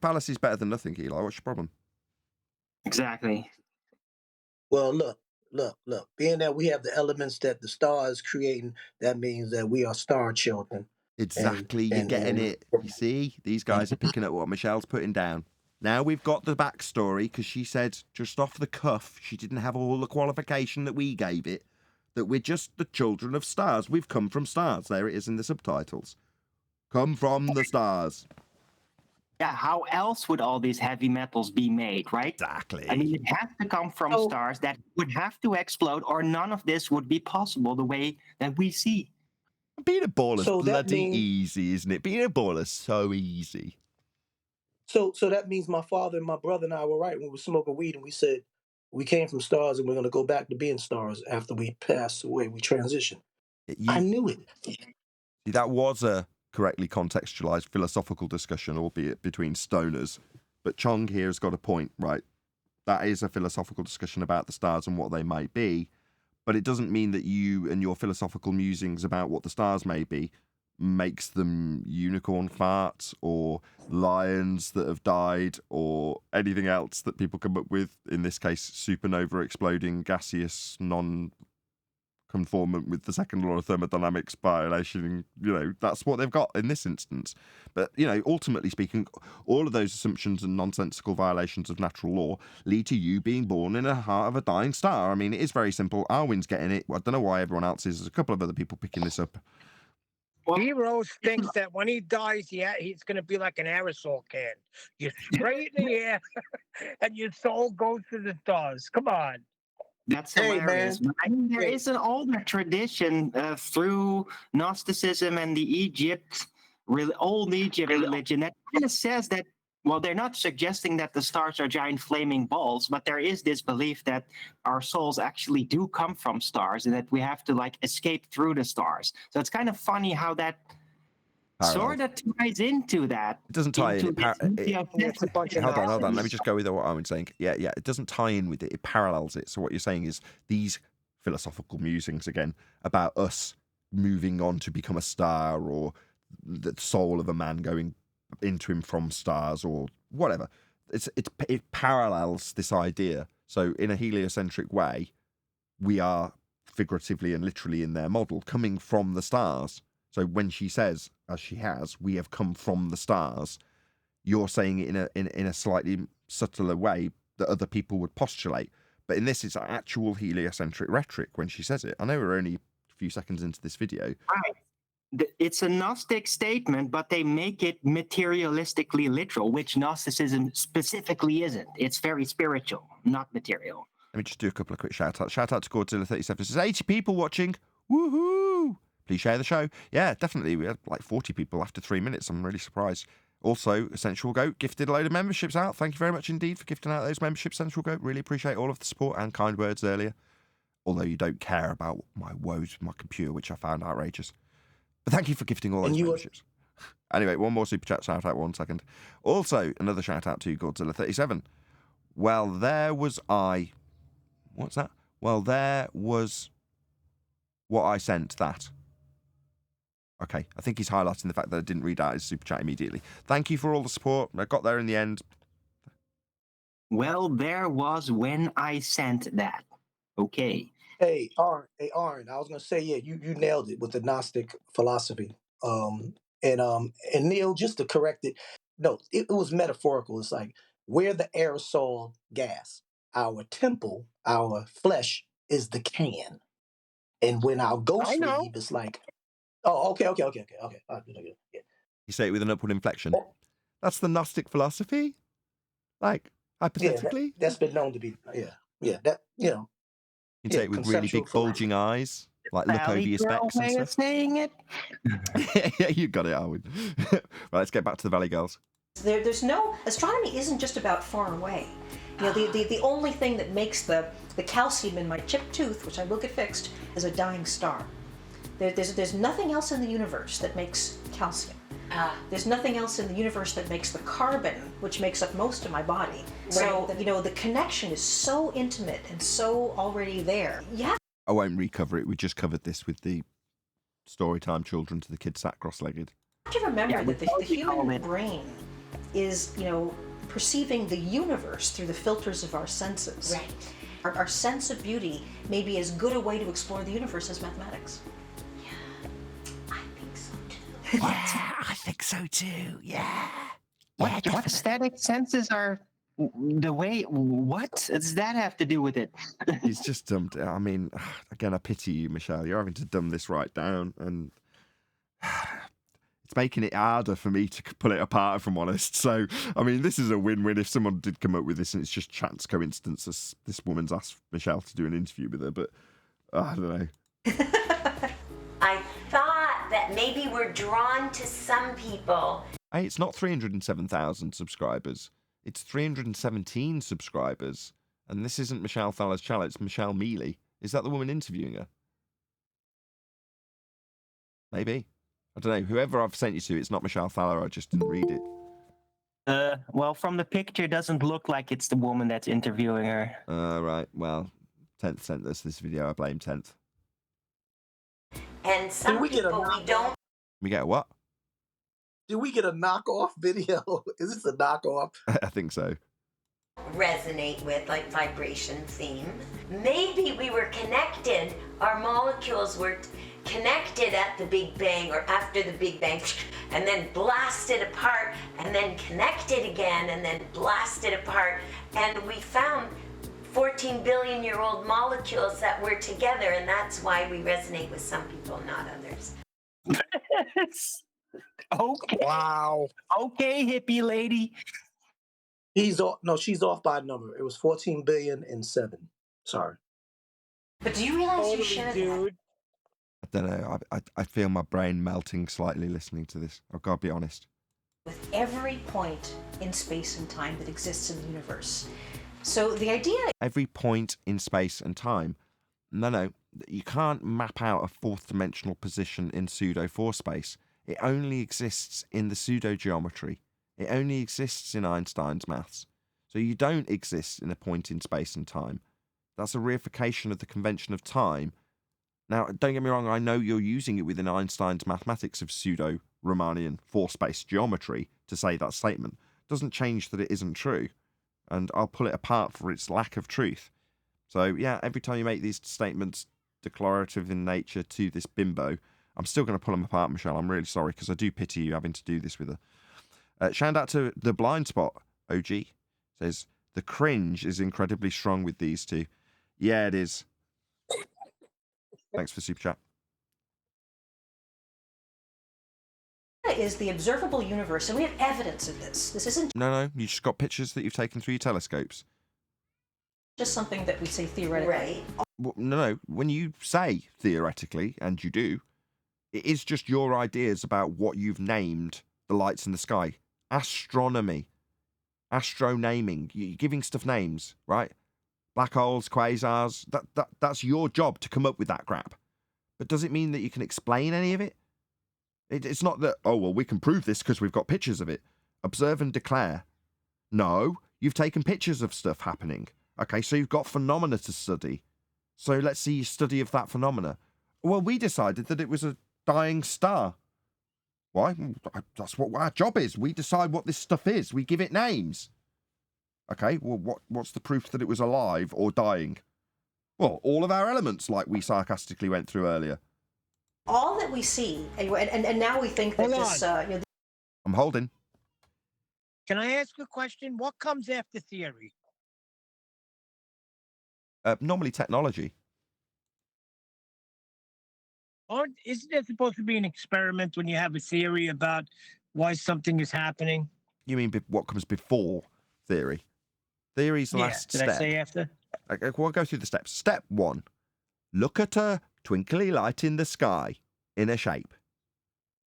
Fallacy is better than nothing, Eli. What's your problem? Exactly. Well, look. Being that we have the elements that the star is creating, that means that we are star children. Exactly, you're getting it. You see, these guys are picking up what Michelle's putting down. Now we've got the backstory, because she said just off the cuff, she didn't have all the qualification that we gave it, that we're just the children of stars. We've come from stars. There it is in the subtitles. Come from the stars. Yeah, how else would all these heavy metals be made, right? Exactly. I mean, it has to come from stars that would have to explode, or none of this would be possible the way that we see. Being a baller's So that bloody means easy, isn't it? Being a baller's so easy. so that means my father and my brother and I were right when we were smoking weed and we said we came from stars and we're gonna go back to being stars after we pass away, we transition. I knew it. That was a correctly contextualized philosophical discussion, albeit between stoners. But Chong here has got a point, right? That is a philosophical discussion about the stars and what they might be. But it doesn't mean that you and your philosophical musings about what the stars may be makes them unicorn farts or lions that have died or anything else that people come up with. In this case, supernova exploding gaseous non-conformant with the second law of thermodynamics violation. You know, that's what they've got in this instance. But, you know, ultimately speaking, all of those assumptions and nonsensical violations of natural law lead to you being born in the heart of a dying star. I mean, it is very simple. Arwin's getting it. I don't know why everyone else is. There's a couple of other people picking this up. Well, Heroes thinks that when he dies, he's going to be like an aerosol can. You spray it in the air, and your soul goes to the stars. Come on. That's Hey, hilarious. man. I mean, there Hey. is an older tradition through Gnosticism and the old Egypt religion that kind of says that, well, they're not suggesting that the stars are giant flaming balls, but there is this belief that our souls actually do come from stars and that we have to like escape through the stars. So it's kind of funny how that sort of ties into that. It doesn't tie in. It's a bunch of Hold on. Let me nonsense. just go with what Arwin's saying. Yeah. It doesn't tie in with it. It parallels it. So what you're saying is these philosophical musings again about us moving on to become a star or the soul of a man going into him from stars or whatever. It parallels this idea. So in a heliocentric way, we are figuratively and literally in their model coming from the stars. So when she says, as she has, we have come from the stars, you're saying it in a slightly subtler way that other people would postulate. But in this, it's actual heliocentric rhetoric when she says it. I know we're only a few seconds into this video. Right. It's a Gnostic statement, but they make it materialistically literal, which Gnosticism specifically isn't. It's very spiritual, not material. Let me just do a couple of quick shout-outs. Shout out to Godzilla37. There's 80 people watching. Woohoo! Please share the show. Yeah, definitely. We had like 40 people after 3 minutes. I'm really surprised. Also, Essential Goat gifted a load of memberships out. Thank you very much indeed for gifting out those memberships, Essential Goat. Really appreciate all of the support and kind words earlier. Although you don't care about my woes with my computer, which I found outrageous. But thank you for gifting all those memberships. Anyway, one more super chat shout out, 1 second. Also, another shout out to Godzilla37. Well, there was I. What's that? Well, there was what I sent that. Okay, I think he's highlighting the fact that I didn't read out his super chat immediately. Thank you for all the support. I got there in the end. Well, there was when I sent that. Okay. Hey, Arn, I was gonna say, yeah, you nailed it with the Gnostic philosophy. And Neil, just to correct it, no, it was metaphorical. It's like we're the aerosol gas. Our temple, our flesh is the can. And when our ghost leave, it's like, oh, okay. Yeah. You say it with an upward inflection. That's the Gnostic philosophy? Like, hypothetically? Yeah, that's been known to be, that, you know. You can say it with really big bulging eyes, like look over your specs and stuff. Saying it. Yeah, you got it, Arwin. Right, let's get back to the Valley Girls. There's no, astronomy isn't just about far away. You know, the only thing that makes the calcium in my chipped tooth, which I will get fixed, is a dying star. There's nothing else in the universe that makes calcium. There's nothing else in the universe that makes the carbon, which makes up most of my body. So, you know, the connection is so intimate and so already there. Yeah. I won't recover it. We just covered this with the Storytime Children to the Kids Sat Cross-Legged. You have to remember that the human brain is, you know, perceiving the universe through the filters of our senses. Right. Our sense of beauty may be as good a way to explore the universe as mathematics. Yeah, I think so too. Yeah. What aesthetic senses are the way? What does that have to do with it? He's just dumbed. I mean, again, I pity you, Michelle. You're having to dumb this right down, and it's it's making it harder for me to pull it apart, if I'm honest. So, I mean, this is a win-win if someone did come up with this and it's just chance coincidence this woman's asked Michelle to do an interview with her, but I don't know. I thought that maybe we're drawn to some people. Hey, it's not 307,000 subscribers. It's 317 subscribers. And this isn't Michelle Thaller's channel, it's Michelle Mealy. Is that the woman interviewing her? Maybe. I don't know. Whoever I've sent you to, it's not Michelle Thaller. I just didn't read it. Well, from the picture, it doesn't look like it's the woman that's interviewing her. Right. Well, 10th sent us this video. I blame 10th. And some people we don't. We get a what? Did we get a knockoff video? Is this a knockoff? I think so. Resonate with, like vibration theme. Maybe we were connected, our molecules were connected at the Big Bang or after the Big Bang, and then blasted apart, and then connected again, and then blasted apart, and we found 14 billion-year-old molecules that were together, and that's why we resonate with some people, not others. Okay. Wow. Okay, hippie lady. He's off. No, she's off by a number. It was 14 billion and 7. Sorry. But do you realize you share that? I don't know. I feel my brain melting slightly listening to this. I've got to be honest. With every point in space and time that exists in the universe. So the idea... Every point in space and time. No. You can't map out a fourth dimensional position in pseudo-4 space. It only exists in the pseudo-geometry. It only exists in Einstein's maths. So you don't exist in a point in space and time. That's a reification of the convention of time. Now, don't get me wrong, I know you're using it within Einstein's mathematics of pseudo-Riemannian 4-space geometry to say that statement. Doesn't change that it isn't true. And I'll pull it apart for its lack of truth. So, yeah, every time you make these statements declarative in nature to this bimbo, I'm still going to pull them apart, Michelle. I'm really sorry, because I do pity you having to do this with her. Shout out to the blind spot, OG. Says, the cringe is incredibly strong with these two. Yeah, it is. Thanks for super chat. Is the observable universe, and we have evidence of this. This isn't No, you just got pictures that you've taken through your telescopes. just something that we say theoretically. Right. Well, no, when you say theoretically, and you do, it is just your ideas about what you've named the lights in the sky. Astronomy. Astronaming. You're giving stuff names, right? Black holes, quasars. That's your job to come up with that crap. But does it mean that you can explain any of it? It's not that, oh, well, we can prove this because we've got pictures of it. Observe and declare. No, you've taken pictures of stuff happening. Okay, so you've got phenomena to study. So let's see your study of that phenomena. Well, we decided that it was a dying star. Why? That's what our job is. We decide what this stuff is. We give it names. Okay, well, what's the proof that it was alive or dying? Well, all of our elements, like we sarcastically went through earlier. All that we see, and now we think that this... I'm holding. Can I ask a question? What comes after theory? Normally technology. Isn't there supposed to be an experiment when you have a theory about why something is happening? You mean what comes before theory? Theory's the last Did step. I say after? Okay, we'll go through the steps. Step 1. Look at a twinkly light in the sky in a shape.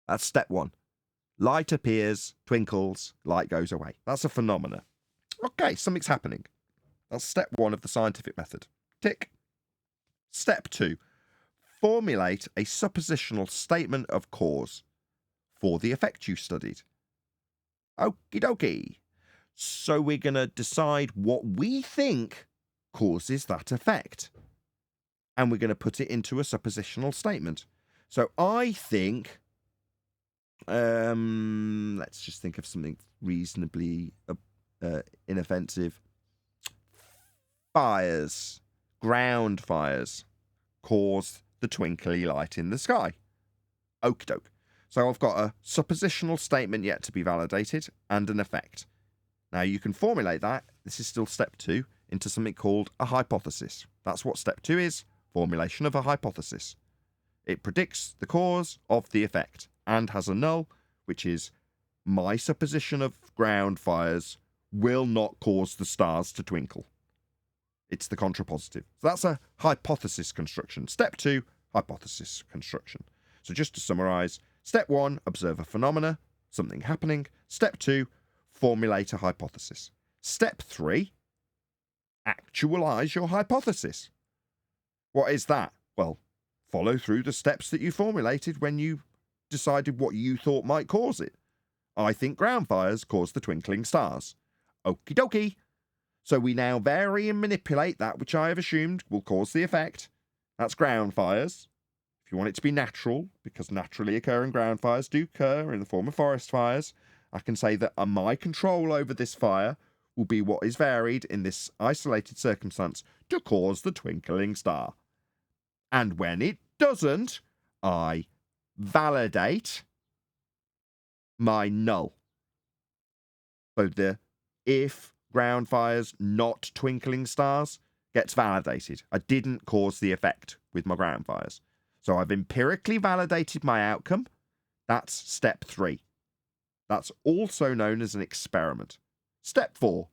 That's step 1. Light appears, twinkles, light goes away. That's a phenomena. Okay, something's happening. That's step 1 of the scientific method. Tick. Step 2. Formulate a suppositional statement of cause for the effect you studied. Okie dokie. So we're going to decide what we think causes that effect. And we're going to put it into a suppositional statement. So I think, let's just think of something reasonably inoffensive. Fires, ground fires, cause the twinkly light in the sky. Okie doke. So I've got a suppositional statement yet to be validated and an effect. Now you can formulate that, this is still step 2, into something called a hypothesis. That's what step 2 is, formulation of a hypothesis. It predicts the cause of the effect and has a null, which is my supposition of ground fires will not cause the stars to twinkle. It's the contrapositive. So that's a hypothesis construction. Step 2, hypothesis construction. So just to summarize, step 1, observe a phenomena, something happening. Step 2, formulate a hypothesis. Step 3, actualize your hypothesis. What is that? Well, follow through the steps that you formulated when you decided what you thought might cause it. I think ground fires cause the twinkling stars. Okie dokie. So we now vary and manipulate that which I have assumed will cause the effect. That's ground fires. If you want it to be natural, because naturally occurring ground fires do occur in the form of forest fires, I can say that my control over this fire will be what is varied in this isolated circumstance to cause the twinkling star. And when it doesn't, I validate my null. So the if ground fires not twinkling stars gets validated. I didn't cause the effect with my ground fires. So I've empirically validated my outcome. That's step 3. That's also known as an experiment. Step 4.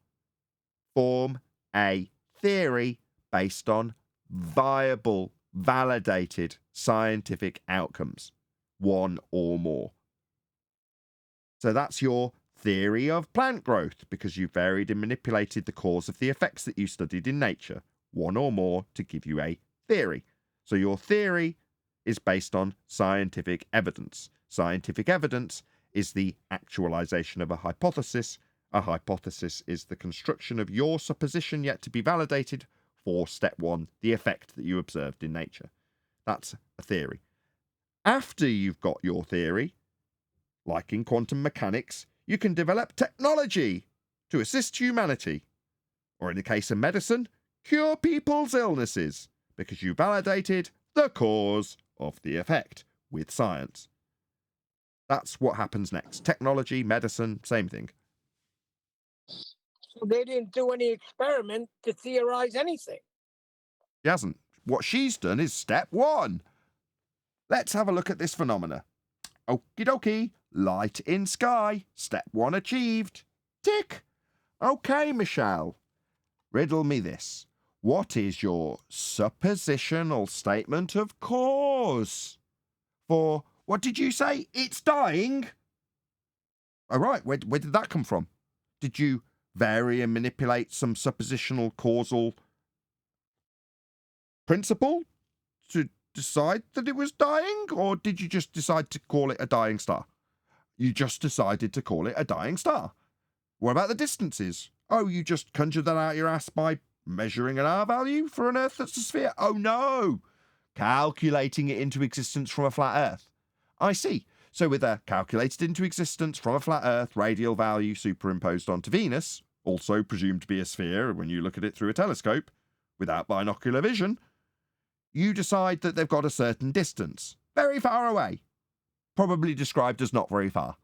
Form a theory based on viable, validated scientific outcomes. One or more. So that's your theory of plant growth, because you varied and manipulated the cause of the effects that you studied in nature. One or more to give you a theory. So your theory is based on scientific evidence. Scientific evidence is the actualization of a hypothesis. A hypothesis is the construction of your supposition yet to be validated for step 1, the effect that you observed in nature. That's a theory. After you've got your theory, like in quantum mechanics, you can develop technology to assist humanity. Or in the case of medicine, cure people's illnesses, because you validated the cause of the effect with science. That's what happens next. Technology, medicine, same thing. So they didn't do any experiment to theorize anything. She hasn't. What she's done is step 1. Let's have a look at this phenomena. Okie dokie. Light in sky. Step 1 achieved. Tick. Okay, Michelle. Riddle me this. What is your suppositional statement of cause? For, what did you say? It's dying? All right, where did that come from? Did you vary and manipulate some suppositional causal principle to decide that it was dying? Or did you just decide to call it a dying star? You just decided to call it a dying star. What about the distances? Oh, you just conjured that out your ass by measuring an R value for an Earth that's a sphere? Oh no! Calculating it into existence from a flat Earth. I see. So with a calculated into existence from a flat Earth radial value superimposed onto Venus, also presumed to be a sphere when you look at it through a telescope, without binocular vision, you decide that they've got a certain distance, very far away. Probably described as not very far.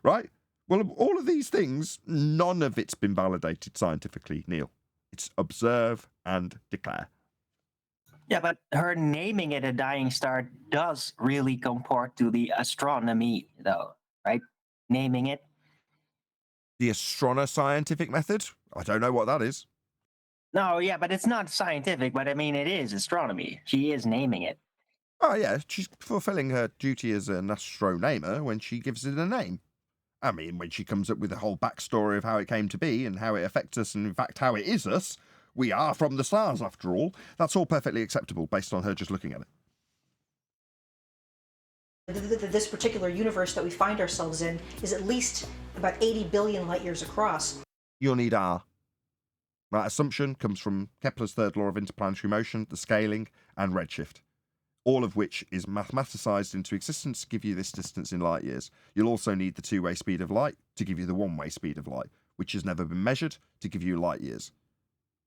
Right? Well, all of these things, none of it's been validated scientifically, Neil. It's observe and declare. Yeah, but her naming it a dying star does really comport to the astronomy, though, right? Naming it. The astrono-scientific method? I don't know what that is. No, yeah, but it's not scientific, but I mean, it is astronomy. She is naming it. Oh, yeah, she's fulfilling her duty as an astronamer when she gives it a name. I mean, when she comes up with a whole backstory of how it came to be and how it affects us and, in fact, how it is us. We are from the stars, after all. That's all perfectly acceptable based on her just looking at it. This particular universe that we find ourselves in is at least about 80 billion light years across. You'll need R. That assumption comes from Kepler's third law of interplanetary motion, the scaling, and redshift. All of which is mathematicized into existence to give you this distance in light years. You'll also need the two-way speed of light to give you the one-way speed of light, which has never been measured to give you light years.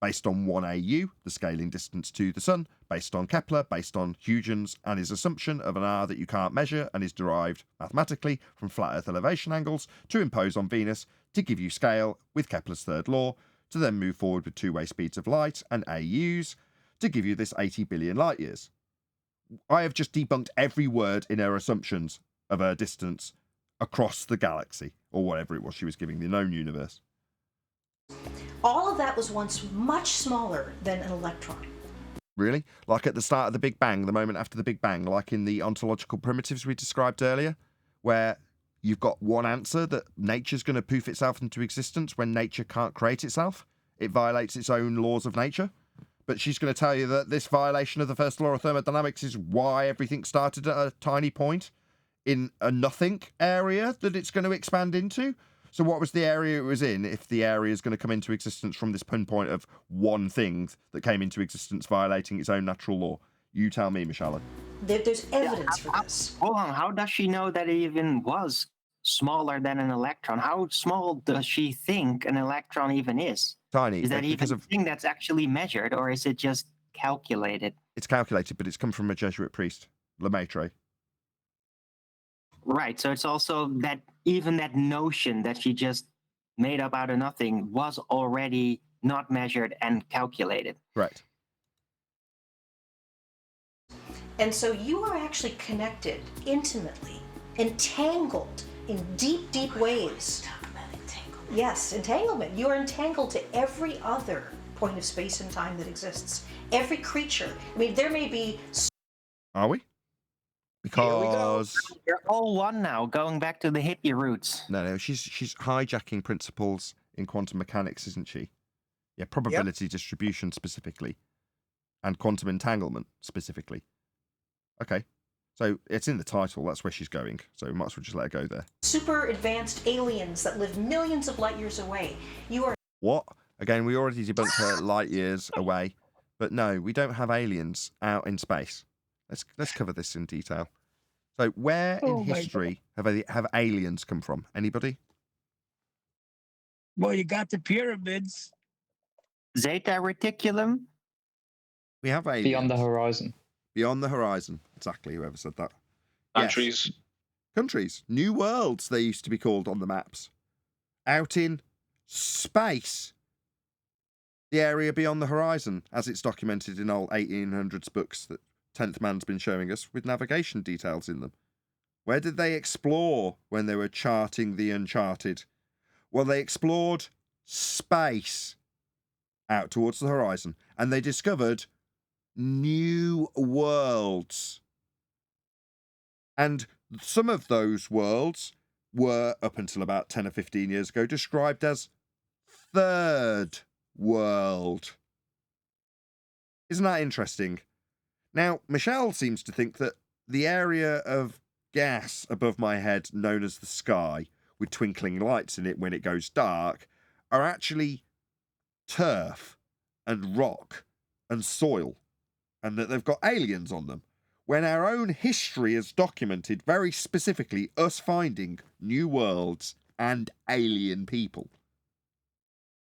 Based on 1 AU, the scaling distance to the Sun, based on Kepler, based on Huygens and his assumption of an R that you can't measure and is derived mathematically from flat Earth elevation angles to impose on Venus to give you scale with Kepler's third law, to then move forward with two-way speeds of light and AUs to give you this 80 billion light years. I have just debunked every word in her assumptions of her distance across the galaxy, or whatever it was she was giving, the known universe. All of that was once much smaller than an electron. Really? Like at the start of the Big Bang, the moment after the Big Bang, like in the ontological primitives we described earlier, where you've got one answer that nature's going to poof itself into existence when nature can't create itself. It violates its own laws of nature. But she's going to tell you that this violation of the first law of thermodynamics is why everything started at a tiny point in a nothing area that it's going to expand into. So what was the area it was in if the area is going to come into existence from this pinpoint of one thing that came into existence violating its own natural law? You tell me, Michelle. There's evidence for this. Hold on, how does she know that it even was smaller than an electron? How small does she think an electron even is? Tiny. Is that even because a thing that's actually measured, or is it just calculated? It's calculated, but it's come from a Jesuit priest, Lemaitre. Right, so it's also that even that notion that she just made up out of nothing was already not measured and calculated. Right. And so you are actually connected intimately, entangled in deep, deep ways. Yes, entanglement. You are entangled to every other point of space and time that exists. Every creature. I mean, there may be... Are we? Because... You're all one now, going back to the hippie roots. No, she's hijacking principles in quantum mechanics, isn't she? Yeah, probability distribution specifically. And quantum entanglement specifically. Okay. So it's in the title, that's where she's going. So we might as well just let her go there. Super advanced aliens that live millions of light years away. You are... What? Again, we already debunked her light years away. But no, we don't have aliens out in space. Let's cover this in detail. So where in history have aliens come from? Anybody? Well, you got the pyramids. Zeta Reticulum? We have aliens. Beyond the horizon. Beyond the horizon. Exactly, whoever said that. Countries. Yes. Countries. New worlds, they used to be called on the maps. Out in space. The area beyond the horizon, as it's documented in old 1800s books that 10th Man's been showing us, with navigation details in them. Where did they explore when they were charting the uncharted? Well, they explored space out towards the horizon, and they discovered new worlds. And some of those worlds were, up until about 10 or 15 years ago, described as third world. Isn't that interesting? Now, Michelle seems to think that the area of gas above my head, known as the sky, with twinkling lights in it when it goes dark, are actually turf and rock and soil, and that they've got aliens on them, when our own history has documented very specifically us finding new worlds and alien people.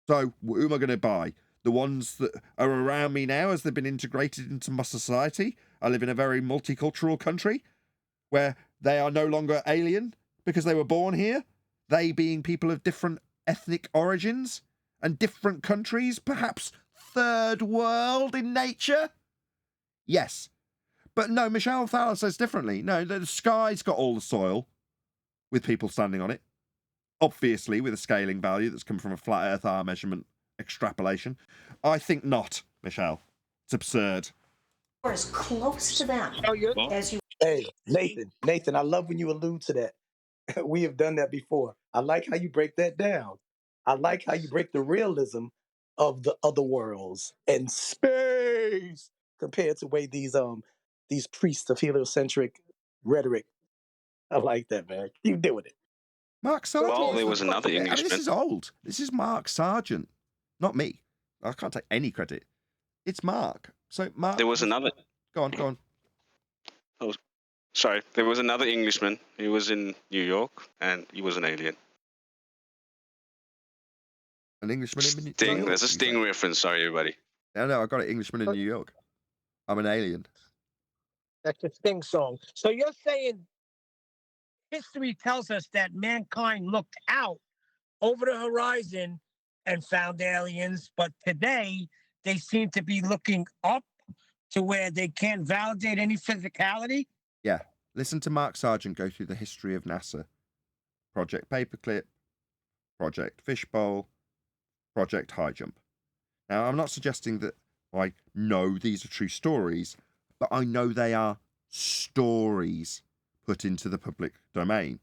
So, who am I going to buy? The ones that are around me now as they've been integrated into my society? I live in a very multicultural country where they are no longer alien because they were born here, they being people of different ethnic origins and different countries, perhaps third world in nature? Yes. But no, Michelle Thaler says differently. No, the sky's got all the soil with people standing on it. Obviously, with a scaling value that's come from a flat Earth R measurement extrapolation. I think not, Michelle. It's absurd. You are as close to them as you... Hey, Nathan, I love when you allude to that. We have done that before. I like how you break that down. I like how you break the realism of the other worlds and space compared to the way these priests of heliocentric rhetoric. I like that, man. Keep doing it. Mark Sargent. Well, there was another Englishman. This is old. This is Mark Sargent, not me. I can't take any credit. It's Mark. So Mark. There was another. Go on. Oh, sorry. There was another Englishman. He was in New York, and he was an alien. An Englishman in New York. Sting. There's a Sting reference. Sorry, everybody. No, I got it. Englishman in New York. I'm an alien. That's a Sting song. So you're saying history tells us that mankind looked out over the horizon and found aliens, but today they seem to be looking up to where they can't validate any physicality? Yeah. Listen to Mark Sargent go through the history of NASA. Project Paperclip, Project Fishbowl, Project High Jump. Now, I'm not suggesting that I know these are true stories, but I know they are stories put into the public domain.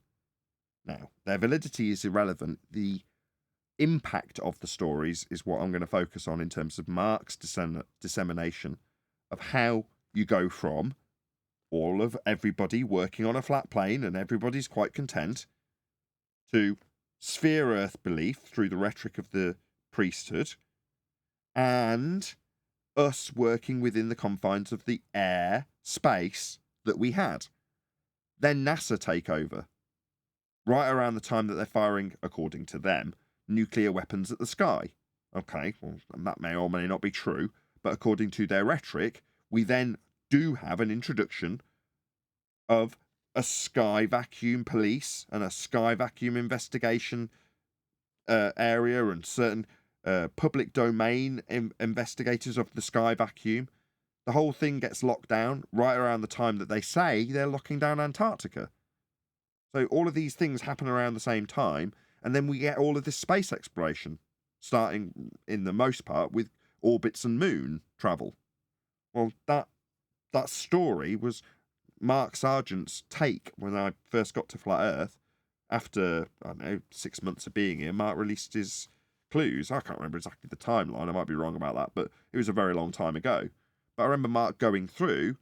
Now, their validity is irrelevant. The impact of the stories is what I'm going to focus on in terms of Mark's dissemination of how you go from all of everybody working on a flat plane and everybody's quite content to sphere Earth belief through the rhetoric of the priesthood and us working within the confines of the air space that we had. Then NASA take over right around the time that they're firing, according to them, nuclear weapons at the sky. Okay, well, that may or may not be true, but according to their rhetoric, we then do have an introduction of a sky vacuum police and a sky vacuum investigation area and certain public domain investigators of the sky vacuum. The whole thing gets locked down right around the time that they say they're locking down Antarctica. So all of these things happen around the same time, and then we get all of this space exploration, starting in the most part with orbits and moon travel. Well, that story was Mark Sargent's take when I first got to Flat Earth. After, I don't know, 6 months of being here, Mark released his clues. I can't remember exactly the timeline. I might be wrong about that, but it was a very long time ago. But I remember Mark going through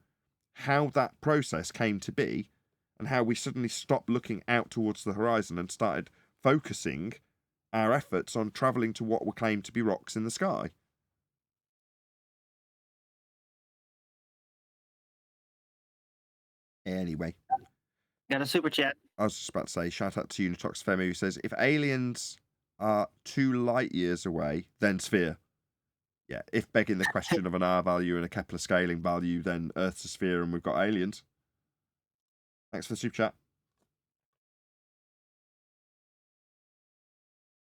how that process came to be and how we suddenly stopped looking out towards the horizon and started focusing our efforts on travelling to what were claimed to be rocks in the sky. Anyway. Got a super chat. I was just about to say, shout out to Unitox Femi, who says, if aliens are 2 light years away, then sphere. Yeah, if begging the question of an R value and a Kepler scaling value, then Earth's a sphere and we've got aliens. Thanks for the super chat.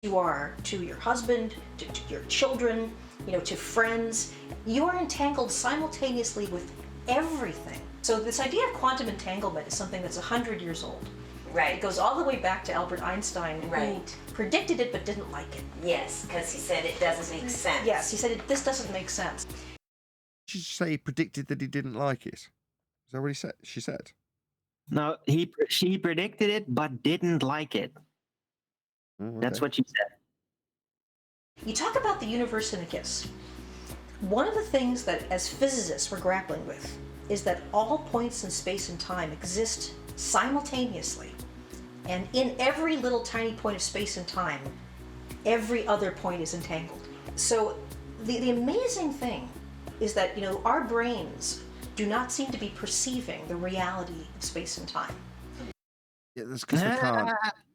You are to your husband, to your children, to friends. You are entangled simultaneously with everything. So this idea of quantum entanglement is something that's 100 years old. Right. It goes all the way back to Albert Einstein, who predicted it but didn't like it. Yes, because he said it doesn't make sense. Yes, he said this doesn't make sense. Did she say he predicted that he didn't like it? Is that what she said? No, she predicted it but didn't like it. Okay. That's what she said. You talk about the universe in a kiss. One of the things that as physicists we're grappling with is that all points in space and time exist simultaneously. And in every little tiny point of space and time, every other point is entangled. So the amazing thing is that, our brains do not seem to be perceiving the reality of space and time. Yeah, that's because we can't.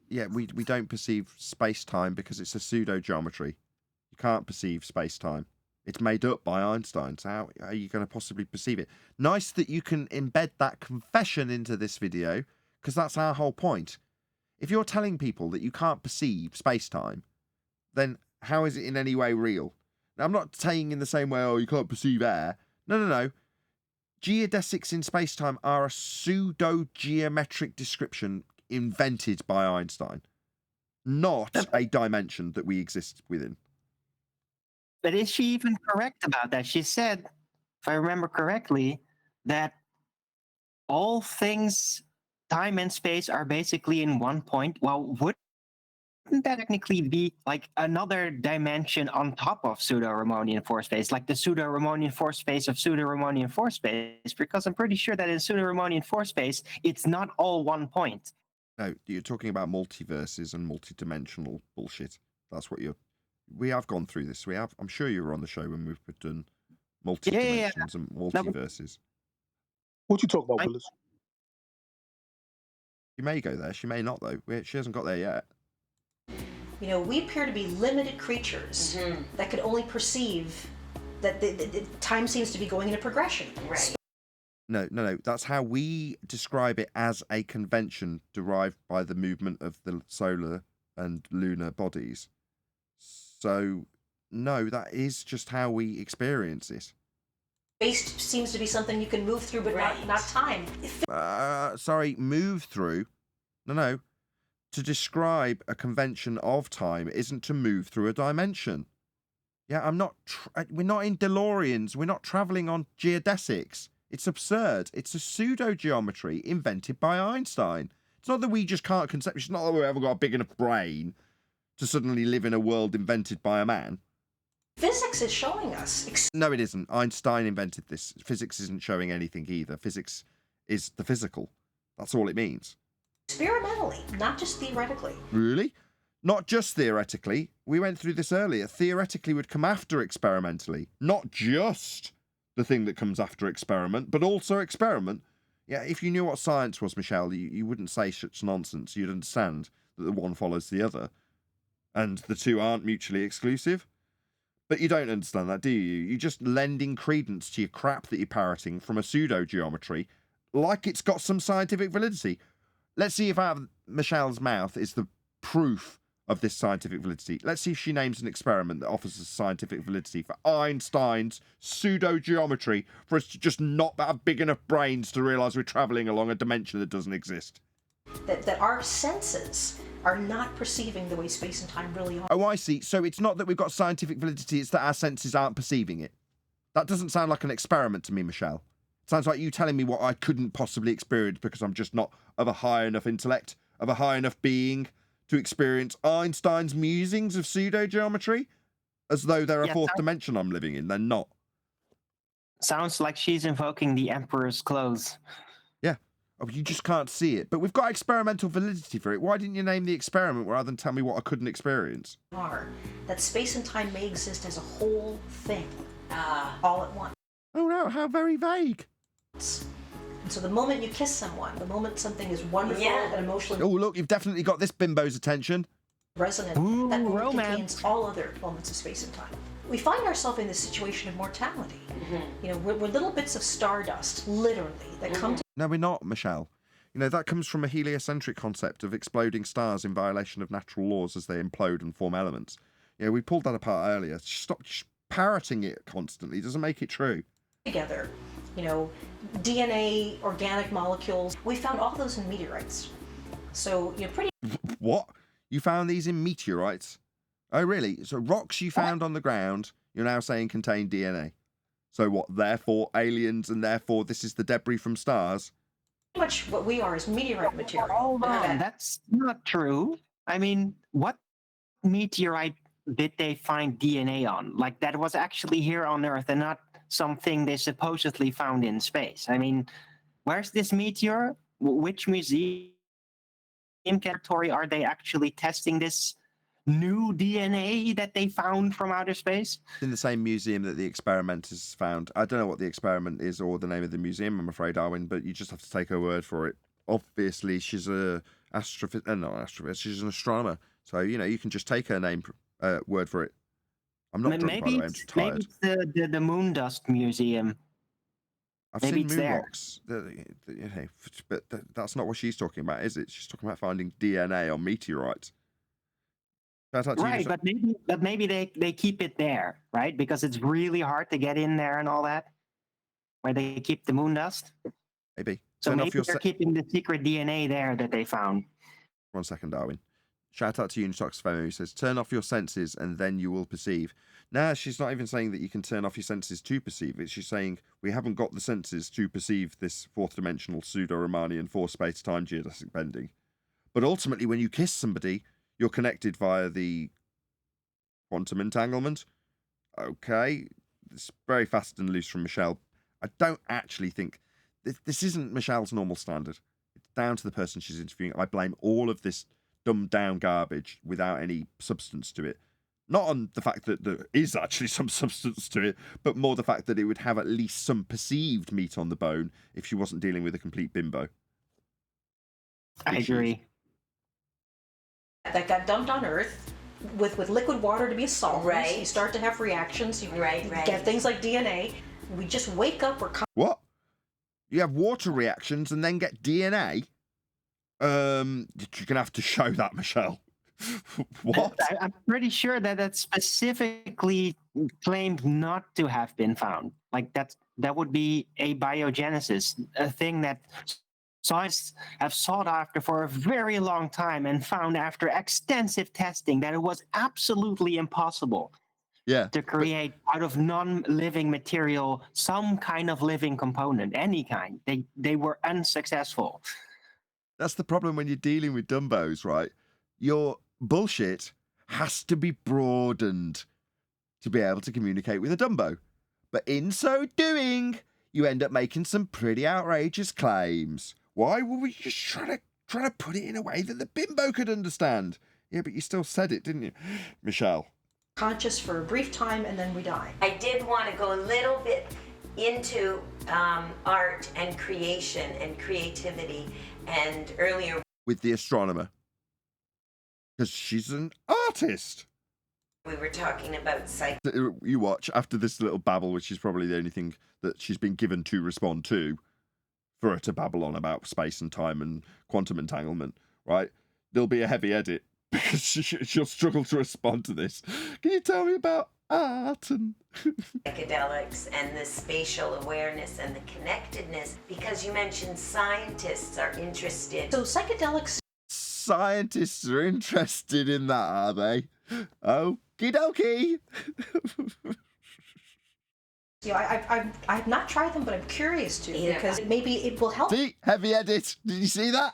Yeah, we don't perceive space-time because it's a pseudo-geometry. You can't perceive space-time. It's made up by Einstein, so how are you going to possibly perceive it? Nice that you can embed that confession into this video, because that's our whole point. If you're telling people that you can't perceive space-time, then how is it in any way real? Now, I'm not saying in the same way, you can't perceive air. No. Geodesics in space-time are a pseudo-geometric description invented by Einstein, not a dimension that we exist within. But is she even correct about that? She said, if I remember correctly, that all things, time and space, are basically in one point. Well, wouldn't that technically be like another dimension on top of pseudo-Riemannian force space, like the pseudo-Riemannian force space of pseudo-Riemannian force space? Because I'm pretty sure that in pseudo-Riemannian force space, it's not all one point. No, you're talking about multiverses and multidimensional bullshit. That's what we have gone through this. I'm sure you were on the show when we've done multi-dimensions and multiverses. What you talking about, Willis? She may go there. She may not, though. She hasn't got there yet. We appear to be limited creatures that could only perceive that the time seems to be going in a progression. Right. No. That's how we describe it, as a convention derived by the movement of the solar and lunar bodies. So, no, that is just how we experience it. Space seems to be something you can move through, but not time. Sorry, move through. No. To describe a convention of time isn't to move through a dimension. Yeah, we're not in DeLoreans. We're not traveling on geodesics. It's absurd. It's a pseudo-geometry invented by Einstein. It's not that we just can't concept. It's not that we've ever got a big enough brain to suddenly live in a world invented by a man. Physics is showing us. No, it isn't. Einstein invented this. Physics isn't showing anything either. Physics is the physical. That's all it means. Experimentally, not just theoretically. Really? Not just theoretically. We went through this earlier. Theoretically would come after experimentally. Not just the thing that comes after experiment, but also experiment. Yeah, if you knew what science was, Michelle, you wouldn't say such nonsense. You'd understand that the one follows the other. And the two aren't mutually exclusive. But you don't understand that, do you? You're just lending credence to your crap that you're parroting from a pseudo-geometry like it's got some scientific validity. Let's see if out of Michelle's mouth is the proof of this scientific validity. Let's see if she names an experiment that offers us scientific validity for Einstein's pseudo-geometry for us to just not have big enough brains to realise we're travelling along a dimension that doesn't exist. That our senses are not perceiving the way space and time really are. Oh, I see. So it's not that we've got scientific validity, it's that our senses aren't perceiving it. That doesn't sound like an experiment to me, Michelle. It sounds like you telling me what I couldn't possibly experience because I'm just not of a high enough intellect, of a high enough being to experience Einstein's musings of pseudo-geometry, as though they're a fourth dimension I'm living in. They're not. Sounds like she's invoking the Emperor's clothes. Yeah. Oh, you just can't see it. But we've got experimental validity for it. Why didn't you name the experiment rather than tell me what I couldn't experience? That space and time may exist as a whole thing, all at once. Oh no, how very vague. And so the moment you kiss someone, the moment something is wonderful and emotionally... Oh, look, you've definitely got this bimbo's attention. ...resonant, that moment contains all other moments of space and time. We find ourselves in this situation of mortality. You know, we're little bits of stardust, literally, that come to... No, we're not, Michelle. You know, that comes from a heliocentric concept of exploding stars in violation of natural laws as they implode and form elements. You know, we pulled that apart earlier. Stop parroting it constantly. It doesn't make it true. Together, you know, DNA, organic molecules. We found all those in meteorites. So, you know, pretty... What? You found these in meteorites? Oh, really? So rocks you found on the ground, you're now saying contain DNA. So what, therefore aliens, and therefore this is the debris from stars? Pretty much what we are is meteorite material. Hold on, that's not true. I mean, what meteorite did they find DNA on? Like, that was actually here on Earth and not something they supposedly found in space. I mean, where's this meteor? Which museum category are they actually testing this new DNA that they found from outer space? In the same museum that the experimenters found. I don't know what the experiment is or the name of the museum, I'm afraid, Darwin, but you just have to take her word for it. Obviously, she's not astrophysicist, she's an astronomer. So, you know, you can just take her word for it. I'm not drunk, by the way, I'm just tired. Maybe it's the Moon Dust Museum. I've Maybe seen moon rocks, but that's not what she's talking about, is it? She's talking about finding DNA on meteorites. Right, but maybe they keep it there, right? Because it's really hard to get in there and all that, where they keep the moon dust. Maybe. So maybe they're keeping the secret DNA there that they found. 1 second, Darwin. Shout out to Unitox Femo, who says, turn off your senses and then you will perceive. Now, she's not even saying that you can turn off your senses to perceive it. She's saying we haven't got the senses to perceive this fourth-dimensional pseudo-Riemannian force-space-time geodesic bending. But ultimately, when you kiss somebody, you're connected via the quantum entanglement. Okay. It's very fast and loose from Michelle. I don't actually think... This isn't Michelle's normal standard. It's down to the person she's interviewing. I blame all of this dumbed-down garbage without any substance to it. Not on the fact that there is actually some substance to it, but more the fact that it would have at least some perceived meat on the bone if she wasn't dealing with a complete bimbo. I agree. That got dumped on Earth with liquid water to be a solvent. Right. You start to have reactions. You Right. get things like DNA. We just wake up. What? You have water reactions and then get DNA? You're going to have to show that, Michelle. What? I'm pretty sure that that's specifically claimed not to have been found. Like that would be a biogenesis, a thing that scientists have sought after for a very long time and found after extensive testing that it was absolutely impossible to create out of non-living material some kind of living component, any kind. They were unsuccessful. That's the problem when you're dealing with Dumbos, right? Your bullshit has to be broadened to be able to communicate with a Dumbo. But in so doing, you end up making some pretty outrageous claims. Why were we just trying to put it in a way that the bimbo could understand? Yeah, but you still said it, didn't you, Michelle? Conscious for a brief time and then we die. I did want to go a little bit into art and creation and creativity, and earlier with the astronomer, because she's an artist. we were talking about psych. You watch after this little babble, which is probably the only thing that she's been given to respond to, for her to babble on about space and time and quantum entanglement, right? There'll be a heavy edit because she'll struggle to respond to this. Can you tell me about art and psychedelics and the spatial awareness and the connectedness? Because you mentioned scientists are interested. So psychedelics. Scientists are interested in that, are they? Okie dokie. I've not tried them, but I'm curious to because maybe it will help. See, heavy edit. Did you see that?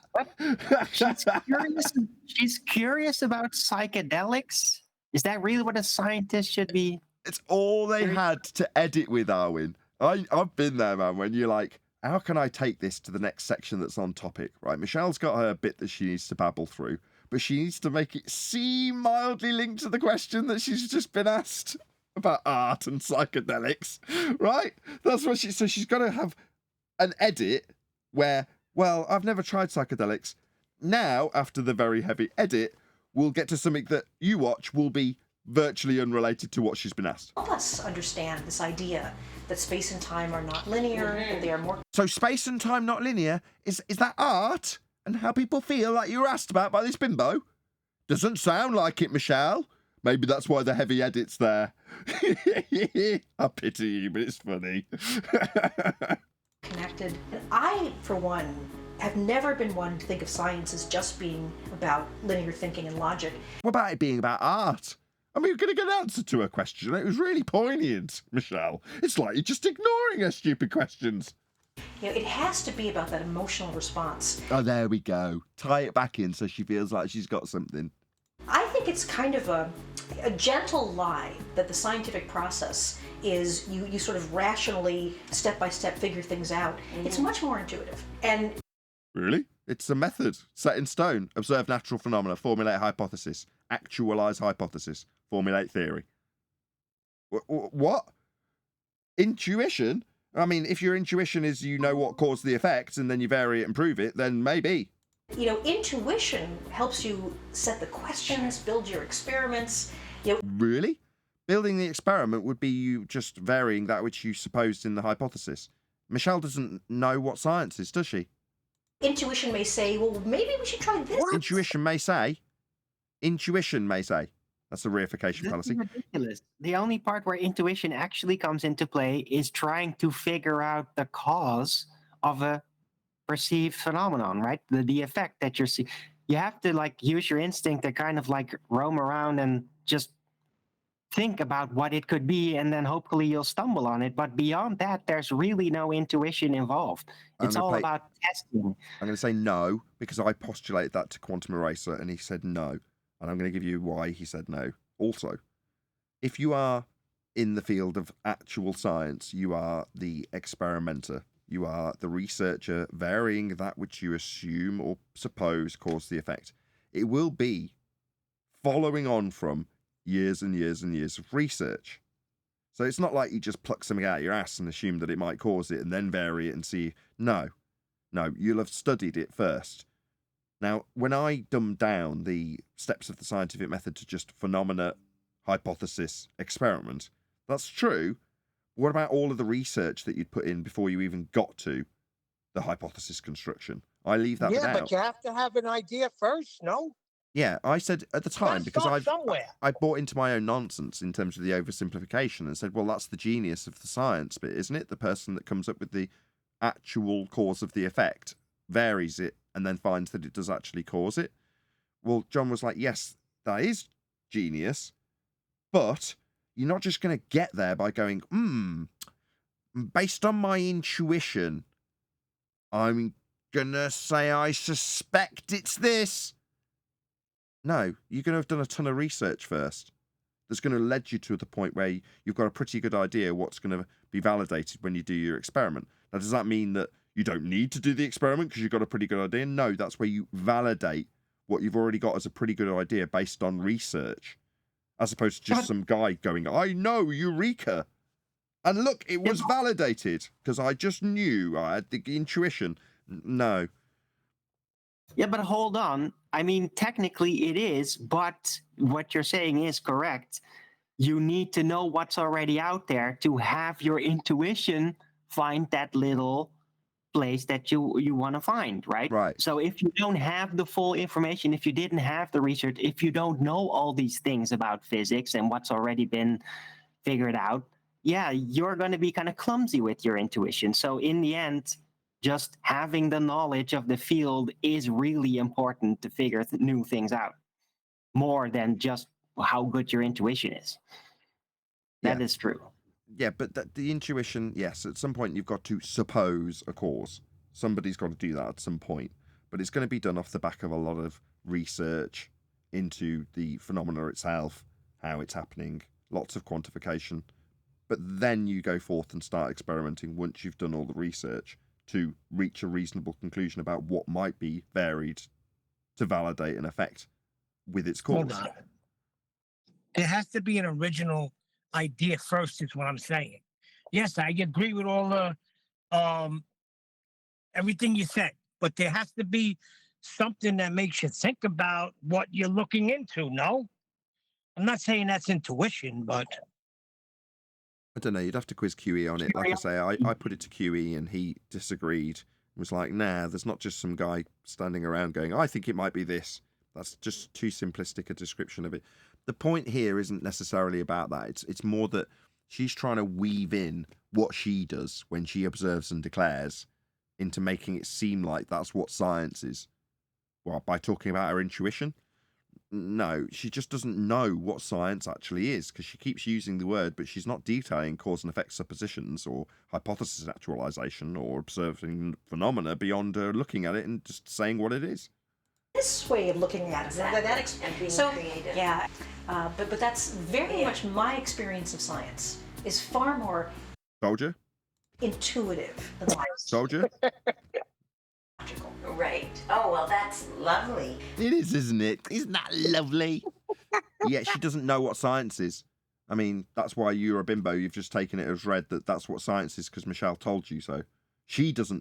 She's curious about psychedelics. Is that really what a scientist should be? It's all they had to edit with, Arwin. I've been there, man, when you're like, how can I take this to the next section that's on topic, right? Michelle's got her bit that she needs to babble through, but she needs to make it seem mildly linked to the question that she's just been asked about art and psychedelics, right? That's what so she's got to have an edit where, well, I've never tried psychedelics. Now, after the very heavy edit, we'll get to something that you watch will be virtually unrelated to what she's been asked. Help us understand this idea that space and time are not linear, that they are more. So space and time not linear, is that art? And how people feel like you were asked about by this bimbo? Doesn't sound like it, Michelle. Maybe that's why the heavy edit's there. I pity you, but it's funny. Connected. And I, for one, have never been one to think of science as just being about linear thinking and logic. What about it being about art? I mean, we're going to get an answer to her question. It was really poignant, Michelle. It's like you're just ignoring her stupid questions. You know, it has to be about that emotional response. Oh, there we go. Tie it back in so she feels like she's got something. I think it's kind of a gentle lie that the scientific process is you sort of rationally, step by step, figure things out. It's much more intuitive. And really? It's a method set in stone. Observe natural phenomena, formulate hypothesis, actualize hypothesis, formulate theory. What? Intuition? I mean, if your intuition is you know what caused the effects and then you vary it and prove it, then maybe. You know, intuition helps you set the questions, build your experiments. You know, really? Building the experiment would be you just varying that which you supposed in the hypothesis. Michelle doesn't know what science is, does she? Intuition may say, well, maybe we should try this. Intuition may say. That's the reification fallacy. This is ridiculous. The only part where intuition actually comes into play is trying to figure out the cause of a perceived phenomenon, right? The effect that you're seeing. You have to like use your instinct to kind of like roam around and just think about what it could be, and then hopefully you'll stumble on it. But beyond that, there's really no intuition involved. It's all about testing. I'm going to say no, because I postulated that to Quantum Eraser, and he said no. And I'm going to give you why he said no. Also, if you are in the field of actual science, you are the experimenter. You are the researcher varying that which you assume or suppose caused the effect. It will be following on from years and years and years of research. So it's not like you just pluck something out of your ass and assume that it might cause it and then vary it and see. No, you'll have studied it first. Now, when I dumb down the steps of the scientific method to just phenomena, hypothesis, experiment, that's true. What about all of the research that you'd put in before you even got to the hypothesis construction? I leave that bit out. Yeah, but you have to have an idea first, no? Yeah, I said at the time, because start somewhere. I bought into my own nonsense in terms of the oversimplification and said, well, that's the genius of the science bit, isn't it? The person that comes up with the actual cause of the effect, varies it, and then finds that it does actually cause it. Well, John was like, yes, that is genius, but you're not just going to get there by going, based on my intuition, I'm going to say I suspect it's this. No, you're going to have done a ton of research first. That's going to lead you to the point where you've got a pretty good idea what's going to be validated when you do your experiment. Now, does that mean that you don't need to do the experiment because you've got a pretty good idea? No, that's where you validate what you've already got as a pretty good idea based on research, as opposed to just some guy going, I know, eureka. And look, it was validated because I just knew, I had the intuition. No. Yeah, but hold on. I mean, technically it is, but what you're saying is correct. You need to know what's already out there to have your intuition find that little place that you want to find, right? Right. So if you don't have the full information, if you didn't have the research, if you don't know all these things about physics and what's already been figured out, yeah, you're going to be kind of clumsy with your intuition. So in the end, just having the knowledge of the field is really important to figure new things out, more than just how good your intuition is. That is true. Yeah, but the intuition, yes, at some point you've got to suppose a cause. Somebody's got to do that at some point. But it's going to be done off the back of a lot of research into the phenomena itself, how it's happening, lots of quantification. But then you go forth and start experimenting once you've done all the research to reach a reasonable conclusion about what might be varied to validate an effect with its cause. Hold on. There has to be an original idea first, is what I'm saying. Yes, I agree with all the everything you said, but there has to be something that makes you think about what you're looking into. No, I'm not saying that's intuition, but I don't know. You'd have to quiz QE on it. Like I say, I put it to QE and he disagreed. Was like, nah, there's not just some guy standing around going, I think it might be this. That's just too simplistic a description of it. The point here isn't necessarily about that. It's more that she's trying to weave in what she does when she observes and declares into making it seem like that's what science is. Well, by talking about her intuition. No, she just doesn't know what science actually is because she keeps using the word, but she's not detailing cause and effect suppositions or hypothesis actualization or observing phenomena beyond looking at it and just saying what it is. This way of looking at it. Exactly. And being creative. Yeah, but that's very much my experience of science is far more Soldier? intuitive than science. Soldier? Right. Oh, well, that's lovely. It is, isn't it? Isn't that lovely? Yeah, she doesn't know what science is. I mean, that's why you're a bimbo. You've just taken it as read that that's what science is because Michelle told you so.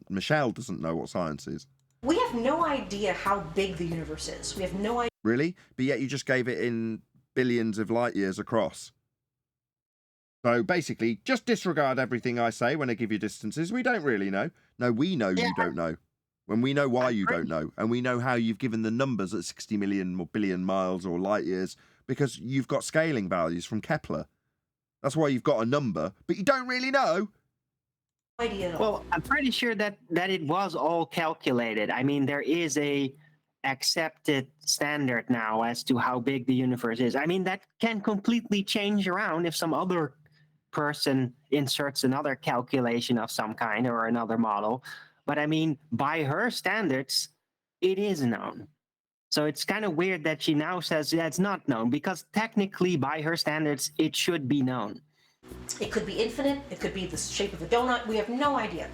Michelle doesn't know what science is. We have no idea how big the universe is. We have no idea. Really? But yet you just gave it in billions of light years across. So basically, just disregard everything I say when I give you distances. We don't really know. No, we know you don't know. When we know why you don't know, and we know how you've given the numbers at 60 million or billion miles or light years, because you've got scaling values from Kepler. That's why you've got a number, but you don't really know. Idea at all. Well, I'm pretty sure that it was all calculated. I mean, there is a accepted standard now as to how big the universe is. I mean, that can completely change around if some other person inserts another calculation of some kind or another model. But I mean, by her standards, it is known. So it's kind of weird that she now says that's not known, because technically, by her standards, it should be known. It could be infinite. It could be the shape of a donut. We have no idea.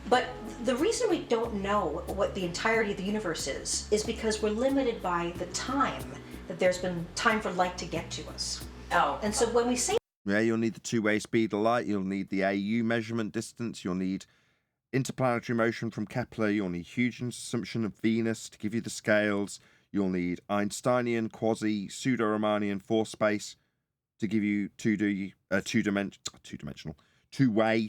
But the reason we don't know what the entirety of the universe is because we're limited by the time that there's been time for light to get to us. Oh. And so when we say... Yeah, you'll need the two-way speed of light. You'll need the AU measurement distance. You'll need interplanetary motion from Kepler. You'll need Huygens assumption of Venus to give you the scales. You'll need Einsteinian quasi-pseudo-Riemannian force space to give you two-way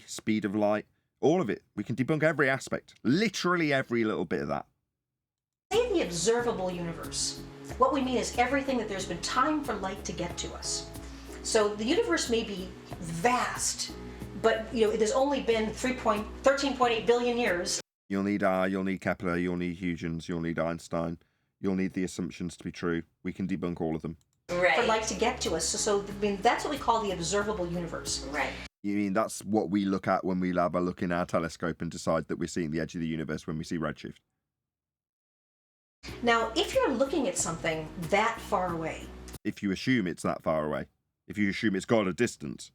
speed of light. All of it. We can debunk every aspect. Literally every little bit of that. Say the observable universe. What we mean is everything that there's been time for light to get to us. So the universe may be vast, but there's only been 13.8 billion years. You'll need R, you'll need Kepler, you'll need Huygens, you'll need Einstein, you'll need the assumptions to be true. We can debunk all of them. Right. For light to get to us. So I mean, that's what we call the observable universe. Right. You mean that's what we look at when we have a look in our telescope and decide that we're seeing the edge of the universe when we see redshift? Now, if you're looking at something that far away, if you assume it's that far away, if you assume it's got a distance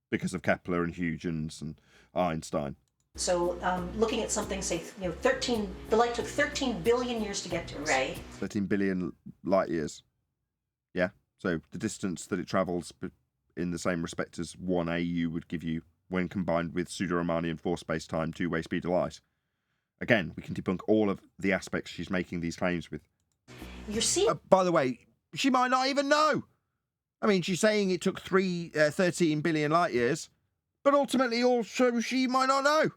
because of Kepler and Huygens and Einstein. so looking at something, say, the light took 13 billion years to get to us. Right. 13 billion light years. Yeah. So the distance that it travels in the same respect as 1 AU would give you when combined with pseudo-Riemannian 4 space-time 2-way speed of light. Again, we can debunk all of the aspects she's making these claims with. You see? By the way, she might not even know. I mean, she's saying it took 13 billion light years, but ultimately also she might not know.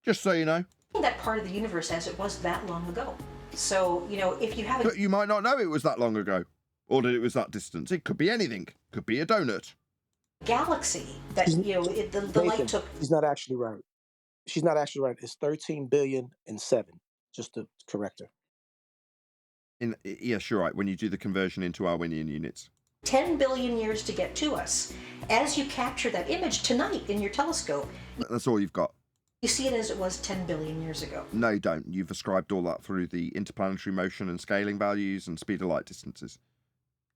Just so you know. That part of the universe as it was that long ago. So, if you have But you might not know it was that long ago, or that it was that distance. It could be anything. Could be a donut. Galaxy that, the light took... He's not actually right. She's not actually right. It's 13 billion and 7, just to correct her. Yeah, sure, right. When you do the conversion into Arwinian units. 10 billion years to get to us. As you capture that image tonight in your telescope, That's all you've got. you see it as it was 10 billion years ago. No, you don't. You've ascribed all that through the interplanetary motion and scaling values and speed of light distances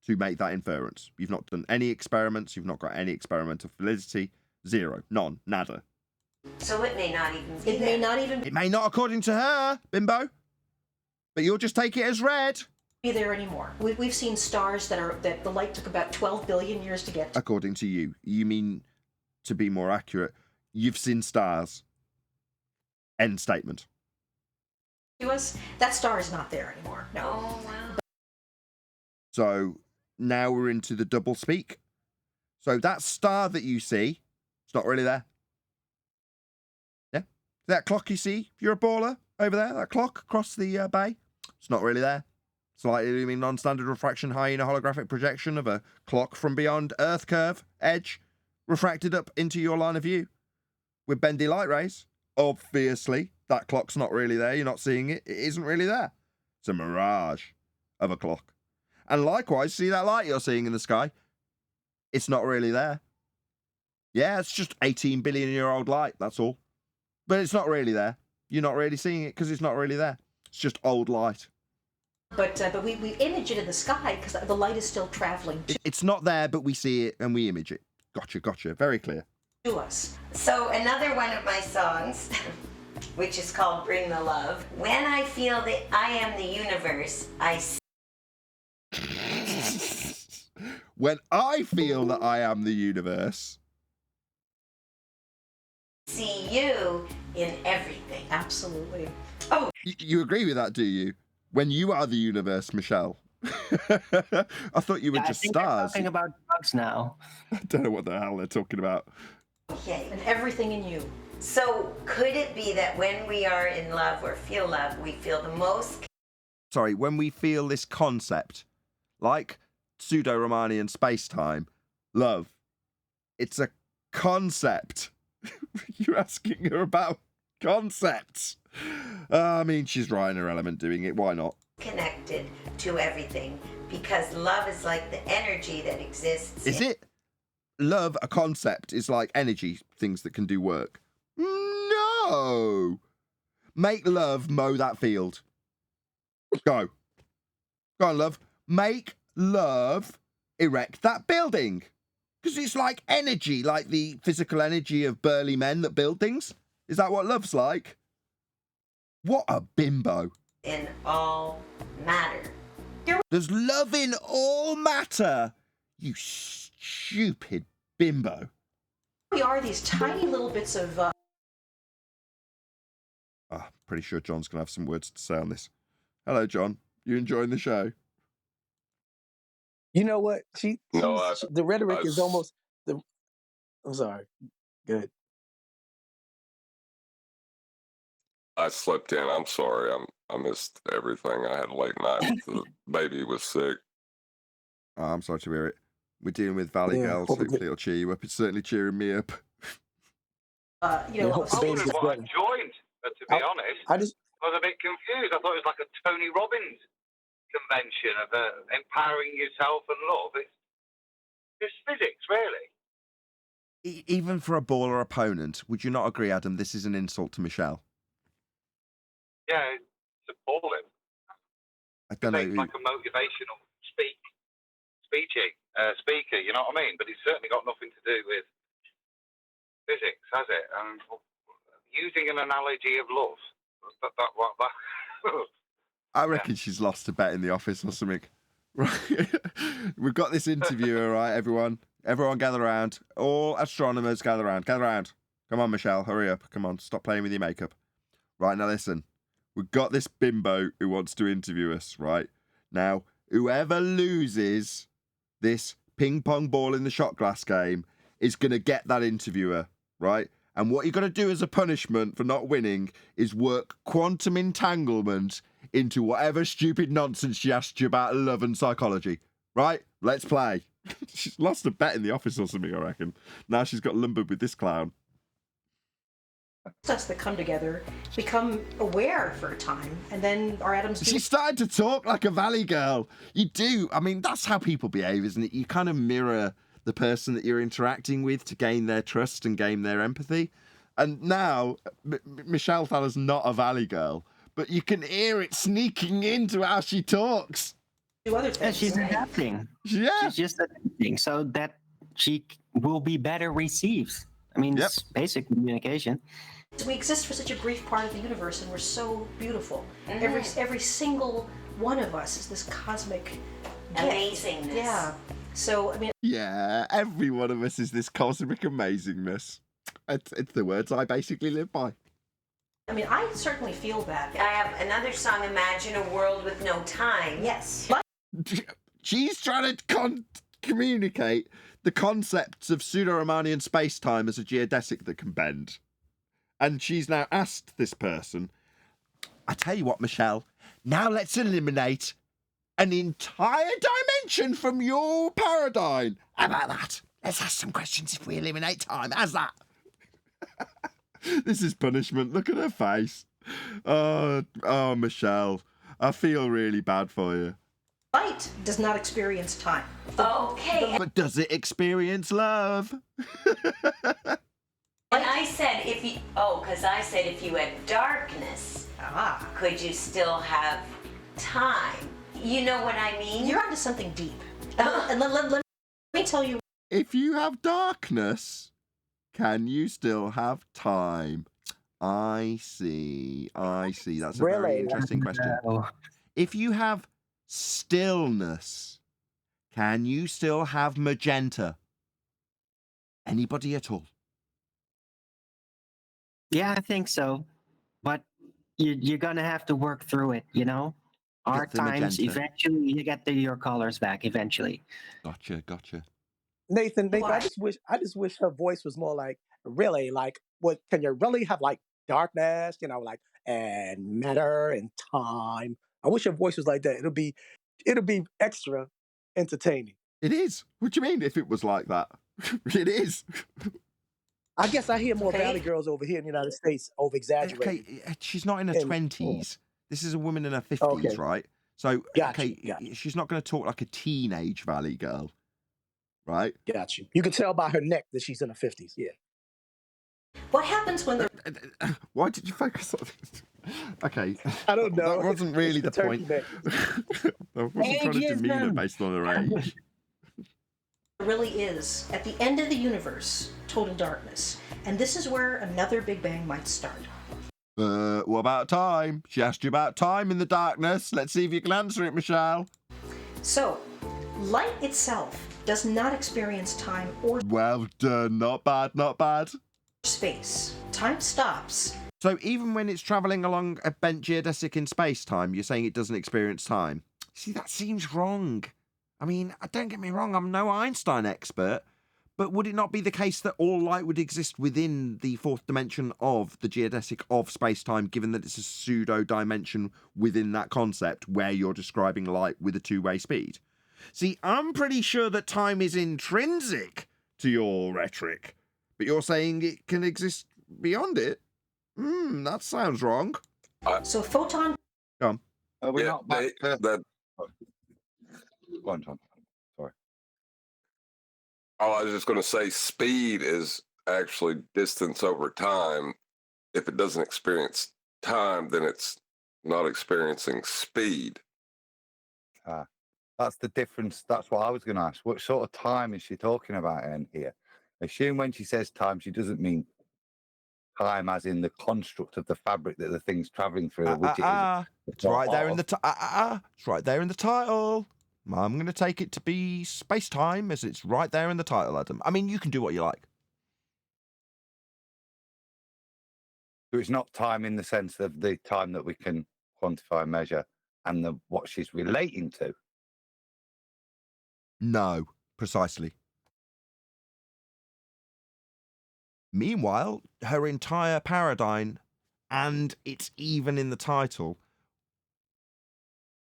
to make that inference. You've not done any experiments. You've not got any experimental validity. Zero. None. Nada. So it may not even be It may not even It may not according to her, bimbo. But you'll just take it as read. be there anymore. We've seen stars that the light took about 12 billion years to get to. According to you. You mean, to be more accurate, you've seen stars. End statement. To us. That star is not there anymore. No. Oh, wow. So now we're into the double speak. So that star that you see, it's not really there. Yeah? That clock you see, if you're a baller over there, that clock across the bay, it's not really there. Slightly looming non-standard refraction hyena holographic projection of a clock from beyond Earth curve, edge, refracted up into your line of view. With bendy light rays, obviously, that clock's not really there. You're not seeing it. It isn't really there. It's a mirage of a clock. And likewise, see that light you're seeing in the sky? It's not really there. Yeah, it's just 18 billion year old light, that's all. But it's not really there. You're not really seeing it because it's not really there. It's just old light. But we image it in the sky because the light is still traveling It's not there, but we see it and we image it. Gotcha. Very clear. to us. So another one of my songs, which is called Bring the Love. When I feel that I am the universe, I When I feel that I am the universe, see you in everything. Absolutely. Oh, you agree with that, do you? When you are the universe, Michelle. I thought you were just I think they're stars. talking about drugs now. I don't know what the hell they're talking about. okay. And everything in you. So could it be that when we are in love or feel love, we feel the most Sorry, when we feel this concept, like pseudo-Riemannian space-time, love, it's a concept. You're asking her about concepts. I mean, she's right in her element doing it. Why not? connected to everything? Because love is like the energy that exists. Is it? Love, a concept, is like energy, things that can do work. No! Make love mow that field. Go. Go on, love. Make love erect that building. Because it's like energy, like the physical energy of burly men that build things. Is that what love's like? What a bimbo. In all matter. There's love in all matter. You stupid bimbo. We are these tiny little bits of... Pretty sure John's going to have some words to say on this. Hello, John. You enjoying the show? You know what? No, the rhetoric is almost... I'm sorry. Good. I slept in. I'm sorry. I missed everything. I had a late night. The baby was sick. Oh, I'm sorry to hear it. We're dealing with Valley Girls. Hopefully it'll cheer you up. It's certainly cheering me up. You know, hope the I baby wondered gets what I better. joined, but to be honest, I just I was a bit confused. I thought it was like a Tony Robbins convention of empowering yourself and love. It's physics, really. Even for a baller opponent, would you not agree, Adam? This is an insult to Michelle. Yeah, it's appalling. I don't know. It's like a motivational speaker, you know what I mean? But it's certainly got nothing to do with physics, has it? Using an analogy of love. I reckon she's lost a bet in the office or something. Right. We've got this interview, all right, everyone. Everyone gather around. All astronomers gather around. Gather around. Come on, Michelle, hurry up. Come on, stop playing with your makeup. Right, now listen. We've got this bimbo who wants to interview us, right? Now, whoever loses this ping pong ball in the shot glass game is going to get that interviewer, right? And what you're going to do as a punishment for not winning is work quantum entanglement into whatever stupid nonsense she asked you about love and psychology, right? Let's play. She's lost a bet in the office or something, I reckon. Now she's got lumbered with this clown. Us that come together, become aware for a time, and then our atoms. She started to talk like a Valley girl. You do. I mean, that's how people behave, isn't it? You kind of mirror the person that you're interacting with to gain their trust and gain their empathy. And now, Michelle Thaller's not a Valley girl, but you can hear it sneaking into how she talks. Do other things. She's adapting. Yeah. She's just adapting so that she will be better received. I mean, it's basic communication. We exist for such a brief part of the universe, and we're so beautiful. Every single one of us is this cosmic Amazingness. Yeah. So I mean. Yeah, every one of us is this cosmic amazingness. It's the words I basically live by. I mean, I certainly feel that. I have another song, Imagine a World with No Time. Yes. She's trying to communicate the concepts of pseudo-Riemannian space-time as a geodesic that can bend. And she's now asked this person, I tell you what, Michelle, now let's eliminate an entire dimension from your paradigm. How about that? Let's ask some questions if we eliminate time. How's that? This is punishment. Look at her face. Oh, Michelle, I feel really bad for you. Light does not experience time. Okay. But does it experience love? And I said if you had darkness, could you still have time? You know what I mean? You're onto something deep. And let me tell you. If you have darkness, can you still have time? I see. That's a very interesting question. If you have stillness, can you still have magenta? Anybody at all? Yeah, I think so. But you're going to have to work through it, you know? Our times, magenta. eventually, you get your colors back eventually. Gotcha. Nathan, I just wish her voice was more like, really, like, what can you really have, like, darkness, you know, like, and matter and time. I wish her voice was like that. It'll be extra entertaining. It is. What do you mean if it was like that? It is. I guess I hear more Valley girls over here in the United States over exaggerating. Okay, she's not in her 20s. This is a woman in her 50s, right? So, she's not going to talk like a teenage Valley girl, right? Got you. You can tell by her neck that she's in her 50s, yeah. What happens when they're... Why did you focus on this? Okay. I don't know. That wasn't really the point. I wasn't trying to demean her based on her age. It really is, at the end of the universe, total darkness. And this is where another Big Bang might start. What about time? She asked you about time in the darkness. Let's see if you can answer it, Michelle. So, light itself does not experience time or... Well done. Not bad. Space. Time stops. So even when it's travelling along a bent geodesic in space-time, you're saying it doesn't experience time? See, that seems wrong. I mean, don't get me wrong, I'm no Einstein expert, But would it not be the case that all light would exist within the fourth dimension of the geodesic of space-time, given that it's a pseudo-dimension within that concept where you're describing light with a two-way speed? See, I'm pretty sure that time is intrinsic to your rhetoric, but you're saying it can exist beyond it? That sounds wrong. So photon. Come. Are we not back to that? Go on, John. Sorry. Oh, I was just going to say speed is actually distance over time. If it doesn't experience time, then it's not experiencing speed. That's the difference. That's what I was going to ask. What sort of time is she talking about in here? Assume when she says time, she doesn't mean time as in the construct of the fabric that the thing's traveling through, which it is. It's right there in the it's right there in the title. I'm going to take it to be space-time, as it's right there in the title, Adam. I mean, you can do what you like. So it's not time in the sense of the time that we can quantify and measure and what she's relating to. No, precisely. Meanwhile, her entire paradigm, and it's even in the title,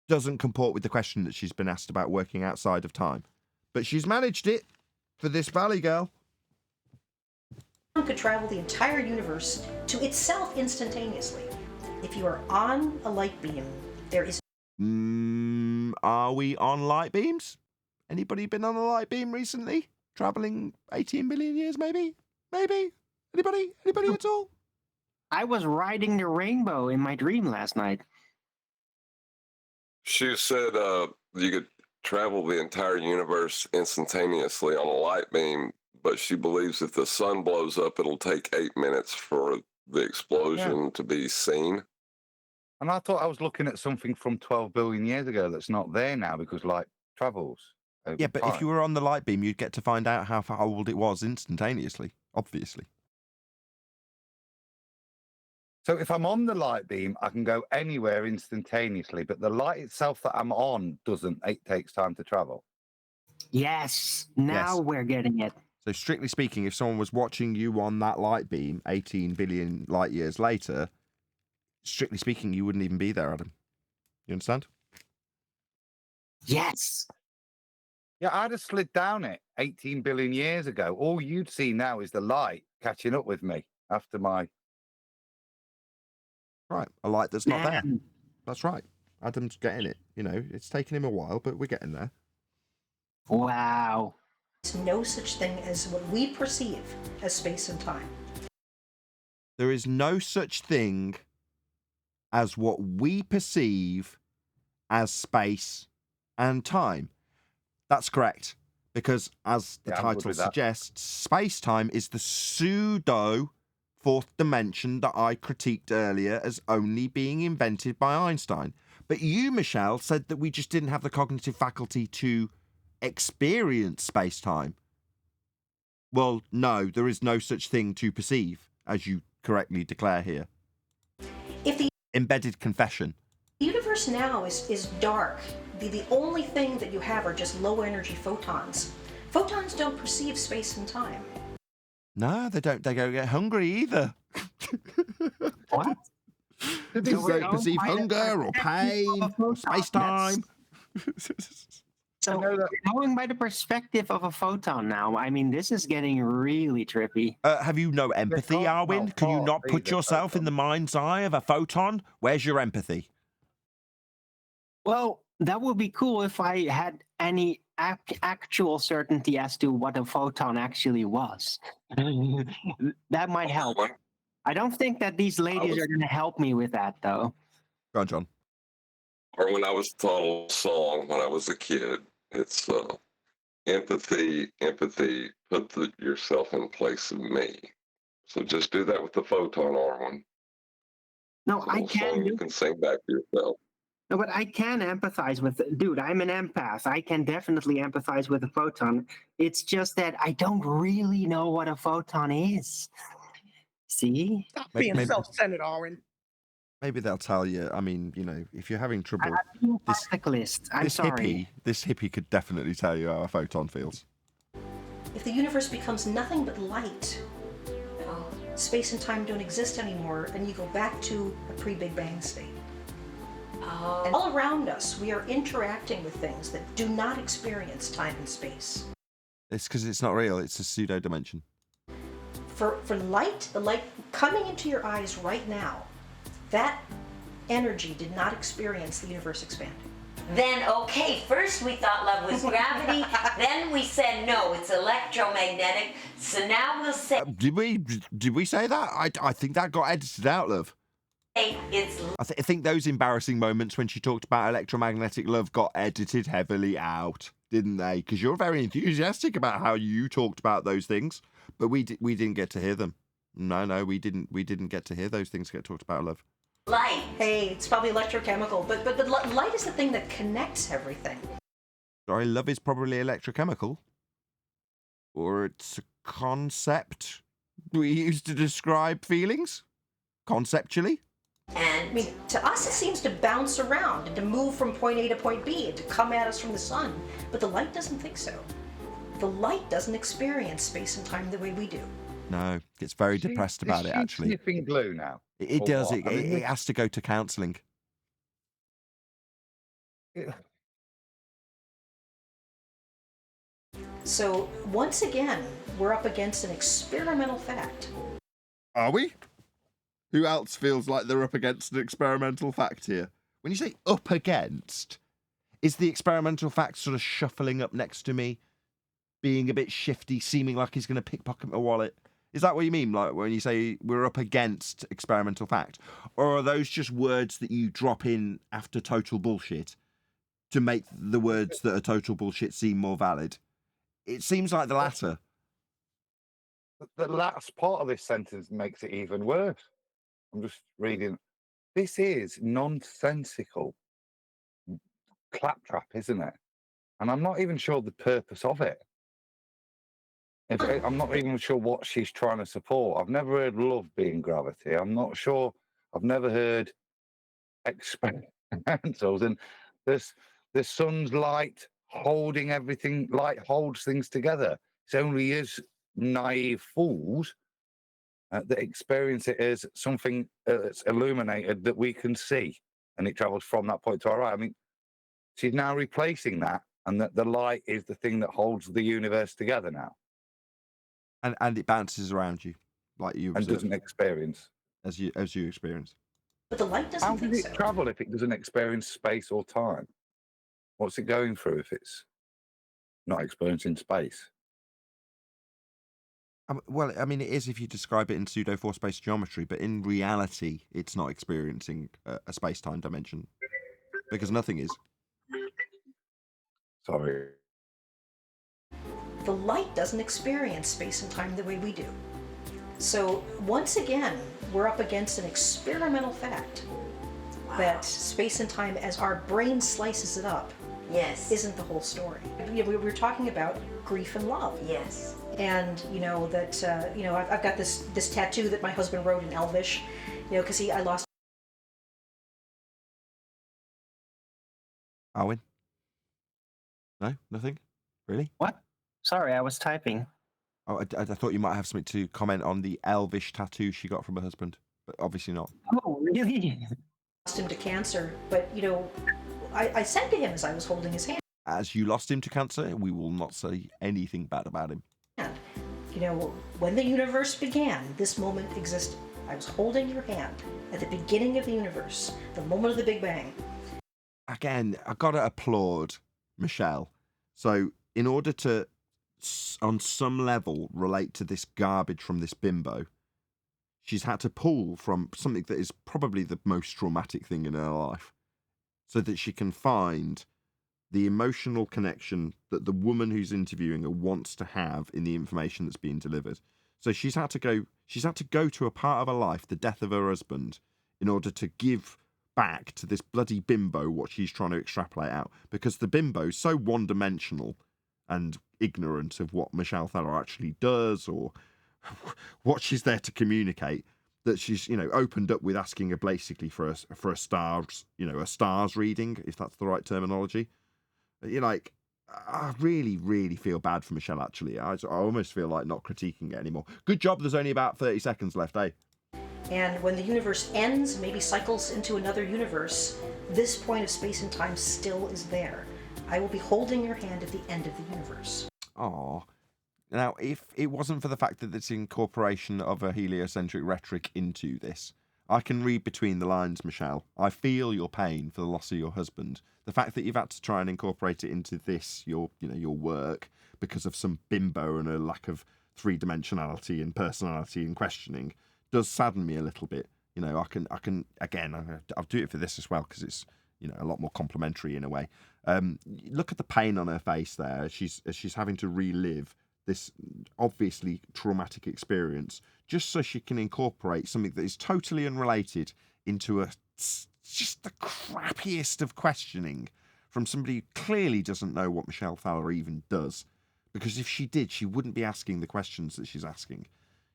doesn't comport with the question that she's been asked about working outside of time. But she's managed it for this Valley girl. Could travel the entire universe to itself instantaneously. If you are on a light beam, there is... Are we on light beams? Anybody been on a light beam recently? Traveling 18 billion years, maybe? Maybe? Anybody? Anybody at all? I was riding the rainbow in my dream last night. She said you could travel the entire universe instantaneously on a light beam, but she believes if the sun blows up, it'll take 8 minutes for the explosion to be seen. And I thought I was looking at something from 12 billion years ago that's not there now because light travels. Yeah, but if you were on the light beam, you'd get to find out how old it was instantaneously, obviously. So if I'm on the light beam, I can go anywhere instantaneously, but the light itself that I'm on doesn't. It takes time to travel. Yes, now we're getting it. So strictly speaking, if someone was watching you on that light beam 18 billion light years later, strictly speaking, you wouldn't even be there, Adam. You understand? Yes. Yeah, I'd have slid down it 18 billion years ago. All you'd see now is the light catching up with me after my... Right, a light that's not there. That's right. Adam's getting it. You know, it's taken him a while, but we're getting there. Wow. There's no such thing as what we perceive as space and time. There is no such thing as what we perceive as space and time. That's correct. Because as the title suggests, space-time is the pseudo fourth dimension that I critiqued earlier as only being invented by Einstein. But you, Michelle, said that we just didn't have the cognitive faculty to experience space-time. Well, no, there is no such thing to perceive, as you correctly declare here. If the embedded confession. The universe now is dark. The only thing that you have are just low energy photons. Photons don't perceive space and time. No, they don't. They don't get hungry either. What? They don't perceive hunger or pain or space-time. So going by the perspective of a photon now, I mean, this is getting really trippy. Have you no empathy, Arwin? Can you not put yourself in the mind's eye of a photon? Where's your empathy? Well, that would be cool if I had any actual certainty as to what a photon actually was. That might help. I don't think that these ladies are going to help me with that, though. Go on, John. Or when I was taught a song when I was a kid, it's empathy, put yourself in place of me. So just do that with the photon, Arwen. No, I can. You can sing back to yourself. No, but I can empathize with, dude, I'm an empath. I can definitely empathize with a photon. It's just that I don't really know what a photon is. See? Stop being self-centered, Oren. Maybe they'll tell you. I mean, you know, if you're having trouble, I'm sorry. This hippie could definitely tell you how a photon feels. if the universe becomes nothing but light, space and time don't exist anymore, and you go back to a pre-Big Bang state. And all around us, we are interacting with things that do not experience time and space. It's because it's not real. It's a pseudo dimension. For light, the light coming into your eyes right now, that energy did not experience the universe expanding. Then, okay, first we thought love was gravity, then we said no, it's electromagnetic, so now we'll say... Did we say that? I think that got edited out, love. It's... I think those embarrassing moments when she talked about electromagnetic love got edited heavily out, didn't they? Because you're very enthusiastic about how you talked about those things, but we didn't get to hear them. No, we didn't get to hear those things get talked about, love. Light. Hey, it's probably electrochemical, but light is the thing that connects everything. Sorry, love is probably electrochemical. Or it's a concept we use to describe feelings? Conceptually? And I mean, to us it seems to bounce around and to move from point A to point B and to come at us from the sun. But the light doesn't think so. The light doesn't experience space and time the way we do. No, it's very depressed about it, actually. Is she sniffing glue now? It Or does. what? I mean, It has to go to counselling. So once again, we're up against an experimental fact. Are we? Who else feels like they're up against an experimental fact here? When you say up against, is the experimental fact sort of shuffling up next to me, being a bit shifty, seeming like he's going to pickpocket my wallet? Is that what you mean, like when you say we're up against experimental fact? Or are those just words that you drop in after total bullshit to make the words that are total bullshit seem more valid? It seems like the latter. The last part of this sentence makes it even worse. I'm just reading. This is nonsensical claptrap, isn't it? And I'm not even sure the purpose of it. I'm not even sure what she's trying to support. I've never heard love being gravity. I'm not sure. I've never heard experimentals. And the sun's light holding everything. Light holds things together. It's only as naive fools that experience it as something that's illuminated that we can see, and it travels from that point to our right. I mean, she's now replacing that, and that the light is the thing that holds the universe together now. And it bounces around you, like you observe. And doesn't experience. As you experience. But the light doesn't How think does it so. travel if it doesn't experience space or time? What's it going through if it's not experiencing space? Well, I mean, it is if you describe it in pseudo four-space geometry, but in reality, it's not experiencing a space-time dimension because nothing is. Sorry. The light doesn't experience space and time the way we do. So once again, we're up against an experimental fact that space and time, as our brain slices it up, isn't the whole story. We were talking about grief and love. Yes. And that I've got this tattoo that my husband wrote in Elvish, because I lost. Arwen? No, nothing. Really? What? Sorry, I was typing. Oh, I thought you might have something to comment on the Elvish tattoo she got from her husband, but obviously not. Oh, really? Lost him to cancer, but I said to him as I was holding his hand. As you lost him to cancer, we will not say anything bad about him. When the universe began, this moment existed. I was holding your hand at the beginning of the universe, the moment of the Big Bang. Again, I gotta applaud Michelle. So, in order to, on some level, relate to this garbage from this bimbo, she's had to pull from something that is probably the most traumatic thing in her life, so that she can find the emotional connection that the woman who's interviewing her wants to have in the information that's being delivered. So she's had to go to a part of her life, the death of her husband, in order to give back to this bloody bimbo what she's trying to extrapolate out, because the bimbo's so one-dimensional and ignorant of what Michelle Thaler actually does or what she's there to communicate, that she's opened up with asking her basically for a stars reading, if that's the right terminology. You're like, I really, really feel bad for Michelle, actually. I almost feel like not critiquing it anymore. Good job, there's only about 30 seconds left, eh? And when the universe ends, maybe cycles into another universe, this point of space and time still is there. I will be holding your hand at the end of the universe. Aw. Now, if it wasn't for the fact that it's incorporation of a heliocentric rhetoric into this, I can read between the lines, Michelle. I feel your pain for the loss of your husband. The fact that you've had to try and incorporate it into this, your work, because of some bimbo and a lack of three-dimensionality and personality and questioning, does sadden me a little bit. I can again, I'll do it for this as well because it's a lot more complimentary in a way. Look at the pain on her face there. She's having to relive this obviously traumatic experience just so she can incorporate something that is totally unrelated into just the crappiest of questioning from somebody who clearly doesn't know what Michelle Thaler even does. Because if she did, she wouldn't be asking the questions that she's asking.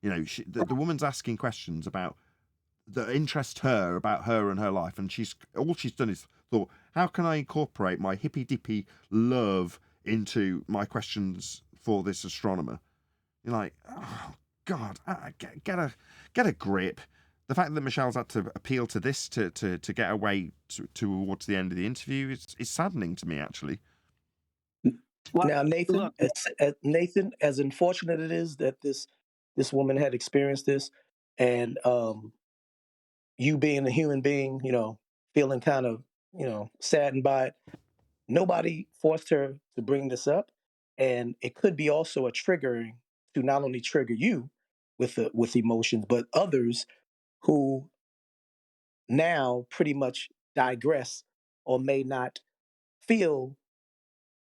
The woman's asking questions about that interest her, about her and her life, and all she's done is thought, how can I incorporate my hippy-dippy love into my questions for this astronomer? You're like, oh God, get a grip. The fact that Michelle's had to appeal to this to get away towards the end of the interview is saddening to me, actually. Now, Nathan, as unfortunate it is that this woman had experienced this, and you being a human being, feeling kind of, saddened by it, nobody forced her to bring this up, and it could be also a triggering to not only trigger you with emotions, but others who now pretty much digress or may not feel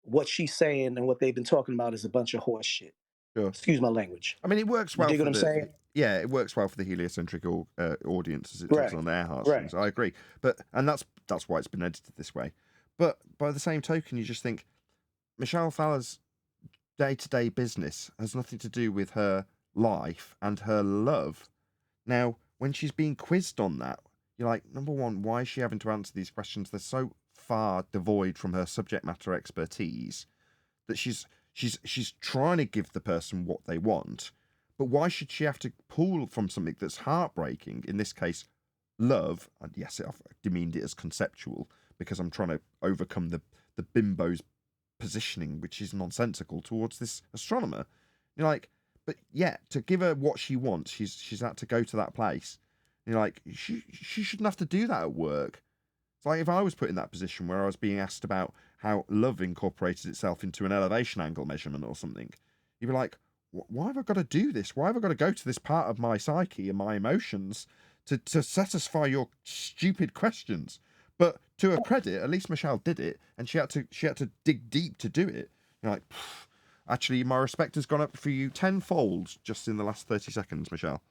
what she's saying and what they've been talking about is a bunch of horse shit. Sure. Excuse my language. I mean, it works well. You dig what I'm saying? Yeah, it works well for the heliocentric audience as it tugs on their heartstrings. I agree, and that's why it's been edited this way. But by the same token, you just think Michelle Thaler's day-to-day business has nothing to do with her life and her love. Now, when she's being quizzed on that, you're like, number one, why is she having to answer these questions? They're so far devoid from her subject matter expertise that she's trying to give the person what they want, but why should she have to pull from something that's heartbreaking? In this case, love. And yes, I've demeaned it as conceptual because I'm trying to overcome the bimbo's positioning, which is nonsensical towards this astronomer. You're like, but yeah, to give her what she wants, she's had to go to that place. You're like, she shouldn't have to do that at work. It's like if I was put in that position where I was being asked about how love incorporated itself into an elevation angle measurement or something, you'd be like, why have I got to do this? Why have I got to go to this part of my psyche and my emotions to satisfy your stupid questions? But to her credit, at least Michelle did it, and she had to dig deep to do it. You're like, actually, my respect has gone up for you tenfold just in the last 30 seconds, Michelle.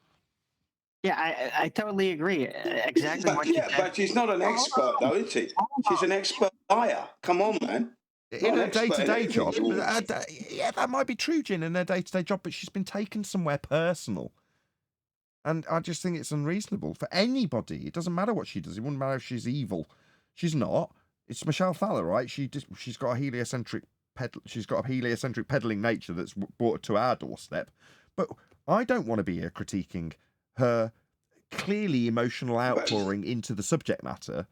Yeah, I totally agree. Exactly what you said. But she's not an expert, though, is she? She's an expert liar. Come on, man. In her day-to-day job, yeah, that might be true, Jin, in her day-to-day job, but she's been taken somewhere personal. And I just think it's unreasonable for anybody. It doesn't matter what she does. It wouldn't matter if she's evil. She's not. It's Michelle Thaler, right? She's got a heliocentric peddling nature that's brought her to our doorstep. But I don't want to be here critiquing her clearly emotional outpouring into the subject matter,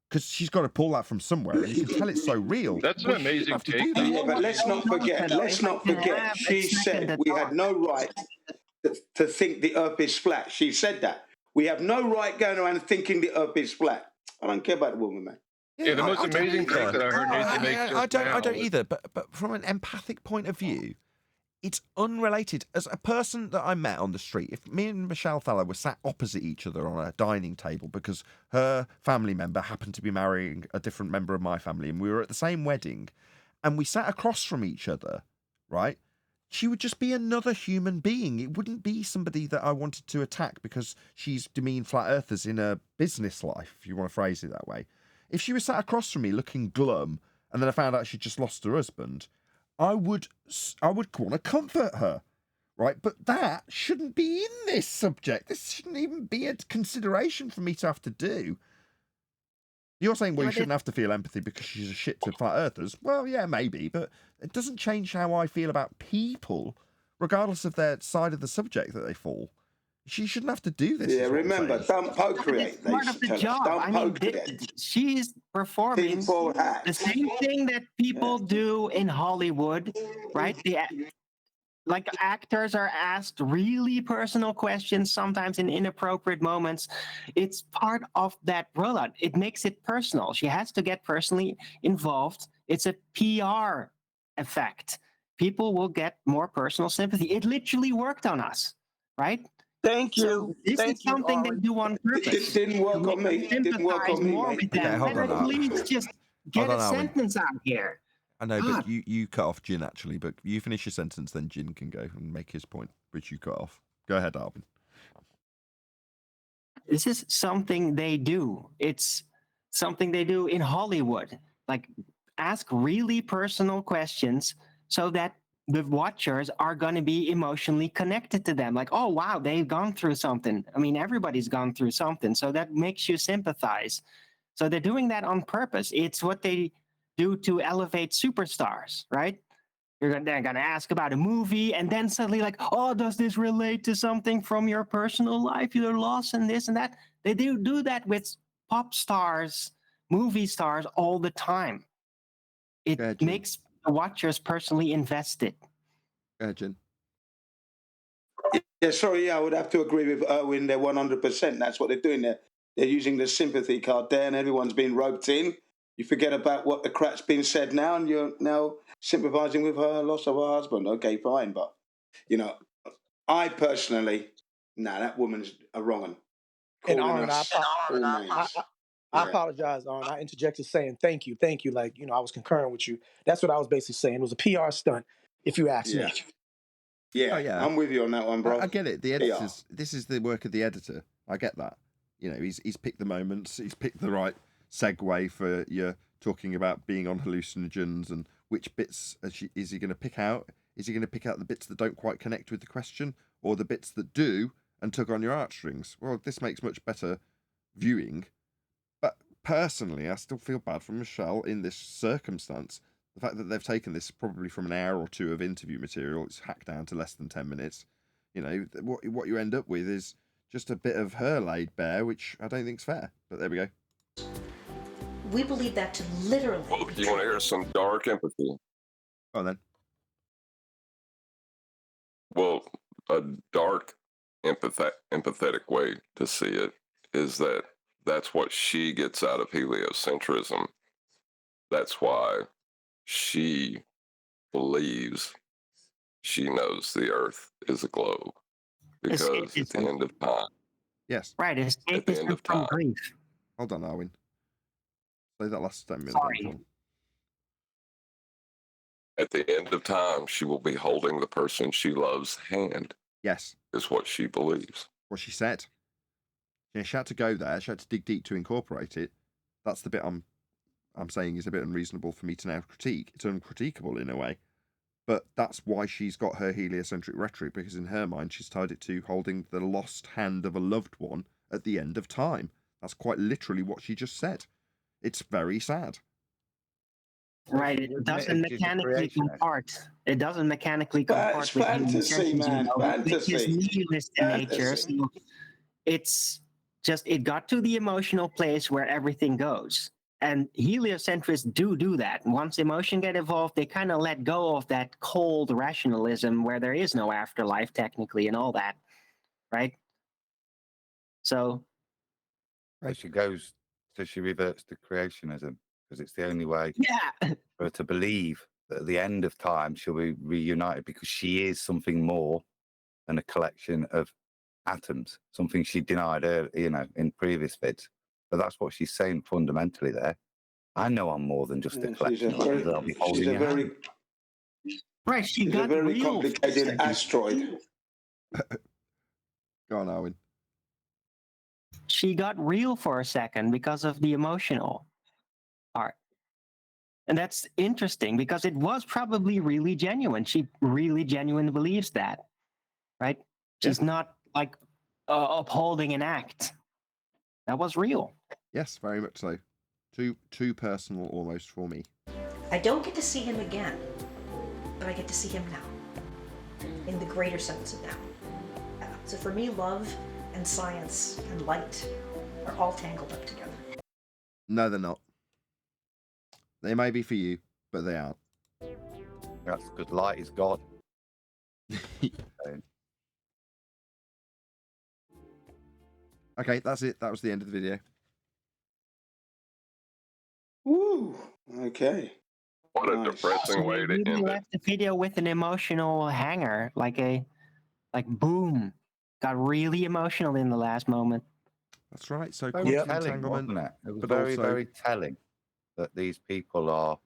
because she's got to pull that from somewhere, and you can tell it's so real. That's an amazing take. Yeah, but let's not forget, she said we had no right to think the earth is flat. She said that. We have no right going around thinking the earth is flat. I don't care about the woman, man. Yeah, the most amazing take that I heard Nathan make. I don't either, but from an empathic point of view, it's unrelated. As a person that I met on the street, if me and Michelle Thaler were sat opposite each other on a dining table because her family member happened to be marrying a different member of my family, and we were at the same wedding, and we sat across from each other, right? She would just be another human being. It wouldn't be somebody that I wanted to attack because she's demeaned flat earthers in her business life, if you want to phrase it that way. If she was sat across from me looking glum, and then I found out she'd just lost her husband, I would want to comfort her, right? But that shouldn't be in this subject. This shouldn't even be a consideration for me to have to do. You're saying, well, Yeah, you but shouldn't have to feel empathy because she's a shit to flat earthers. Well, yeah, maybe, but it doesn't change how I feel about people, regardless of their side of the subject that they fall. She shouldn't have to do this. Yeah, is what I'm remember, saying. don't procreate. It's They part of the tell us, job. don't I mean, procreate. she's performing Tinfoil the hat. same thing that people do in Hollywood, right? Like actors are asked really personal questions, sometimes in inappropriate moments. It's part of that rollout. It makes it personal. She has to get personally involved. It's a PR effect. People will get more personal sympathy. It literally worked on us, right? Thank you. So this Thank is you, something they Ari. do on purpose. It didn't work to on make me. us Didn't work sympathize on me, more mate. with them. Okay, hold And on, at Arwin. least just get Hold a on, Arwin. sentence out here. I know, God. but you cut off Jin actually, but you finish your sentence, then Jin can go and make his point, which you cut off. Go ahead, Arvin. This is something they do. It's something they do in Hollywood. Like, ask really personal questions so that the watchers are going to be emotionally connected to them. Like, oh, wow, they've gone through something. I mean, everybody's gone through something. So that makes you sympathize. So they're doing that on purpose. It's what they do to elevate superstars, right? They're going to ask about a movie, and then suddenly like, oh, does this relate to something from your personal life, your loss and this and that? They do that with pop stars, movie stars all the time. It makes the watchers personally invested. Jin. Yeah, sorry, I would have to agree with Erwin. They're 100%. That's what they're doing there. They're using the sympathy card there, and everyone's been roped in. You forget about what the crap's been said now, and you're now sympathising with her loss of her husband. Okay, fine, but I personally, that woman's a wrong one. And Calling Aaron, us all names. I apologize, Aaron. I interjected saying thank you. Like, I was concurring with you. That's what I was basically saying. It was a PR stunt, if you ask me. Yeah, Oh, yeah. I'm with you on that one, bro. I get it. The editors. This is the work of the editor. I get that. He's picked the moments. He's picked the right segue for you talking about being on hallucinogens and which bits is he going to pick out? Is he going to pick out the bits that don't quite connect with the question, or the bits that do and tug on your heartstrings? Well, this makes much better viewing. But personally, I still feel bad for Michelle in this circumstance. The fact that they've taken this probably from an hour or two of interview material, it's hacked down to less than 10 minutes. What you end up with is just a bit of her laid bare, which I don't think's fair. But there we go. We believe that to literally. Well, you want to hear some dark empathy? Oh, then. Well, a dark empathetic way to see it is that that's what she gets out of heliocentrism. That's why she believes she knows the Earth is a globe. Because at the end of time. Yes. Right, at the end of time. grief. Hold on, Arwin. Say that last statement. Sorry. At the end of time, she will be holding the person she loves' hand. Yes. Is what she believes. What she said. She had to go there. She had to dig deep to incorporate it. That's the bit I'm saying is a bit unreasonable for me to now critique. It's uncritiquable in a way. But that's why she's got her heliocentric rhetoric, because in her mind, she's tied it to holding the lost hand of a loved one at the end of time. That's quite literally what she just said. It's very sad. Right, it doesn't mechanically compart. It doesn't mechanically compart It's with fantasy, man. Fantasy. Which is nihilist in nature. So it's just, it got to the emotional place where everything goes. And heliocentrists do that. Once emotion get involved, they kind of let go of that cold rationalism where there is no afterlife technically and all that, right? So she reverts to creationism because it's the only way for her to believe that at the end of time she'll be reunited, because she is something more than a collection of atoms, something she denied earlier, in previous vids. But that's what she's saying fundamentally there. I know I'm more than just a collection of atoms that I'll be holding in your hand. Right, She's a very complicated asteroid. Go on, Arwin. She got real for a second because of the emotional part. And that's interesting because it was probably really genuine. She really genuinely believes that, right? She's not like upholding an act. That was real. Yes, very much so. Too personal almost for me. I don't get to see him again, but I get to see him now, in the greater sense of now. So for me, love and science and light are all tangled up together. No, they're not. They may be for you, but they aren't. That's because light is God. Okay, that's it. That was the end of the video. Woo. Okay. What a depressing way to You end it. left the video with an emotional hanger, like boom, got really emotional in the last moment. That's right. So Very telling, wasn't it? It was but very, also- very telling that these people are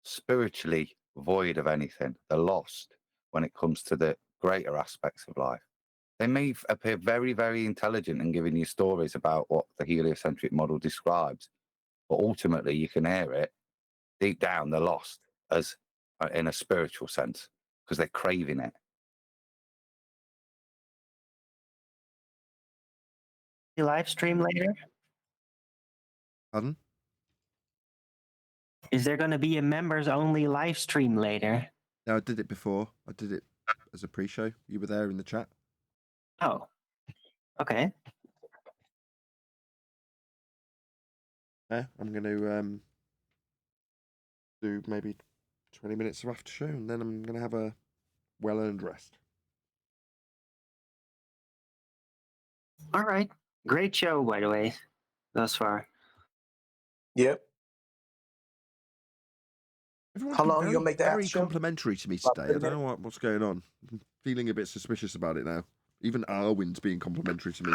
spiritually void of anything. They're lost when it comes to the greater aspects of life. They may appear very, very intelligent and giving you stories about what the heliocentric model describes, but ultimately you can hear it deep down. They're lost as in a spiritual sense because they're craving it. Live stream later? Pardon? Is there going to be a members only live stream later? No, I did it before. I did it as a pre-show. You were there in the chat. Oh, okay. Yeah, I'm going to do maybe 20 minutes of after show, and then I'm going to have a well-earned rest. All right. Great show, by the way, thus far. Yep. Everyone's How been long very, you gonna make that very show? complimentary to me About today. I 30 don't know what's going on. I'm feeling a bit suspicious about it now. Even Arwin's being complimentary to me.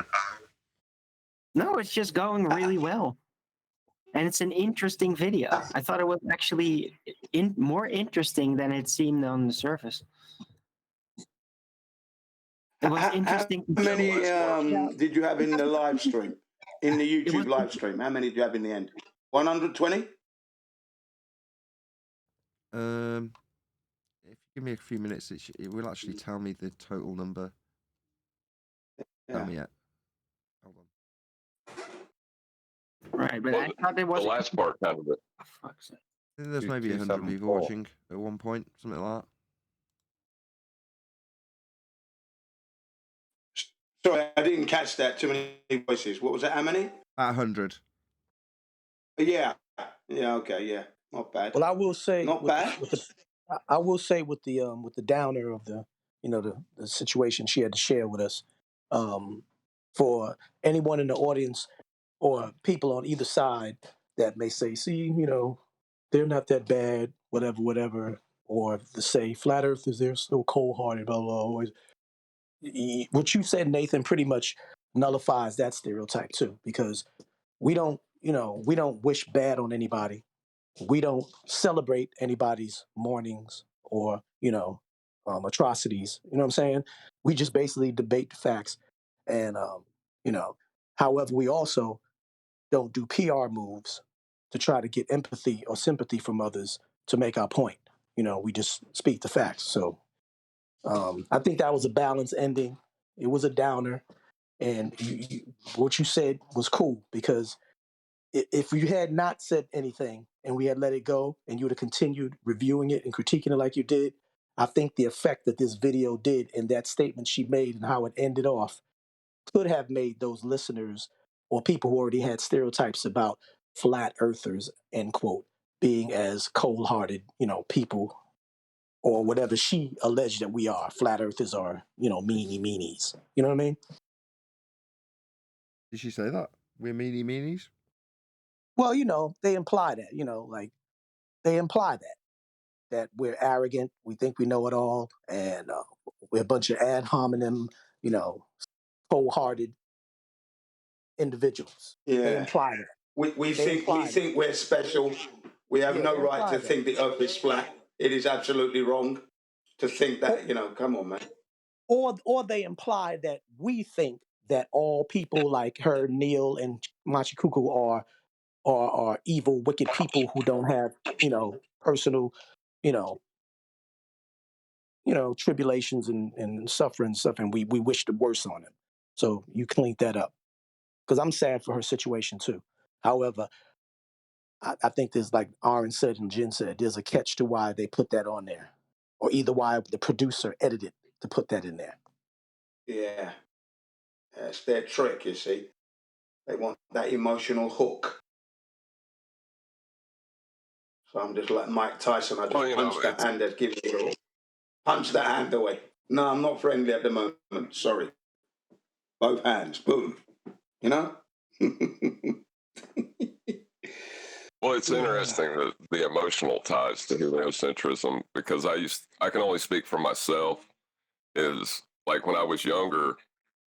No, it's just going really well. And it's an interesting video. I thought it was actually more interesting than it seemed on the surface. It was interesting. How many did you have in the live stream? In the YouTube live stream? How many did you have in the end? 120? If you give me a few minutes, it will actually tell me the total number. Tell me yet. Hold on. Right, but I thought it was the last part kind of it. I think there's maybe 100 people watching at one point, something like that. Sorry, I didn't catch that. Too many voices. What was that? How many? At 100. Yeah. Yeah. Okay. Yeah. Not bad. Well, I will say, Not bad. I will say with the downer of the situation she had to share with us, for anyone in the audience or people on either side that may say, see, they're not that bad, whatever, or to say flat earthers, they're so cold hearted, blah, blah, always. What you said, Nathan, pretty much nullifies that stereotype too, because we don't wish bad on anybody. We don't celebrate anybody's mournings or atrocities. You know what I'm saying? We just basically debate the facts, and however, we also don't do PR moves to try to get empathy or sympathy from others to make our point. We just speak the facts. So I think that was a balanced ending. It was a downer, and what you said was cool because if you had not said anything and we had let it go and you would have continued reviewing it and critiquing it like you did, I think the effect that this video did and that statement she made and how it ended off could have made those listeners or people who already had stereotypes about flat earthers, end quote, being as cold-hearted, people, or whatever she alleged that we are. Flat earthers are, meanies. You know what I mean? Did she say that? We're meanies? Well, they imply that, like they imply that we're arrogant, we think we know it all, and we're a bunch of ad hominem, cold-hearted individuals. They Yeah. imply that. We think we're special. We have no right to think the earth is flat. It is absolutely wrong to think that, come on, man. Or they imply that we think that all people like her, Neil, and Machikuku are evil, wicked people who don't have, personal, tribulations and suffering stuff, and we wish the worst on them. So you cleaned that up. Because I'm sad for her situation too. However, I think there's, like Aaron said and Jen said, there's a catch to why they put that on there, or either why the producer edited to put that in there. Yeah. That's their trick, you see. They want that emotional hook. So I'm just like Mike Tyson. I just punch that hand that gives you a little punch that hand away. No, I'm not friendly at the moment. Sorry. Both hands. Boom. You know? Well, it's interesting that the emotional ties to heliocentrism, because I can only speak for myself. Is like when I was younger,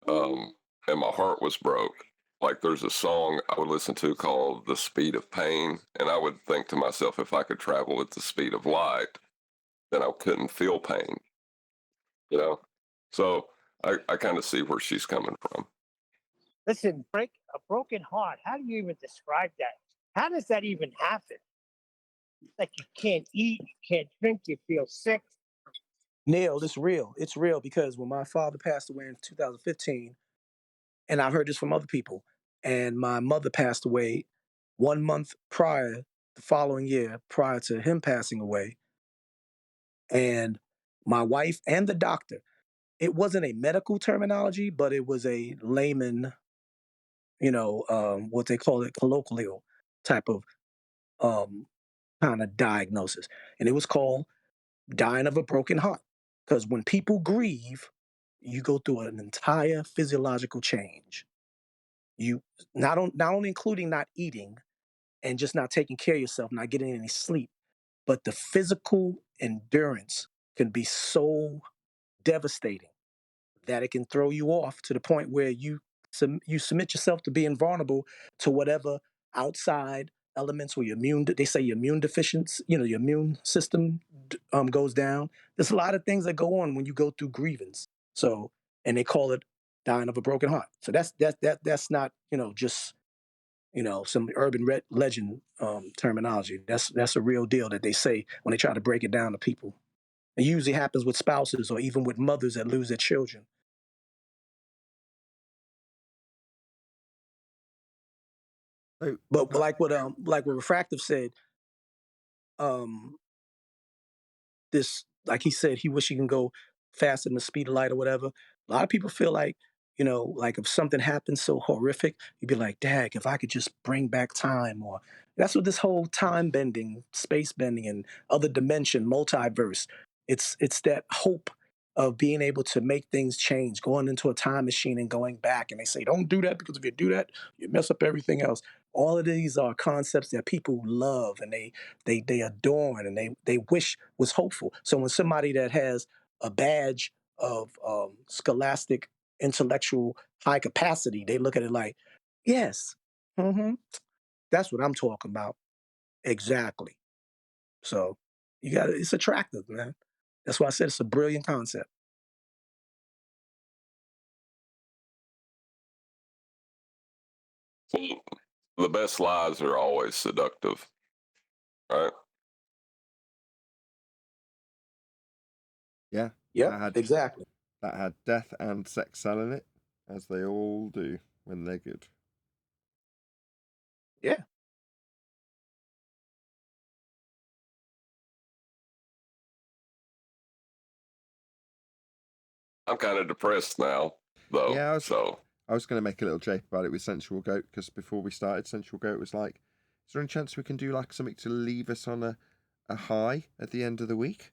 and my heart was broke. Like there's a song I would listen to called "The Speed of Pain," and I would think to myself, if I could travel at the speed of light, then I couldn't feel pain. You know, so I kind of see where she's coming from. Listen, break a broken heart. How do you even describe that? How does that even happen? Like you can't eat, you can't drink, you feel sick. Neil, it's real. It's real because when my father passed away in 2015, and I've heard this from other people, and my mother passed away 1 month prior, the following year, prior to him passing away, and my wife and the doctor, it wasn't a medical terminology, but it was a layman, what they call it, colloquial type of kind of diagnosis. And it was called dying of a broken heart. Because when people grieve, you go through an entire physiological change. You not only including not eating and just not taking care of yourself, not getting any sleep, but the physical endurance can be so devastating that it can throw you off to the point where you submit yourself to being vulnerable to whatever outside elements or they say your immune deficiency, your immune system goes down. There's a lot of things that go on when you go through grievance. So, and they call it dying of a broken heart. So that's not just some urban legend terminology. That's a real deal that they say when they try to break it down to people. It usually happens with spouses or even with mothers that lose their children. But like what Refractive said, this, like he said, he wish he can go faster than the speed of light or whatever. A lot of people feel like, like if something happens so horrific, you'd be like, dag, if I could just bring back time. Or that's what this whole time bending, space bending, and other dimension, multiverse, it's that hope of being able to make things change, going into a time machine and going back. And they say, don't do that, because if you do that, you mess up everything else. All of these are concepts that people love and they adorn and they wish was hopeful. So when somebody that has a badge of scholastic, intellectual, high capacity, they look at it like, yes, that's what I'm talking about. Exactly. So it's attractive, man. That's why I said it's a brilliant concept. The best lies are always seductive, right? Yeah. Yeah, exactly. That had death and sex selling it, as they all do when they're good. Yeah. I'm kind of depressed now, though. Yeah, I I was going to make a little joke about it with Sensual Goat, because before we started, Sensual Goat was like, is there any chance we can do like something to leave us on a high at the end of the week?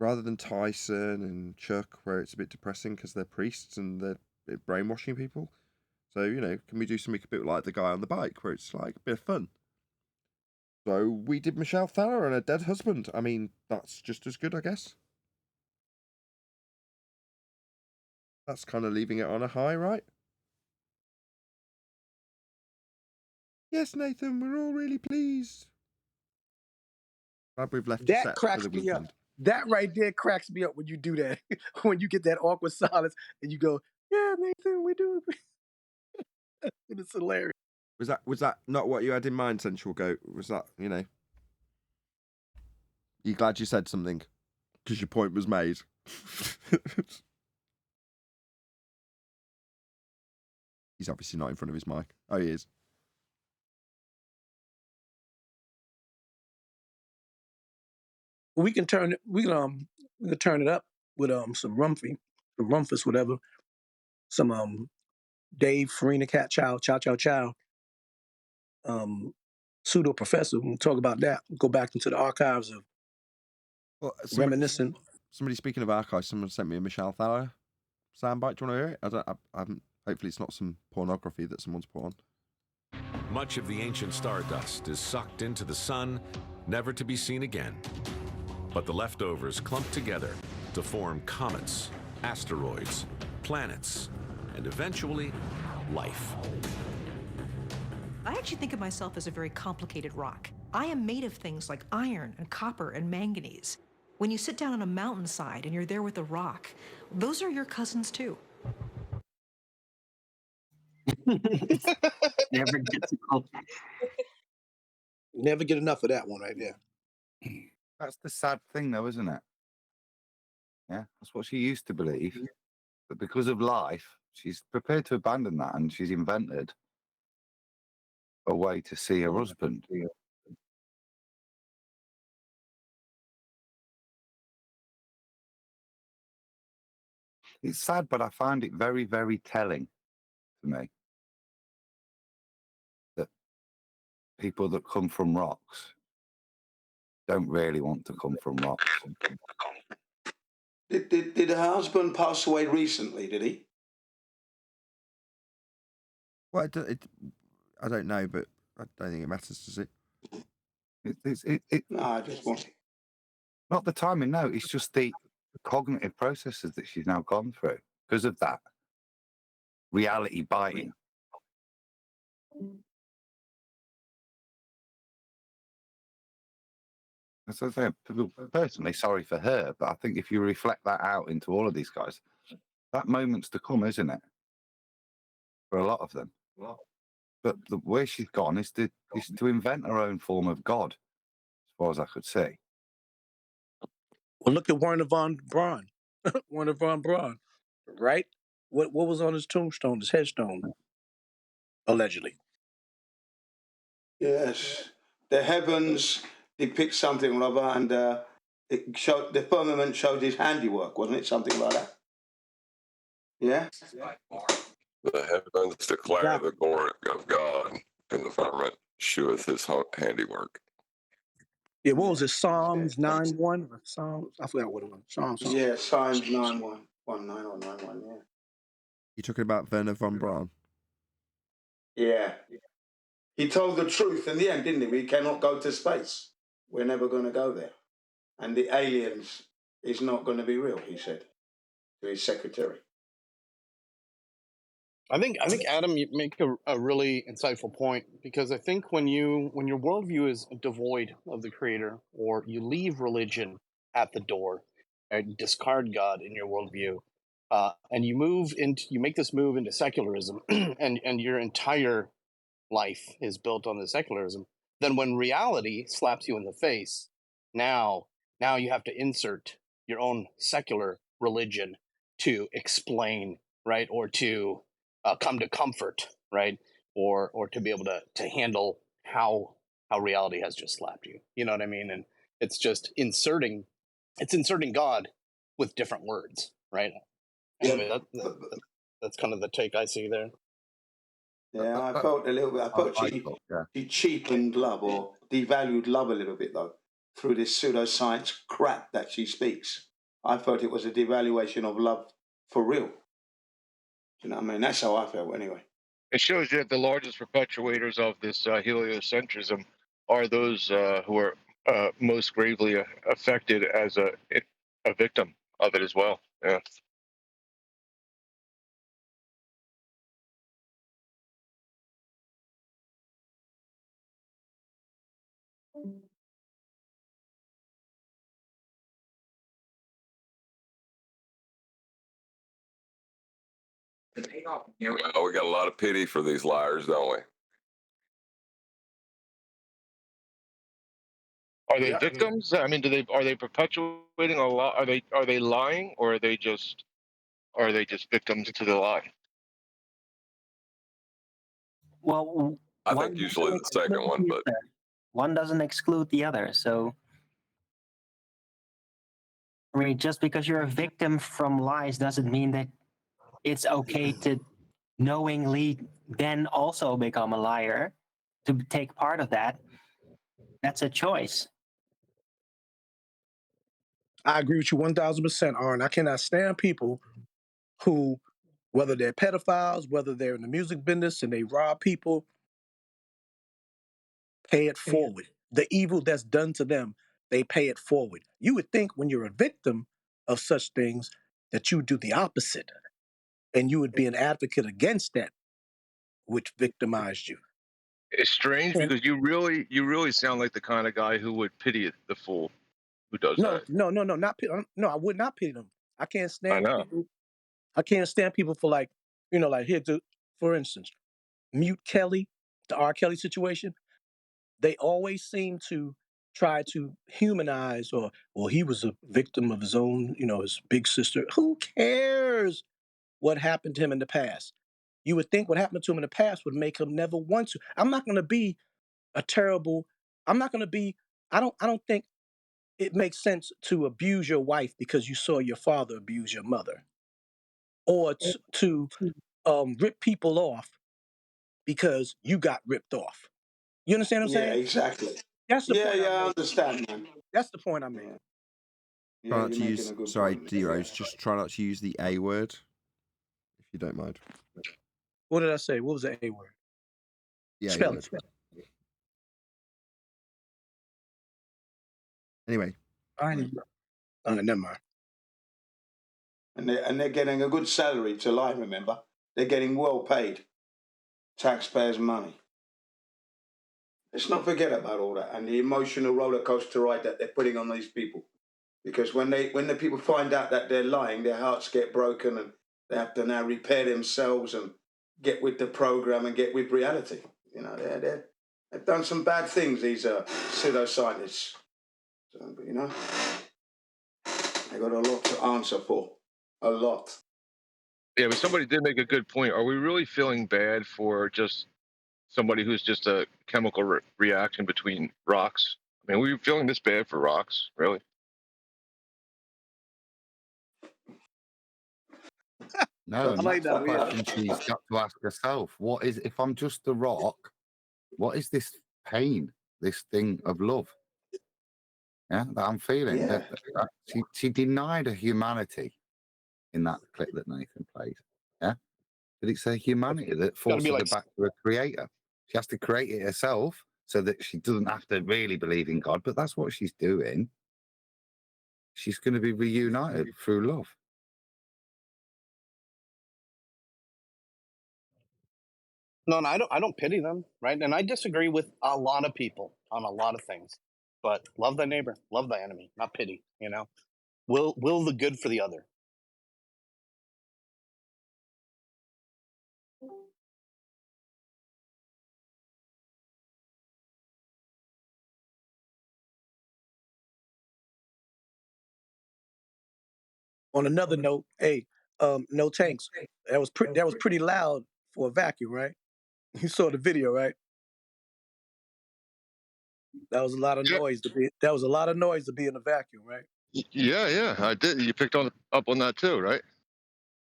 Rather than Tyson and Chuck, where it's a bit depressing because they're priests and they're brainwashing people. So, can we do something a bit like the guy on the bike, where it's like a bit of fun? So we did Michelle Thaler and her dead husband. I mean, that's just as good, I guess. That's kind of leaving it on a high, right? Yes, Nathan, we're all really pleased. Glad we've left you That set for cracks the me up. weekend. That right there cracks me up when you do that. When you get that awkward silence and you go, yeah, Nathan, we do agree. It's hilarious. Was that not what you had in mind, Sensual Goat? Was that, You glad you said something? Because your point was made. He's obviously not in front of his mic. Oh, he is. We can turn it. We can turn it up with some Rumfus, whatever. Some Dave Farina Cat Chow Chow Chow Chow. Pseudo professor. We'll talk about that. Go back into the archives of reminiscent. Somebody speaking of archives, someone sent me a Michelle Thaler soundbite. Do you want to hear it? I haven't. Hopefully, it's not some pornography that someone's put on. Much of the ancient stardust is sucked into the sun, never to be seen again. But the leftovers clump together to form comets, asteroids, planets, and eventually, life. I actually think of myself as a very complicated rock. I am made of things like iron and copper and manganese. When you sit down on a mountainside and you're there with a rock, those are your cousins too. Never gets old. Never get enough of that one right there. That's the sad thing, though, isn't it? Yeah, that's what she used to believe. But because of life, she's prepared to abandon that, and she's invented a way to see her husband. It's sad, but I find it very, very telling to me that people that come from rocks don't really want to come from rocks. Did her husband pass away recently, did he? Well, I don't know, but I don't think it matters, does it? No, I just want. Not the timing, no. It's just the cognitive processes that she's now gone through because of that reality biting. As I say, personally, sorry for her, but I think if you reflect that out into all of these guys, that moment's to come, isn't it? For a lot of them. But the way she's gone is to invent her own form of God, as far as I could see. Well, look at Werner von Braun. Werner von Braun, right? What was on his tombstone, his headstone, allegedly? Yes, the heavens depict something or other, and it showed the firmament showed his handiwork, wasn't it? Something like that. Yeah. The heavens declare the glory of God, and the firmament sheweth his handiwork. Yeah, what was it? Psalms 9:1. Psalms, I forgot what it was. Psalms. Yeah, Psalms 9:1, 19 or 9:1. Yeah. You talking about Werner von Braun? Yeah. He told the truth in the end, didn't he? We cannot go to space. We're never going to go there. And the aliens is not going to be real, he said to his secretary. I think Adam, you make a really insightful point, because I think when your worldview is devoid of the creator, or you leave religion at the door and discard God in your worldview, and you make this move into secularism, and your entire life is built on the secularism, then when reality slaps you in the face, now you have to insert your own secular religion to explain, right, or to come to comfort, right, or to be able to handle how reality has just slapped you. You know what I mean? And it's just inserting God with different words, right? Anyway, that's kind of the take I see there. Yeah, I felt a little bit. I felt she cheapened love or devalued love a little bit, though, through this pseudoscience crap that she speaks. I felt it was a devaluation of love for real. You know what I mean? That's how I felt anyway. It shows you that the largest perpetuators of this heliocentrism are those who are most gravely affected as a victim of it as well. Yeah. Well, we got a lot of pity for these liars, don't we? Are they victims? I mean, are they perpetuating a lie? Are they lying, or are they just victims to the lie? Well, I think usually the second one, but one doesn't exclude the other. So I mean, just because you're a victim from lies doesn't mean that it's okay to knowingly then also become a liar, to take part of that. That's a choice. I agree with you 1000%, Aaron. I cannot stand people who, whether they're pedophiles, whether they're in the music business and they rob people, pay it forward. The evil that's done to them, they pay it forward. You would think when you're a victim of such things that you do the opposite and you would be an advocate against that which victimized you. It's strange because you really sound like the kind of guy who would pity the fool who does No, that. no, I would not pity them. I can't I stand know. people. I can't stand people for like, like here to, for instance, Mute Kelly, the R. Kelly situation. They always seem to try to humanize or, well, he was a victim of his own, his big sister. Who cares what happened to him in the past? You would think what happened to him in the past would make him never want to. I'm not going to be a terrible. I'm not going to be. I don't think it makes sense to abuse your wife because you saw your father abuse your mother, or to rip people off because you got ripped off. You understand what I'm Yeah, saying? exactly. That's the Yeah, point. yeah, I I'm understand, man. That's the point I'm making. Yeah, Try not you're to making use. a good Sorry, point. Zeros. Just try not to use the A word, if you don't mind. What did I say? What was the A word? The A Spell word. it. Anyway. Never mind. And they're getting a good salary to lie, remember? They're getting well paid. Taxpayers' money. Let's not forget about all that and the emotional roller coaster ride that they're putting on these people. Because when the people find out that they're lying, their hearts get broken and they have to now repair themselves and get with the program and get with reality. They've done some bad things, these pseudoscientists. So, they got a lot to answer for. A lot. Yeah, but somebody did make a good point. Are we really feeling bad for just somebody who's just a chemical reaction between rocks? I mean, are we feeling this bad for rocks, really? No, I and like that's the that. question she's got to ask herself. What is, if I'm just the rock, what is this pain, this thing of love? Yeah, that I'm feeling. Yeah. She denied her humanity in that clip that Nathan played. Yeah, but it's her humanity that forces her back to her creator. She has to create it herself so that she doesn't have to really believe in God. But that's what she's doing. She's going to be reunited through love. No, I don't pity them, right? And I disagree with a lot of people on a lot of things. But love thy neighbor, love thy enemy, not pity. Will the good for the other. On another note, hey, no tanks. That was pretty loud for a vacuum, right? You saw the video, right? That was a lot of noise to be. That was a lot of noise to be in a vacuum, right? Yeah, I did. You picked up on that too, right?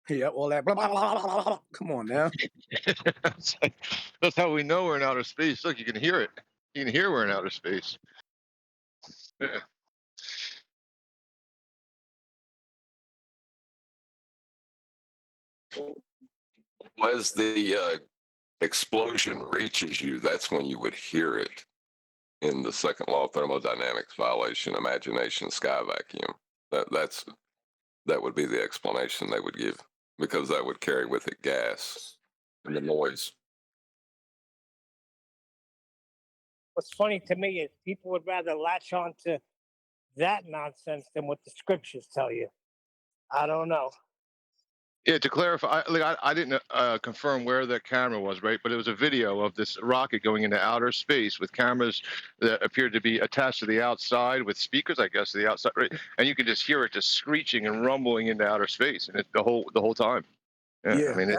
Yeah, all that. Blah, blah, blah, blah, blah, blah. Come on now. That's how we know we're in outer space. Look, you can hear it. You can hear we're in outer space. Yeah. As the explosion reaches you, that's when you would hear it in the second law of thermodynamics violation, imagination, sky vacuum. That would be the explanation they would give, because that would carry with it gas and the noise. What's funny to me is people would rather latch on to that nonsense than what the scriptures tell you. I don't know. Yeah, to clarify, I didn't confirm where the camera was, right? But it was a video of this rocket going into outer space with cameras that appeared to be attached to the outside with speakers, I guess, to the outside, right? And you can just hear it just screeching and rumbling into outer space, and the whole time. Yeah, I mean,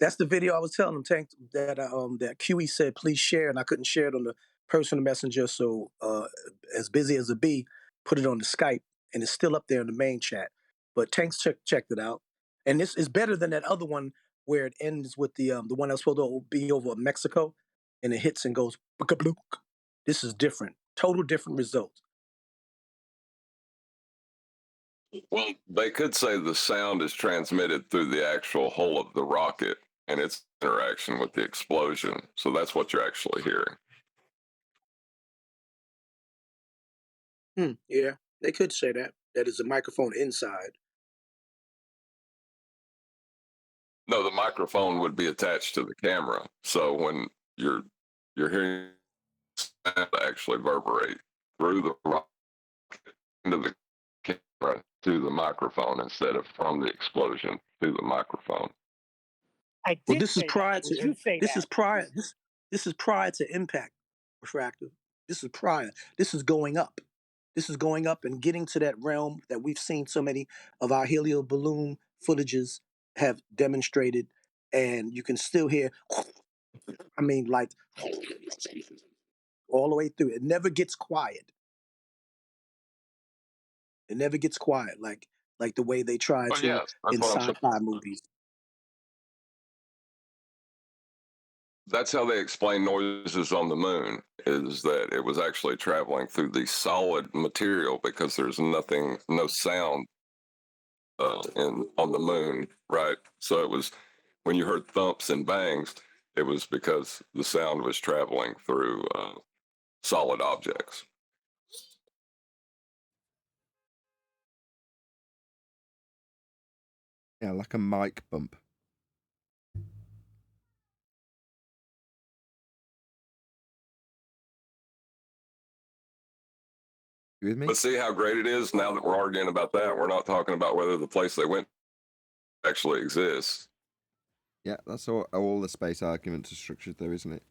that's the video I was telling them, Tank, that that QE said please share, and I couldn't share it on the personal messenger. So as busy as it be, put it on the Skype and it's still up there in the main chat. But Tanks checked it out, and this is better than that other one where it ends with the one that's supposed to be over Mexico, and it hits and goes. Blook. This is different, total different results. Well, they could say the sound is transmitted through the actual hull of the rocket and its interaction with the explosion. So that's what you're actually hearing. Yeah, they could say that. That is a microphone inside. No, the microphone would be attached to the camera. So when you're hearing sound actually reverberate through the rocket into the camera to the microphone instead of from the explosion to the microphone. Well, this is prior to this is prior to impact, refractive. This is prior. This is going up. This is going up and getting to that realm that we've seen so many of our helium balloon footages have demonstrated, and you can still hear. I mean, like all the way through. It never gets quiet. It never gets quiet, like the way they try Oh, to yes, that's in what I'm saying. sci-fi movies. That's how they explain noises on the moon, is that it was actually traveling through the solid material because there's no sound on the moon, right? So it was, when you heard thumps and bangs, it was because the sound was traveling through solid objects. Yeah, like a mic bump. You with me? But see how great it is now that we're arguing about that. We're not talking about whether the place they went actually exists. Yeah, that's all the space arguments are structured though, isn't it?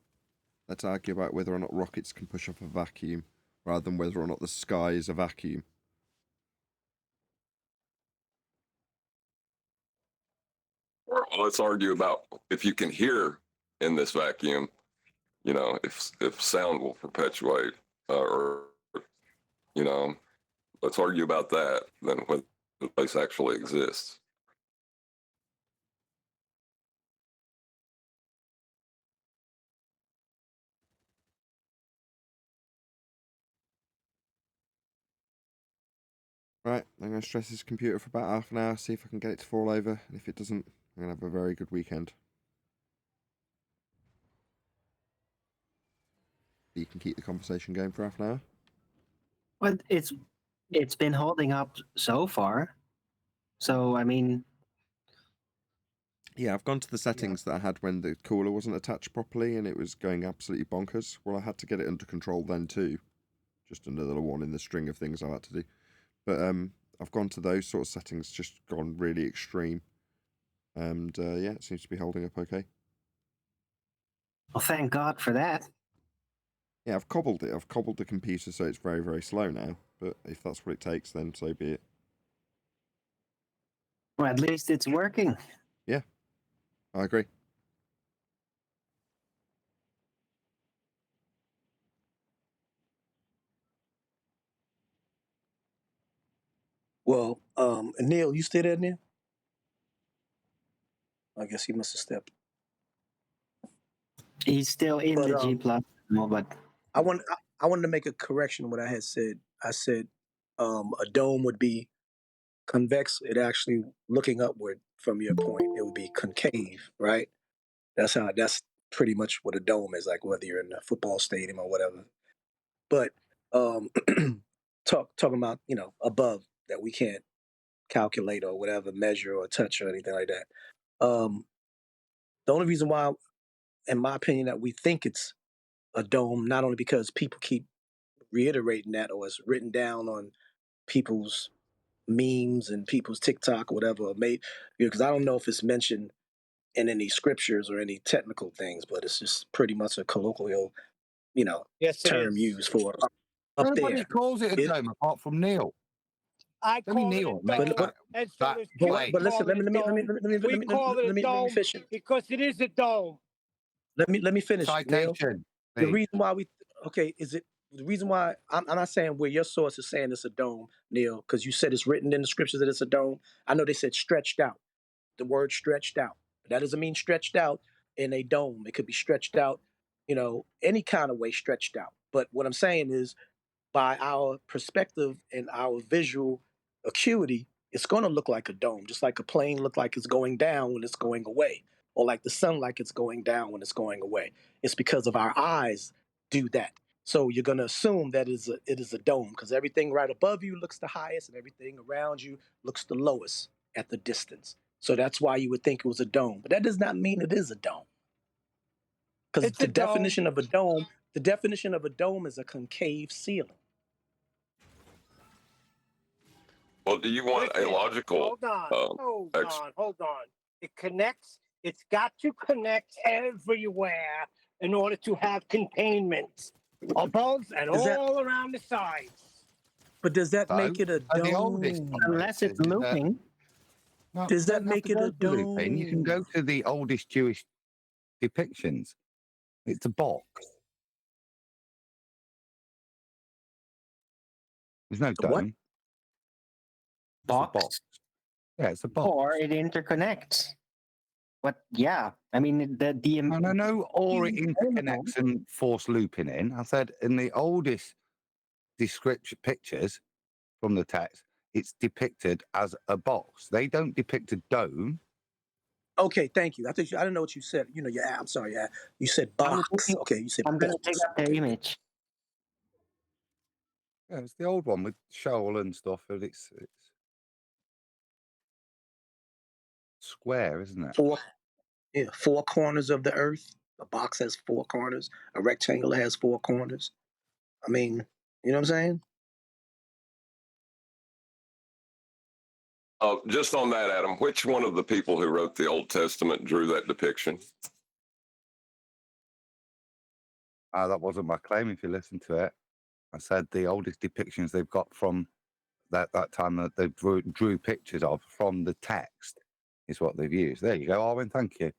Let's argue about whether or not rockets can push up a vacuum rather than whether or not the sky is a vacuum. Or let's argue about if you can hear in this vacuum, you know, if sound will perpetuate, or, you know, let's argue about that, then when the place actually exists. Right, I'm going to stress this computer for about half an hour, see if I can get it to fall over. And if it doesn't, I'm going to have a very good weekend. You can keep the conversation going for half an hour. Well, it's been holding up so far. So I mean, Yeah, I've gone to the settings that I had when the cooler wasn't attached properly and it was going absolutely bonkers. Well, I had to get it under control then too. Just another one in the string of things I had to do. But I've gone to those sort of settings, just gone really extreme. And yeah, it seems to be holding up okay. well, thank God for that. Yeah, I've cobbled it. I've cobbled the computer so it's very, very slow now. But if that's what it takes, then so be it. Well, at least it's working. Yeah, I agree. Well, Neil, you stay there, Neil? I guess he must have stepped. He's still in the G plus, but I wanted to make a correction of what I had said. I said a dome would be convex. It actually looking upward from your point. It would be concave, right? That's pretty much what a dome is, like whether you're in a football stadium or whatever. But talking about, you know, above that we can't calculate or whatever, measure or touch or anything like that. The only reason why, in my opinion, that we think it's a dome, not only because people keep reiterating that or it's written down on people's memes and people's TikTok or whatever, or made, because I don't know if it's mentioned in any scriptures or any technical things, but it's just pretty much a colloquial, you know, Yes, it term is. used for up Nobody there. calls it a dome apart from Neil. I Only call Neil it a makes dome, that, and so that does claim. But listen, call let it a me dome. We call it a dome finish. because it is a dome. Let me finish, Neil. Citation. The please. reason why is it the reason why I'm not saying where your source is saying it's a dome, Neil, because you said it's written in the scriptures that it's a dome. I know they said stretched out. The word stretched out. But that doesn't mean stretched out in a dome. It could be stretched out, any kind of way stretched out. But what I'm saying is, by our perspective and our visual acuity, it's going to look like a dome, just like a plane look like it's going down when it's going away, or like the sun like it's going down when it's going away. It's because of our eyes do that. So you're going to assume that it is a dome because everything right above you looks the highest and everything around you looks the lowest at the distance. So that's why you would think it was a dome. But that does not mean it is a dome. Because It's a dome. the definition of a dome is a concave ceiling. Well, do you want a Listen, logical? hold on. It connects. It's got to connect everywhere in order to have containment above and all around the sides. But does that make it a the oldest dome? one, Unless it's is that- looping. No, Does you that don't have make to it go a to looping. You can go dome? to the oldest Jewish depictions. It's a box. There's no dome. What? It's a box. Yeah, it's a box. Or it interconnects. But yeah, I mean No, or it interconnects and force looping in. I said in the oldest description pictures from the text, it's depicted as a box. They don't depict a dome. Okay, thank you. I didn't know what you said. I'm sorry. Yeah, you said box. Okay, you said I'm gonna box. take up the image. Yeah, it's the old one with shoal and stuff, and it's square, isn't it? Four corners of the earth. A box has four corners. A rectangle has four corners. I mean, you know what I'm saying? Just on that, Adam, which one of the people who wrote the Old Testament drew that depiction? That wasn't my claim. If you listen to it, I said the oldest depictions they've got from that time that they drew pictures of from the text is what they've used. There you go, Arwen. Thank you.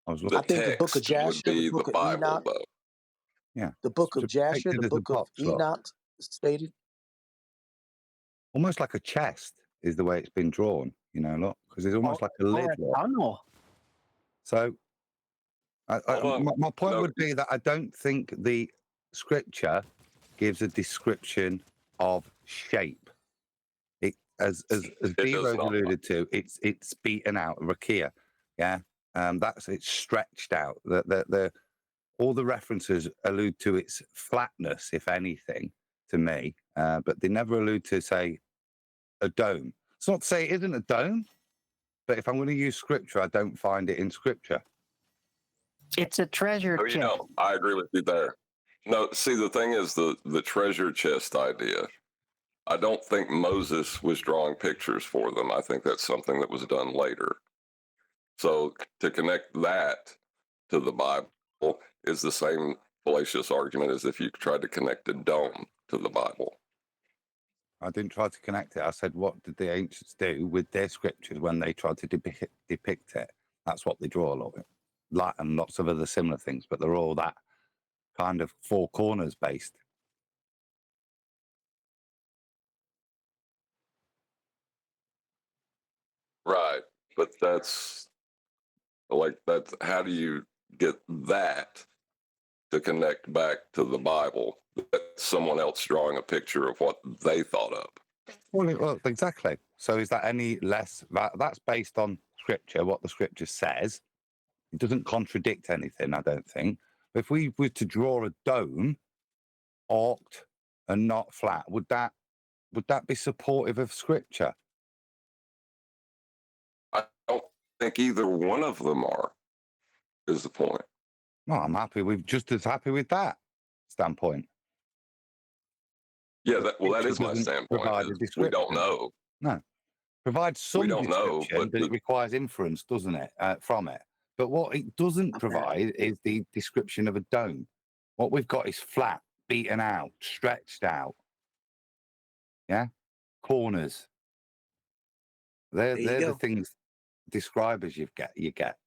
I think the book of Jasher, the book of Enoch. Though. Yeah. The book of Jasher, the book of Enoch stated. Almost like a chest is the way it's been drawn, look, because it's almost like a lid. So my point would be that I don't think the scripture gives a description of shape. As Dero's alluded to, it's beaten out, rakia, yeah. It's stretched out. All the references allude to its flatness, if anything, to me, but they never allude to say a dome. It's not to say it isn't a dome, but if I'm going to use scripture, I don't find it in scripture. It's a treasure chest. I agree with you there. No, see, the thing is the treasure chest idea. I don't think Moses was drawing pictures for them. I think that's something that was done later. So to connect that to the Bible is the same fallacious argument as if you tried to connect a dome to the Bible. I didn't try to connect it. I said, what did the ancients do with their scriptures when they tried to depict it? That's what they draw a lot of it. And lots of other similar things, but they're all that kind of four corners based. Right. But that's how do you get that to connect back to the Bible? That's someone else drawing a picture of what they thought of. Well, exactly. So is that any less? That's based on scripture, what the scripture says. It doesn't contradict anything, I don't think. But if we were to draw a dome, arced and not flat, would that be supportive of scripture? I don't think either one of them are, is the point. Well, I'm just as happy with that standpoint. Yeah, that is my standpoint. We don't know. No. Provides some description, but it requires inference, doesn't it, from it? But what it doesn't provide is the description of a dome. What we've got is flat, beaten out, stretched out. Yeah? Corners. They're the things describers you get.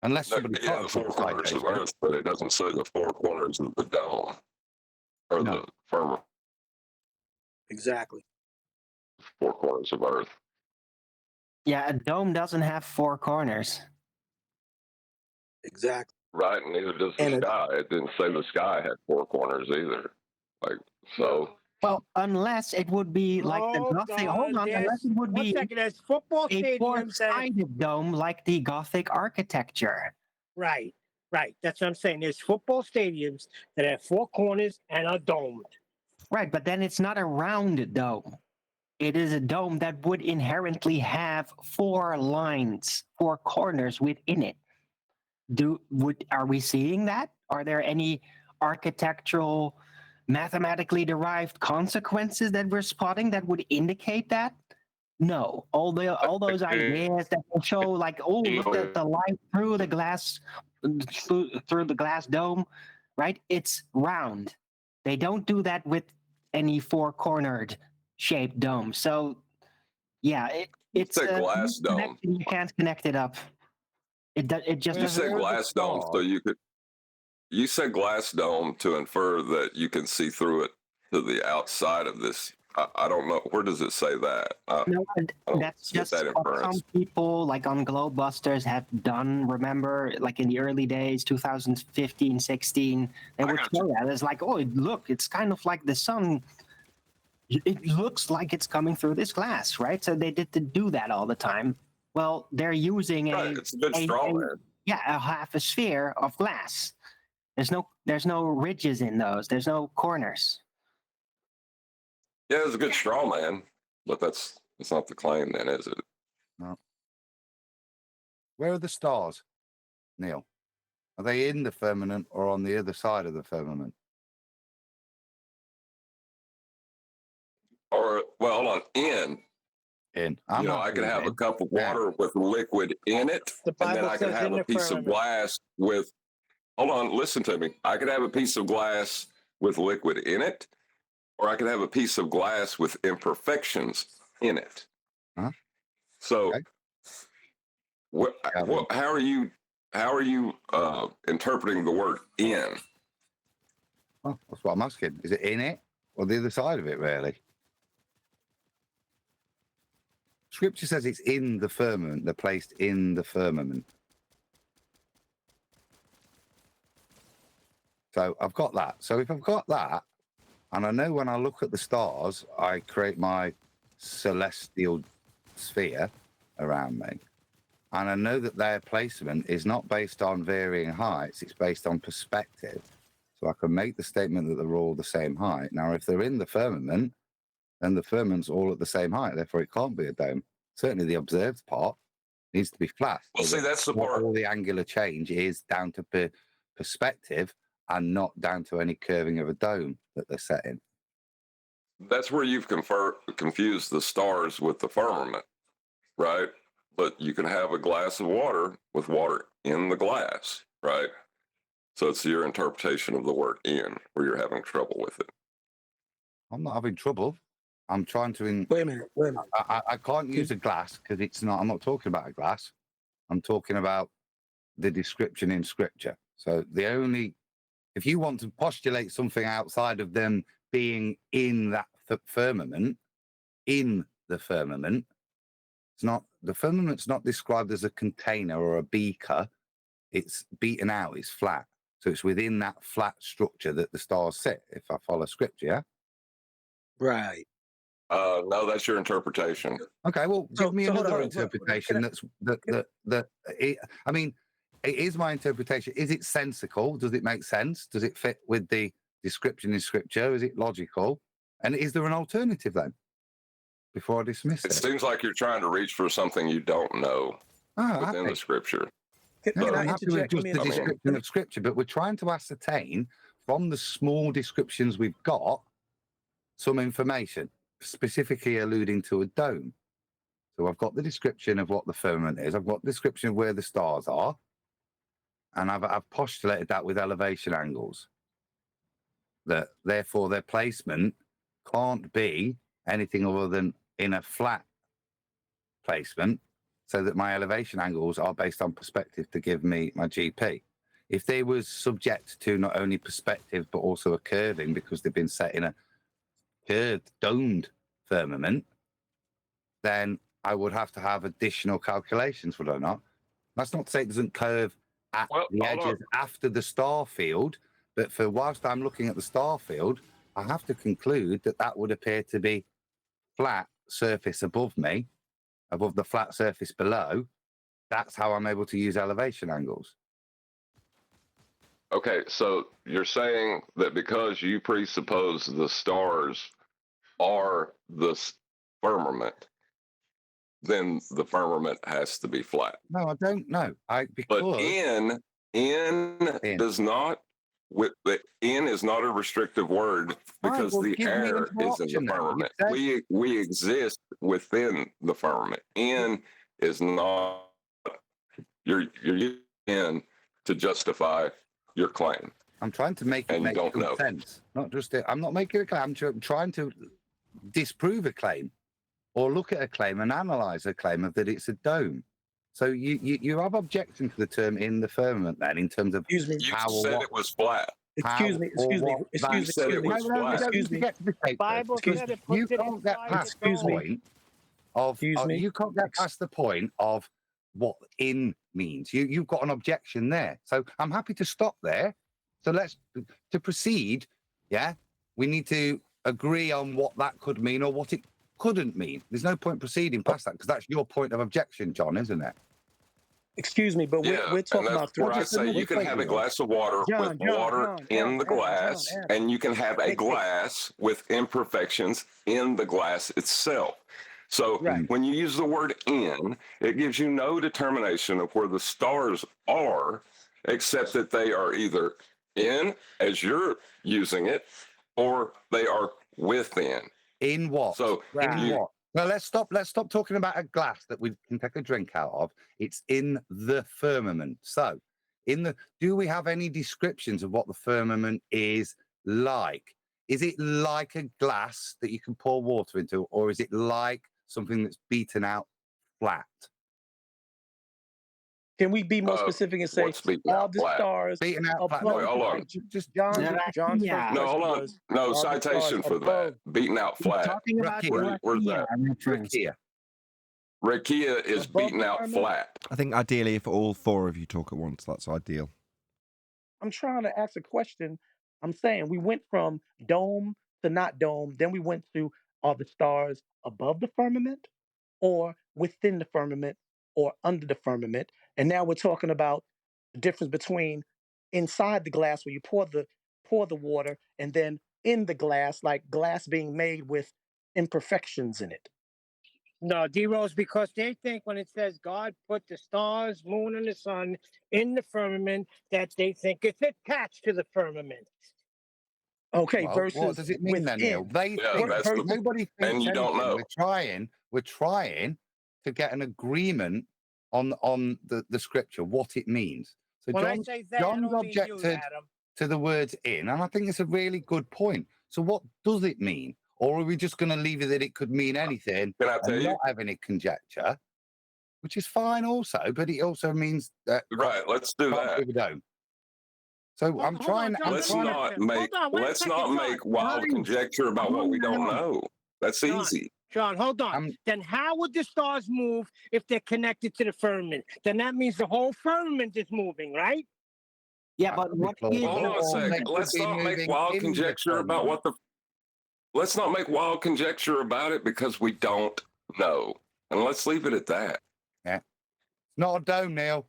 Unless somebody Yeah, the four corners of Earth, but it doesn't say the four corners of the dome or the firmament. Exactly. Four corners of Earth. Yeah, a dome doesn't have four corners. Exactly. Right, and neither does the sky. It didn't say the sky had four corners either. Like, so. Well, unless it would be like the Gothic. Hold on, unless it would be There's football a stadiums four-sided dome like the Gothic architecture. Right, right. That's what I'm saying. There's football stadiums that have four corners and are domed. Right, but then it's not a round dome. It is a dome that would inherently have four lines, four corners within it. Are we seeing that? Are there any architectural, mathematically derived consequences that we're spotting that would indicate that? No. All those ideas that will show, like, oh, look at the light through the glass, through the glass dome, right? It's round. They don't do that with any four-cornered shaped dome. So, yeah, it's a glass dome. You can't connect it up. It just You said glass dome, so you said glass dome to infer that you can see through it to the outside of this. I don't know. Where does it say that? No, that's just what some people, like on Globebusters, have done. Remember, like in the early days, 2015, 16, they would show that. It's like, oh, look, it's kind of like the sun. It looks like it's coming through this glass, right? So they did to do that all the time. Well, they're using it's a good straw man. A half a sphere of glass. There's no ridges in those. There's no corners. Yeah, it's a good straw man, but that's not the claim, then, is it? No. Where are the stars, Neil? Are they in the firmament or on the other side of the firmament? Or, well, hold on, in. I could have a cup of water with liquid in it, and then I could have a piece of glass with. Hold on, listen to me. I could have a piece of glass with liquid in it, or I could have a piece of glass with imperfections in it. Huh? So, how are you interpreting the word "in"? Well, that's what I'm asking. Is it in it or the other side of it, really? Scripture says it's in the firmament. They're placed in the firmament. So I've got that. So if I've got that, and I know when I look at the stars, I create my celestial sphere around me. And I know that their placement is not based on varying heights. It's based on perspective. So I can make the statement that they're all the same height. Now, if they're in the firmament, then the firmament's all at the same height. Therefore, it can't be a dome. Certainly the observed part needs to be flat. Well, see, that's the part. All the angular change is down to perspective and not down to any curving of a dome that they're set in. That's where you've confused the stars with the firmament, right? But you can have a glass of water with water in the glass, right? So it's your interpretation of the word "in" where you're having trouble with it. I'm not having trouble. I'm trying to. Wait a minute. I can't use a glass because it's not. I'm not talking about a glass. I'm talking about the description in Scripture. So if you want to postulate something outside of them being in that firmament, in the firmament, the firmament's not described as a container or a beaker. It's beaten out. It's flat. So it's within that flat structure that the stars sit. If I follow Scripture, yeah. Right. No, that's your interpretation. Okay, well, give me another interpretation. I mean, it is my interpretation. Is it sensical? Does it make sense? Does it fit with the description in Scripture? Is it logical? And is there an alternative then? Before I dismiss it. It seems like you're trying to reach for something you don't know within the Scripture. I'm happy with just the description of Scripture, but we're trying to ascertain from the small descriptions we've got some information, specifically alluding to a dome. So I've got the description of what the firmament is. I've got the description of where the stars are. And I've postulated that with elevation angles. That therefore their placement can't be anything other than in a flat placement so that my elevation angles are based on perspective to give me my GP. If they was subject to not only perspective but also a curving because they've been set in a curved, domed firmament, then I would have to have additional calculations, would I not? That's not to say it doesn't curve at the edges after the star field, but for whilst I'm looking at the star field, I have to conclude that that would appear to be flat surface above me, above the flat surface below. That's how I'm able to use elevation angles. Okay, so you're saying that because you presuppose the stars are the firmament, then the firmament has to be flat. No, I don't know. But N does not. With the N is not a restrictive word because well, the give me air another is in option the then. firmament. You said- We exist within the firmament. N is not. You're using N to justify your claim. I'm trying to make it And you make don't good know. sense. Not just I'm not making a claim. I'm trying to disprove a claim, or look at a claim and analyze a claim of that it's a dome. So you have objection to the term in the firmament then, in terms of You how or said what. it was flat. Excuse me. You said it was flat. Excuse me. Get to the tape, Bible because said it you puts it can't get inside past the the dome. point of. You can't get past the point of what in means. You've got an objection there. So I'm happy to stop there. So let's to proceed. Yeah, we need to agree on what that could mean or what it couldn't mean. There's no point proceeding past that because that's your point of objection, John, isn't it? Excuse me, but we're talking and about that's where I three. say you can have a glass of water with water in the glass, and you can have a glass with imperfections in the glass itself. So when you use the word in, it gives you no determination of where the stars are, except that they are either in, as you're using it, or they are within. In what? So in what? Well, let's stop talking about a glass that we can take a drink out of. It's in the firmament. So, do we have any descriptions of what the firmament is like? Is it like a glass that you can pour water into, or is it like something that's beaten out flat? Can we be more specific and say all the stars beaten out flat? above? Hold on. Just John's first No, hold question on. was, No are the citation stars for above? that. Beaten out flat. Talking about Where's that? Rakia. Rakia is Above beaten the out firmament? flat. I think ideally, if all four of you talk at once, that's ideal. I'm trying to ask a question. I'm saying we went from dome to not dome, then we went to are the stars above the firmament or within the firmament or under the firmament? And now we're talking about the difference between inside the glass where you pour the water and then in the glass, like glass being made with imperfections in it. No, D-Rose, because they think when it says God put the stars, moon, and the sun in the firmament, that they think it's attached to the firmament. Okay, Well, versus what does it mean then, Neil? within. They think nobody thinks and you don't anything. know. We're trying to get an agreement on the scripture, what it means. So When I say they, I John's don't mean you, objected Adam. to the words in, and I think it's a really good point. So what does it mean? Or are we just going to leave it that it could mean anything Can I tell and you? not have any conjecture? Which is fine also, but it also means that Right, let's do that. we don't. So I'm trying. Let's not make wild conjecture about what we don't know. That's easy. John, hold on. Then how would the stars move if they're connected to the firmament? Then that means the whole firmament is moving, right? Yeah, but what is Hold on a second. Let's not make wild conjecture about what the. Let's not make wild conjecture about it because we don't know, and let's leave it at that. Yeah, not a dome, Neil.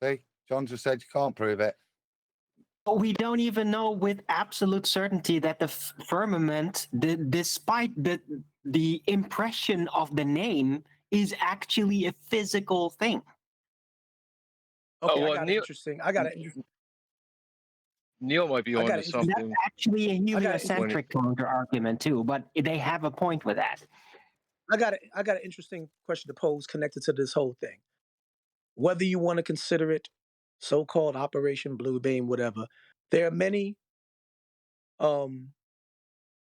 See, John just said you can't prove it. But we don't even know with absolute certainty that the firmament, despite the impression of the name, is actually a physical thing. Okay, I got interesting. Neil might be I on got to it. something. That's actually a I got it. heliocentric counter argument too, but they have a point with that. I got an interesting question to pose connected to this whole thing. Whether you want to consider it so-called Operation Blue Beam, whatever, there are many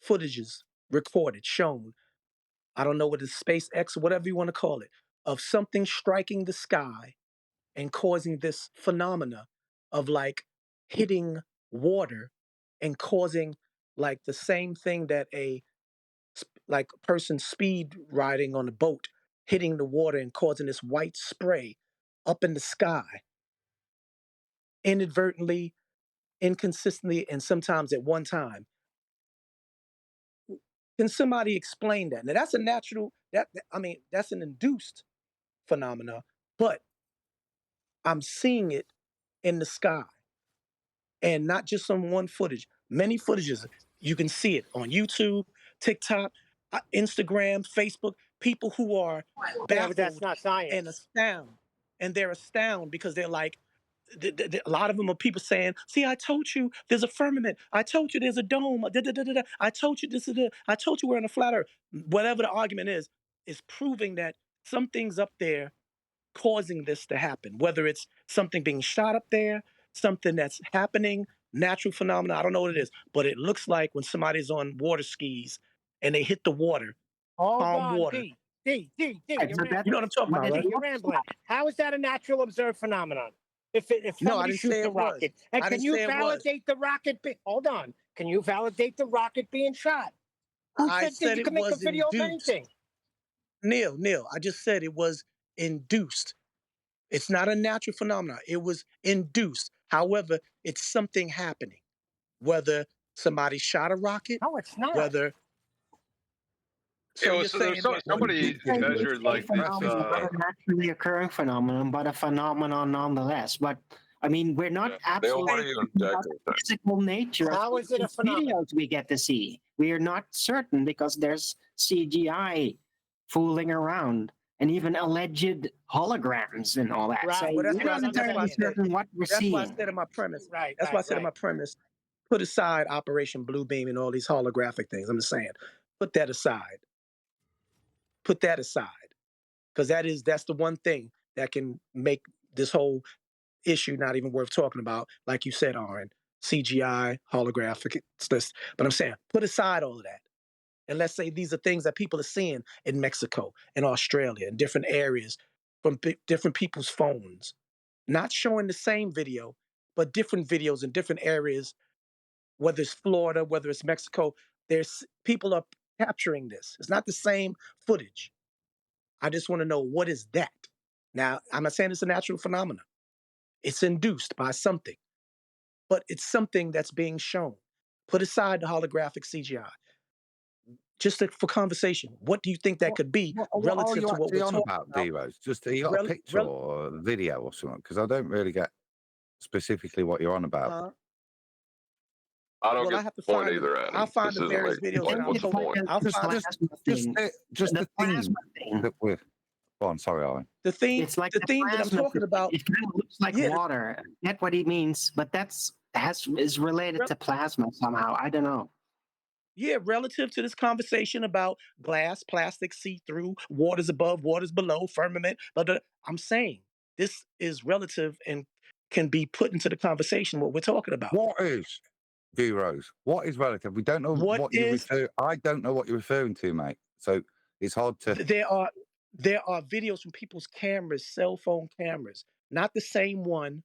footages recorded, shown. I don't know what it's SpaceX or whatever you want to call it, of something striking the sky and causing this phenomena of like hitting water and causing like the same thing that like a person speed riding on a boat hitting the water and causing this white spray up in the sky inadvertently, inconsistently, and sometimes at one time. Can somebody explain that? Now that's a natural I mean that's an induced phenomena, but I'm seeing it in the sky and not just on one footage. Many footages. You can see it on YouTube, TikTok, Instagram, Facebook. People who are Yeah, but that's baffled not and science. astounded, and they're astounded because they're like, a lot of them are people saying, "See, I told you there's a firmament. I told you there's a dome. I told you this is I told you we're in a flat earth." Whatever the argument is proving that something's up there causing this to happen. Whether it's something being shot up there, something that's happening, natural phenomena. I don't know what it is, but it looks like when somebody's on water skis and they hit the water, Hold calm on, water. D, you're You know rambling. what I'm talking about, right? You're rambling. How is that a natural observed phenomenon? If No, I somebody didn't shoots say a it was. rocket, and I can didn't you say it was. validate the rocket? Hold on. Can you validate the rocket being shot? Who I said that said you it can make a was video of induced. anything? Neil, I just said it was induced. It's not a natural phenomenon. It was induced. However, it's something happening. Whether somebody shot a rocket, No, it's not. whether so you're saying that somebody measured like this. Not a naturally occurring phenomenon, but a phenomenon nonetheless. But I mean, we're not Neil, why are absolutely you certain about objecting the to that? physical nature How of is it a these phenomenon? videos we get to see. We are not certain because there's CGI fooling around and even alleged holograms and all that. Right. So well, we're not entirely certain what we're that's why I seeing. said in my premise. Right. That's why I said in my premise, put aside Operation Bluebeam and all these holographic things. I'm just saying, put that aside. Put that aside. Because that's the one thing that can make this whole issue not even worth talking about, like you said, Aaron. CGI, holographic, it's this. But I'm saying, put aside all of that. And let's say these are things that people are seeing in Mexico, in Australia, in different areas from different people's phones. Not showing the same video, but different videos in different areas, whether it's Florida, whether it's Mexico. There's people are capturing this. It's not the same footage. I just want to know, what is that? Now, I'm not saying it's a natural phenomenon. It's induced by something, but it's something that's being shown. Put aside the holographic CGI. Just for conversation, what do you think that could be What are relative you to what actually we're on talking about, about? D-Rose? Just you got a picture or a video or something? Because I don't really get specifically what you're on about. I don't Well, I get have to the point find either, I'll Adam. find This the isn't various making videos and what's the point? I'll find Just the theme that we're. Go on, sorry, Owen. the theme. It's like The theme that I'm plasma talking thing. about. It kind of looks like Yeah. water. I get what he means, but is related to plasma somehow. I don't know. Yeah, relative to this conversation about glass, plastic, see-through, waters above, waters below, firmament. I'm saying this is relative and can be put into the conversation what we're talking about. What is, D-Rose? What is relative? We don't know what you refer. I don't know what you're referring to, mate. So it's hard to. There are videos from people's cameras, cell phone cameras, not the same one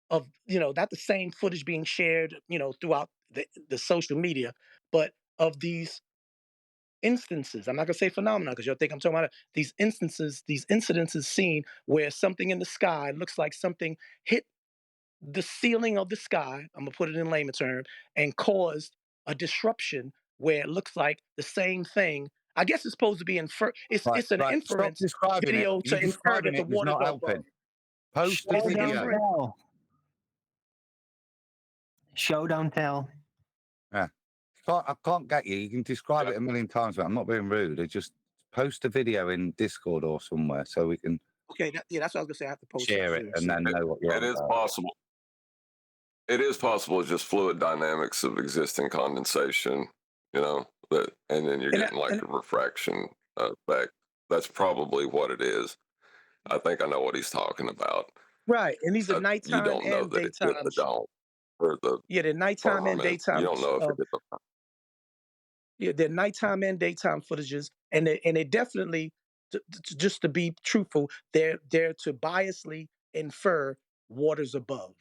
of, not the same footage being shared, throughout the social media, but of these instances. I'm not gonna say phenomena because you'll think I'm talking about these instances, these incidences seen where something in the sky looks like something hit the ceiling of the sky. I'm gonna put it in layman term and caused a disruption where it looks like the same thing. I guess it's supposed to be it's an Stop inference describing video it. to You're infer that describing the it. It's waters not are helping. above. Post the It's an video. inference. Show, don't tell. Yeah. I can't get you. You can describe it a million times, but I'm not being rude. I just post a video in Discord or somewhere so we can Okay, that's what I was gonna say. I have to post share it and then know what you're It on is about. possible. It is possible. It's just fluid dynamics of existing condensation, and then you're getting like a refraction effect. That's probably what it is. I think I know what he's talking about. Right, and these are You nighttime don't know and that it hit daytime. the dome or the Yeah, they're nighttime and firmament. You daytime. don't know if it hit the. Yeah, they're nighttime and daytime footages, and they definitely just to be truthful, they're to biasly infer waters above.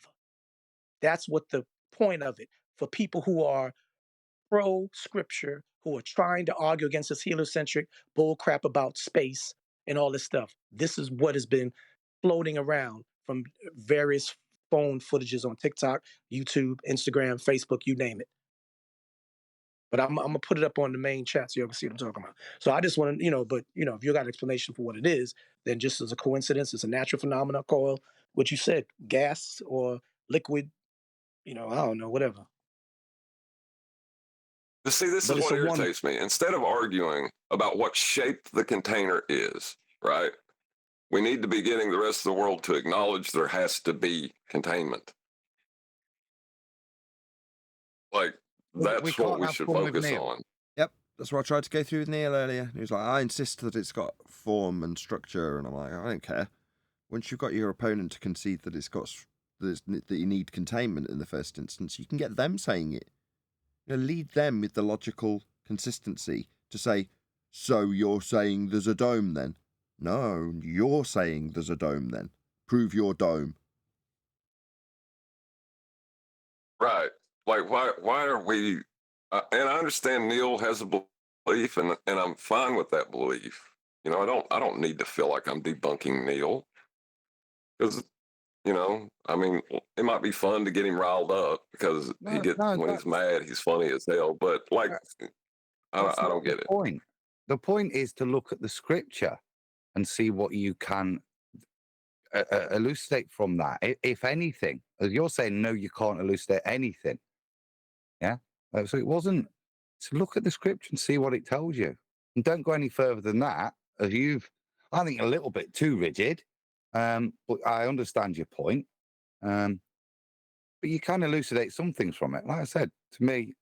That's what the point of it. For people who are pro scripture, who are trying to argue against this heliocentric bull crap about space and all this stuff. This is what has been floating around from various phone footages on TikTok, YouTube, Instagram, Facebook, you name it. But I'm gonna put it up on the main chat so you can see what I'm talking about. So I just want to, but if you got an explanation for what it is, then just as a coincidence, it's a natural phenomenon called what you said, gas or liquid, I don't know, whatever. But see, this But is it's what a one. irritates me. Instead of arguing about what shape the container is, right? We need to be getting the rest of the world to acknowledge there has to be containment. Like, that's what we should focus on. Yep, that's what I tried to go through with Neil earlier. He was like, I insist that it's got form and structure, and I'm like, I don't care. Once you've got your opponent to concede that that you need containment in the first instance, you can get them saying it. Lead them with the logical consistency to say, so you're saying there's a dome then? No, you're saying there's a dome then. Prove your dome. Right. Like, why are we... and I understand Neil has a belief, and I'm fine with that belief. I don't need to feel like I'm debunking Neil. Because, I mean, it might be fun to get him riled up because when he's mad, he's funny as hell. But, like, I don't get it. Point. The point is to look at the scripture and see what you can elucidate from that. If anything, as you're saying, no, you can't elucidate anything. Yeah. So it wasn't. So look at the scripture and see what it tells you, and don't go any further than that. As I think, a little bit too rigid. But I understand your point. But you can elucidate some things from it. Like I said, to me,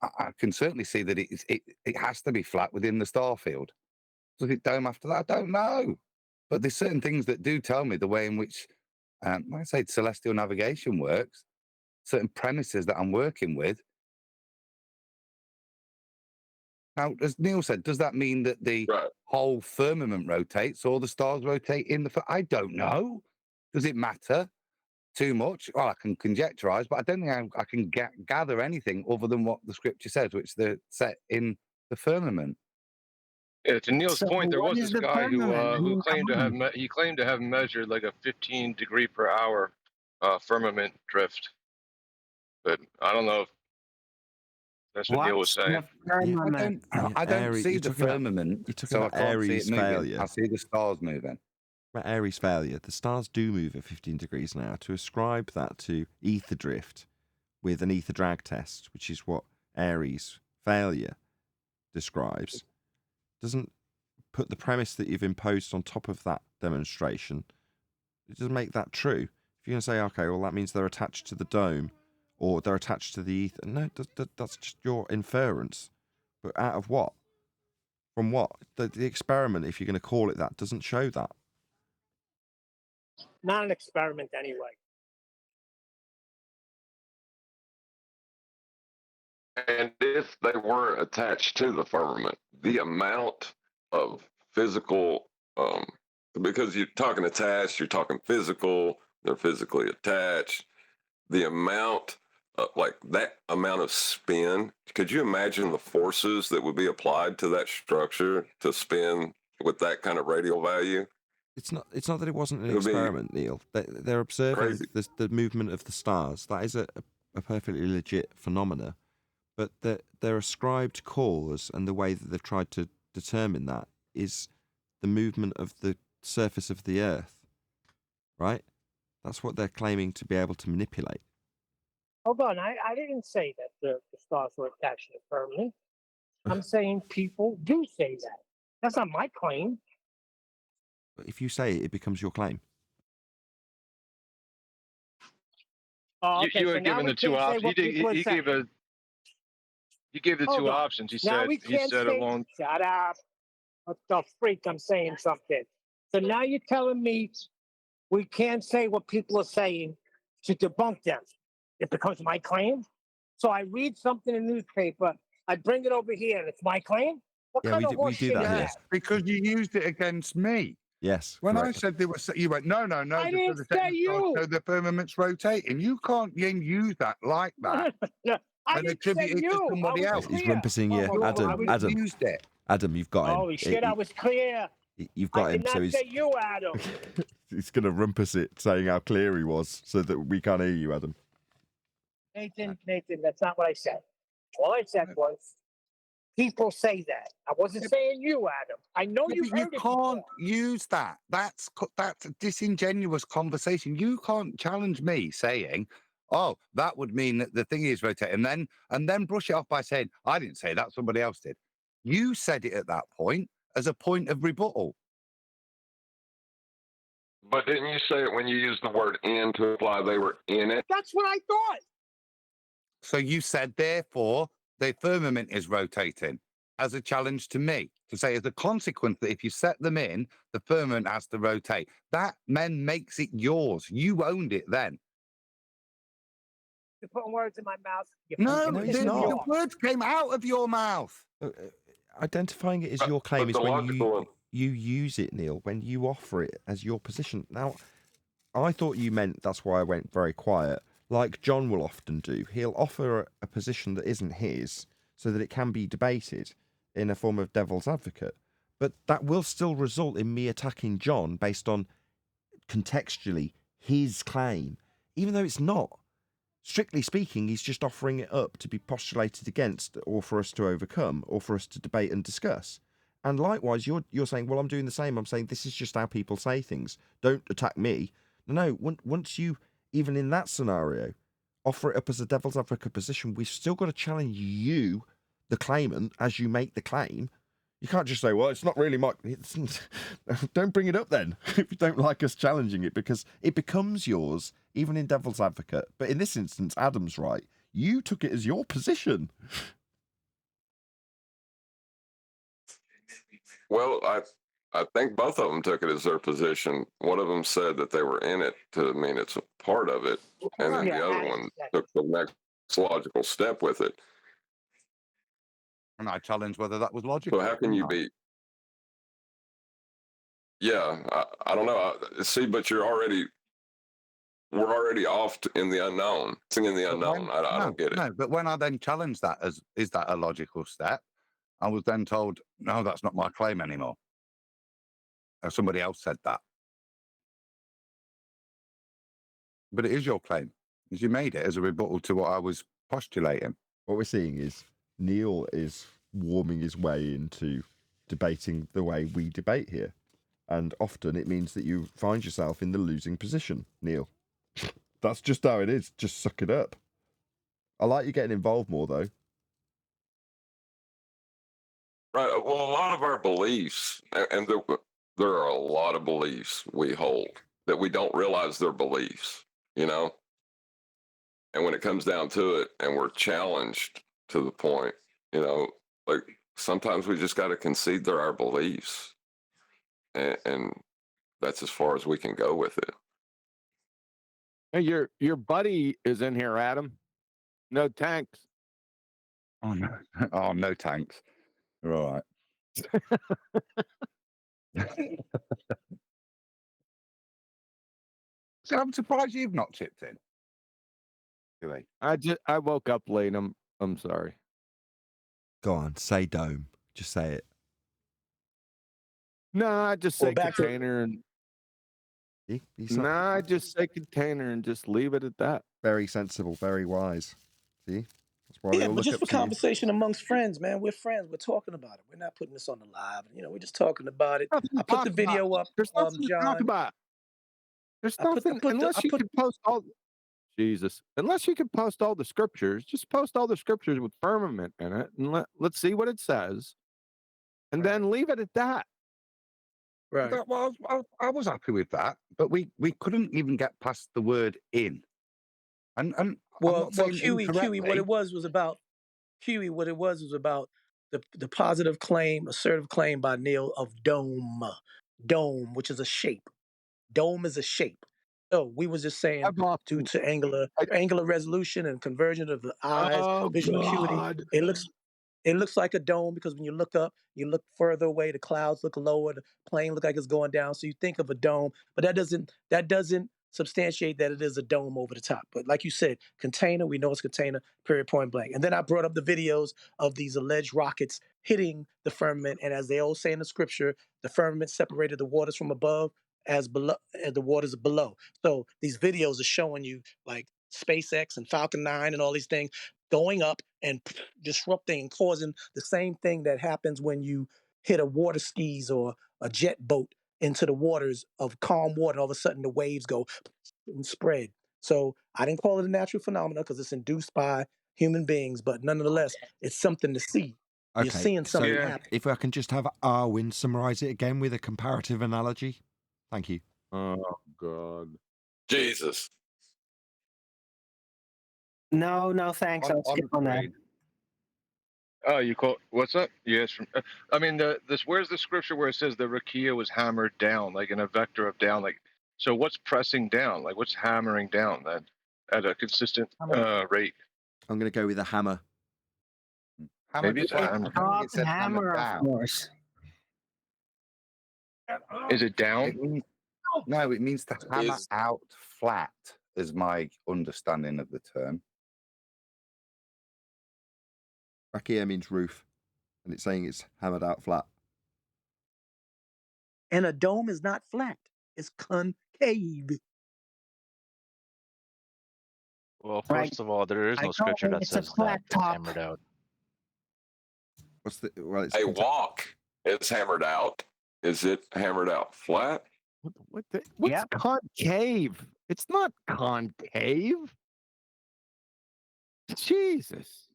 I can certainly see that it has to be flat within the star field. Does it dome after that? I don't know. But there's certain things that do tell me the way in which, like I say, celestial navigation works, certain premises that I'm working with. Now, as Neil said, does that mean that the whole firmament rotates or the stars rotate in the... I don't know. Does it matter too much? Well, I can conjecturize, but I don't think I can gather anything other than what the scripture says, which they're set in the firmament. Yeah, to Neil's point, there what was is this the guy firmament? who claimed to have measured like a 15 degree per hour firmament drift, but I don't know if that's what Neil was saying. I don't see the firmament, so I can't see it moving. Failure. I see the stars moving. About Aries failure, the stars do move at 15 degrees an hour. To ascribe that to ether drift with an ether drag test, which is what Aries failure describes, doesn't put the premise that you've imposed on top of that demonstration. It doesn't make that true. If you're going to say, okay, well, that means they're attached to the dome or they're attached to the ether. No, that's just your inference. But out of what? From what? The experiment, if you're going to call it that, doesn't show that. Not an experiment anyway. And if they weren't attached to the firmament, the amount of physical, because you're talking attached, you're talking physical, they're physically attached. The amount, like that amount of spin, could you imagine the forces that would be applied to that structure to spin with that kind of radial value? It's not that it wasn't an experiment, Neil. They're observing the movement of the stars. That is a perfectly legit phenomena. But their ascribed cause and the way that they've tried to determine that is the movement of the surface of the Earth. Right? That's what they're claiming to be able to manipulate. Hold on, I didn't say that the stars were attached to the firmament. I'm saying people do say that. That's not my claim. But if you say it, it becomes your claim. Oh, okay, You so were now given we the two can't say options. what people are saying. He gave the Hold two on. options. He Now said we can't say, along. shut up. What the freak? I'm saying something. So now you're telling me we can't say what people are saying to debunk them. It becomes my claim. So I read something in the newspaper, I bring it over here, and it's my claim. What Yeah, kind of we horse do shit that is here. that? Because you used it against me. Yes, When correct. I said they were, you went, no. I didn't say you. So the firmament's rotating. You can't then use that like that I and didn't say attribute it you. to somebody I else. was He's clear. rumpusing you, Adam. Used it. Adam, you've got him. Holy shit, I was clear. You've got I him. did not So say you, Adam. he's going to rumpus it, saying how clear he was, so that we can't hear you, Adam. Nathan, that's not what I said. All I said was, people say that. I wasn't saying you, Adam. I know Yeah, you've but you heard it can't before. use that. That's a disingenuous conversation. You can't challenge me saying, "Oh, that would mean that the thing is rotating," and then brush it off by saying, "I didn't say that. Somebody else did." You said it at that point as a point of rebuttal. But didn't you say it when you used the word "in" to imply they were in it? That's what I thought. So you said, therefore, the firmament is rotating as a challenge to me to say, as a consequence, that if you set them in, the firmament has to rotate. That then makes it yours. You owned it then. You're putting words in my mouth. No, the words came out of your mouth. Identifying it as your claim but is the when logical- you use it, Neil, when you offer it as your position. Now, I thought you meant, that's why I went very quiet, like John will often do. He'll offer a position that isn't his so that it can be debated in a form of devil's advocate. But that will still result in me attacking John based on contextually his claim, even though it's not. Strictly speaking, he's just offering it up to be postulated against, or for us to overcome, or for us to debate and discuss. And likewise, you're saying, well, I'm doing the same. I'm saying this is just how people say things. Don't attack me. No, once you, even in that scenario, offer it up as a devil's advocate position, we've still got to challenge you, the claimant, as you make the claim. You can't just say, well, it's not really my... Don't bring it up then, if you don't like us challenging it, because it becomes yours, even in devil's advocate. But in this instance, Adam's right. You took it as your position. Well, I think both of them took it as their position. One of them said that they were in it to mean it's a part of it, and then the other one took the next logical step with it. And I challenge whether that was logical. So how can you be? Yeah, I don't know. See, but we're already off in the unknown. In the unknown. I don't get it. No, but when I then challenged that as, is that a logical step? I was then told, no, that's not my claim anymore. Or somebody else said that. But it is your claim, because you made it as a rebuttal to what I was postulating. What we're seeing is Neil is warming his way into debating the way we debate here. And often it means that you find yourself in the losing position, Neil. That's just how it is. Just suck it up. I like you getting involved more, though. Right. Well, a lot of our beliefs, and there are a lot of beliefs we hold that we don't realize they're beliefs, you know? And when it comes down to it and we're challenged to the point, you know, like sometimes we just got to concede they're our beliefs. And that's as far as we can go with it. Hey, your buddy is in here, Adam. No tanks. Oh, no. Oh, no tanks. You're all right. So I'm surprised you've not chipped in. Anyway. I woke up late. I'm sorry. Go on, say dome. Just say it. No, I just say container and. I just say container and just leave it at that. Very sensible, very wise. See? That's why we Yeah, all but look just up for to you. conversation amongst friends, man. We're friends. We're talking about it. We're not putting this on the live. You know, we're just talking about it. I put the video up, There's nothing to talk John. about. There's nothing unless you can post all. Jesus, unless you can post all the scriptures, just post all the scriptures with firmament in it, and let's see what it says, and then leave it at that. Right. Well, I was happy with that, but we couldn't even get past the word "in." And Well, Huey, what it was about Huey, what it was about the positive claim, assertive claim by Neil of dome, which is a shape. Dome is a shape. So we was just saying, due to angular resolution and conversion of the eyes, visual acuity, it looks It looks like a dome because when you look up, you look further away, the clouds look lower, the plane look like it's going down. So you think of a dome, but that doesn't substantiate that it is a dome over the top. But like you said, container, we know it's container, period, point blank. And then I brought up the videos of these alleged rockets hitting the firmament. And as they all say in the scripture, the firmament separated the waters from above as below as the waters below. So these videos are showing you like SpaceX and Falcon 9 and all these things going up and disrupting and causing the same thing that happens when you hit a water skis or a jet boat into the waters of calm water. All of a sudden the waves go and spread. So I didn't call it a natural phenomenon because it's induced by human beings, but nonetheless, it's something to see. You're Okay, seeing something so happen. if I can just have Arwin summarize it again with a comparative analogy. Thank you. Oh, God. Jesus. No, thanks. I'll skip on that. Oh, you call what's up? Yes, I mean where's the scripture where it says the rakia was hammered down, like in a vector of down, like so what's pressing down, like what's hammering down then at a consistent rate? I'm going to go with a hammer. Maybe it's a hammer. I think it said hammer, of down. course. Is it down? No, it means to hammer Is- out flat, is my understanding of the term. Rakia means roof, and it's saying it's hammered out flat. And a dome is not flat. It's concave. Well, Right. first of all, there is I no know, scripture that it's a says that flat it's top. hammered out. What's the it's A walk is hammered out. Is it hammered out flat? What's concave? It's not concave. Jesus.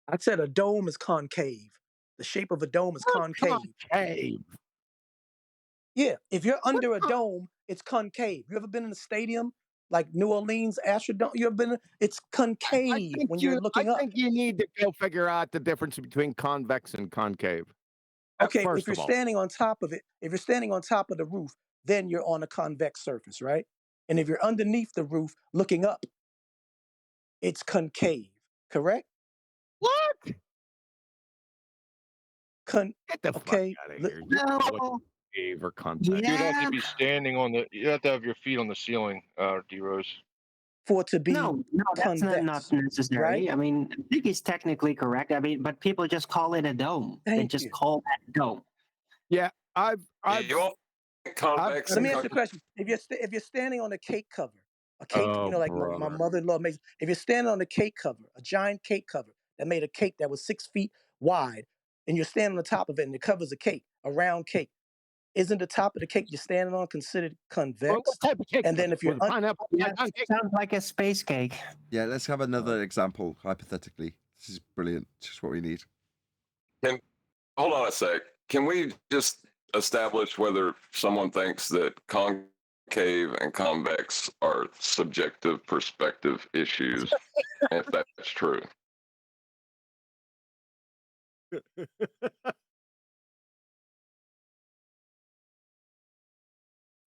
I said a dome is concave. The shape of a dome is concave. Concave. Yeah, if you're under a dome, it's concave. You ever been in a stadium like New Orleans Astrodome? You ever been? It's concave when you're looking up. I think you need to go figure out the difference between convex and concave. Okay, First if you're of all. standing on top of it, if you're standing on top of the roof, then you're on a convex surface, right? And if you're underneath the roof looking up, it's concave, correct? What? Get the fuck out of here. You know what concave or convex. You'd have to be standing on the. You have to have your feet on the ceiling, D Rose. For it to be No, that's not necessary. right? I mean, I think he's technically correct. I mean, but people just call it a dome. They just call that dome. Yeah, I've Let me ask you a question. If you're standing on a cake cover, a cake, Oh, you know, like my brother. mother-in-law makes. If you're standing on a cake cover, a giant cake cover that made a cake that was 6 feet wide, and you're standing on top of it, and it covers a cake, a round cake, isn't the top of the cake you're standing on considered convex? Well, what type of cake? And then if you're pineapple, sounds like a space cake. Yeah, let's have another example, hypothetically. This is brilliant. Just what we need. Hold on a sec. Can we just establish whether someone thinks that concave and convex are subjective perspective issues, if that's true?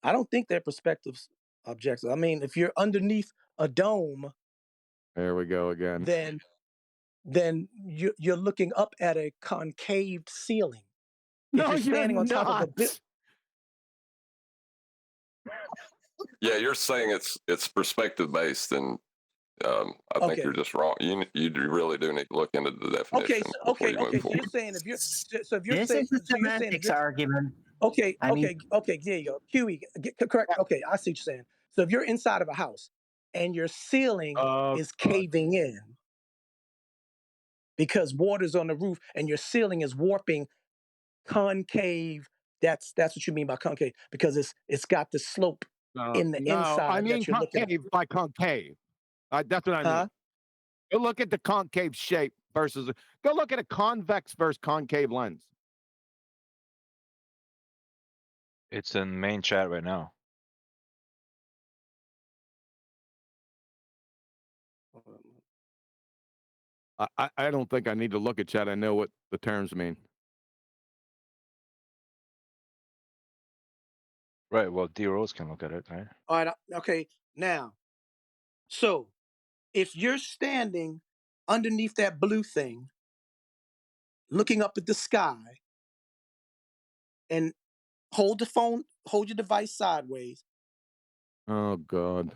I don't think they're perspectives objective. I mean, if you're underneath a dome, There we go again. then you're looking up at a concaved ceiling. No, if you're standing you're on top of a not. bit. Yeah, you're saying it's perspective based, and I think Okay. you're just wrong. You really do need to look into the definition Okay, before you move so forward. you're saying if you're so if you're This saying is a so you're saying if semantics you're, argument. okay, I mean- okay, there you go. QE, correct. Okay, I see what you're saying. So if you're inside of a house and your ceiling is caving in because water's on the roof and your ceiling is warping concave, that's what you mean by concave because it's got the slope in the inside I mean that you're looking at. concave by concave. That's what I mean. Go look at the concave shape versus. Go look at a convex versus concave lens. It's in main chat right now. I don't think I need to look at chat. I know what the terms mean. Right. Well, D Rose can look at it, right? All right, okay. Now, so if you're standing underneath that blue thing looking up at the sky, and hold your device sideways. Oh God.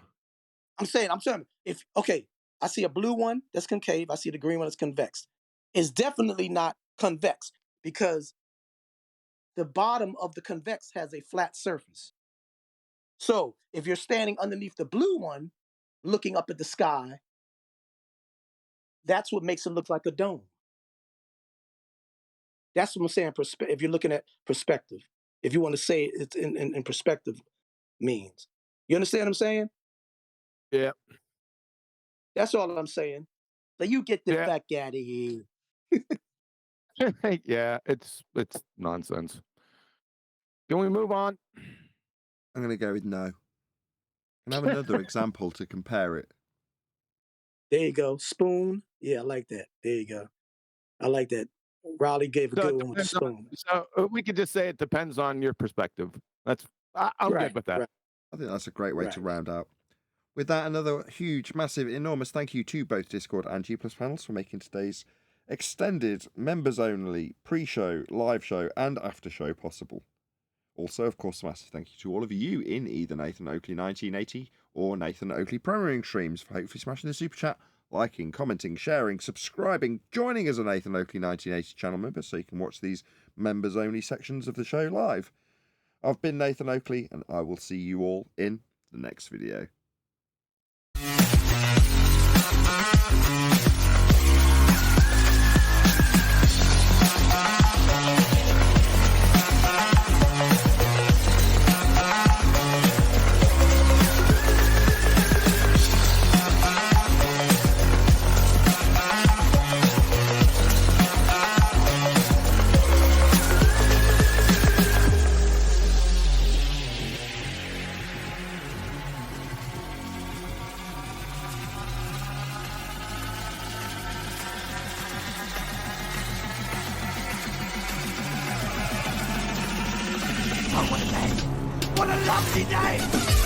I'm saying, if I see a blue one that's concave, I see the green one that's convex. It's definitely not convex because the bottom of the convex has a flat surface. So if you're standing underneath the blue one, looking up at the sky, that's what makes it look like a dome. That's what I'm saying. If you're looking at perspective, if you want to say it's in perspective means, you understand what I'm saying? Yeah. That's all I'm saying. Like, you get the fuck out of here. Yeah, it's nonsense. Can we move on? I'm going to go with no. Can I have another example to compare it? There you go. Spoon. Yeah, I like that. There you go. I like that. Raleigh gave a good one with the spoon. So we could just say it depends on your perspective. I'm good with that. Right. I think that's a great way to round out. With that, another huge, massive, enormous thank you to both Discord and G+ panels for making today's extended, members-only, pre-show, live show, and after-show possible. Also, of course, a massive thank you to all of you in either Nathan Oakley 1980 or Nathan Oakley premiering streams for hopefully smashing the super chat, liking, commenting, sharing, subscribing, joining as a Nathan Oakley 1980 channel member so you can watch these members-only sections of the show live. I've been Nathan Oakley, and I will see you all in the next video. What a lovely day!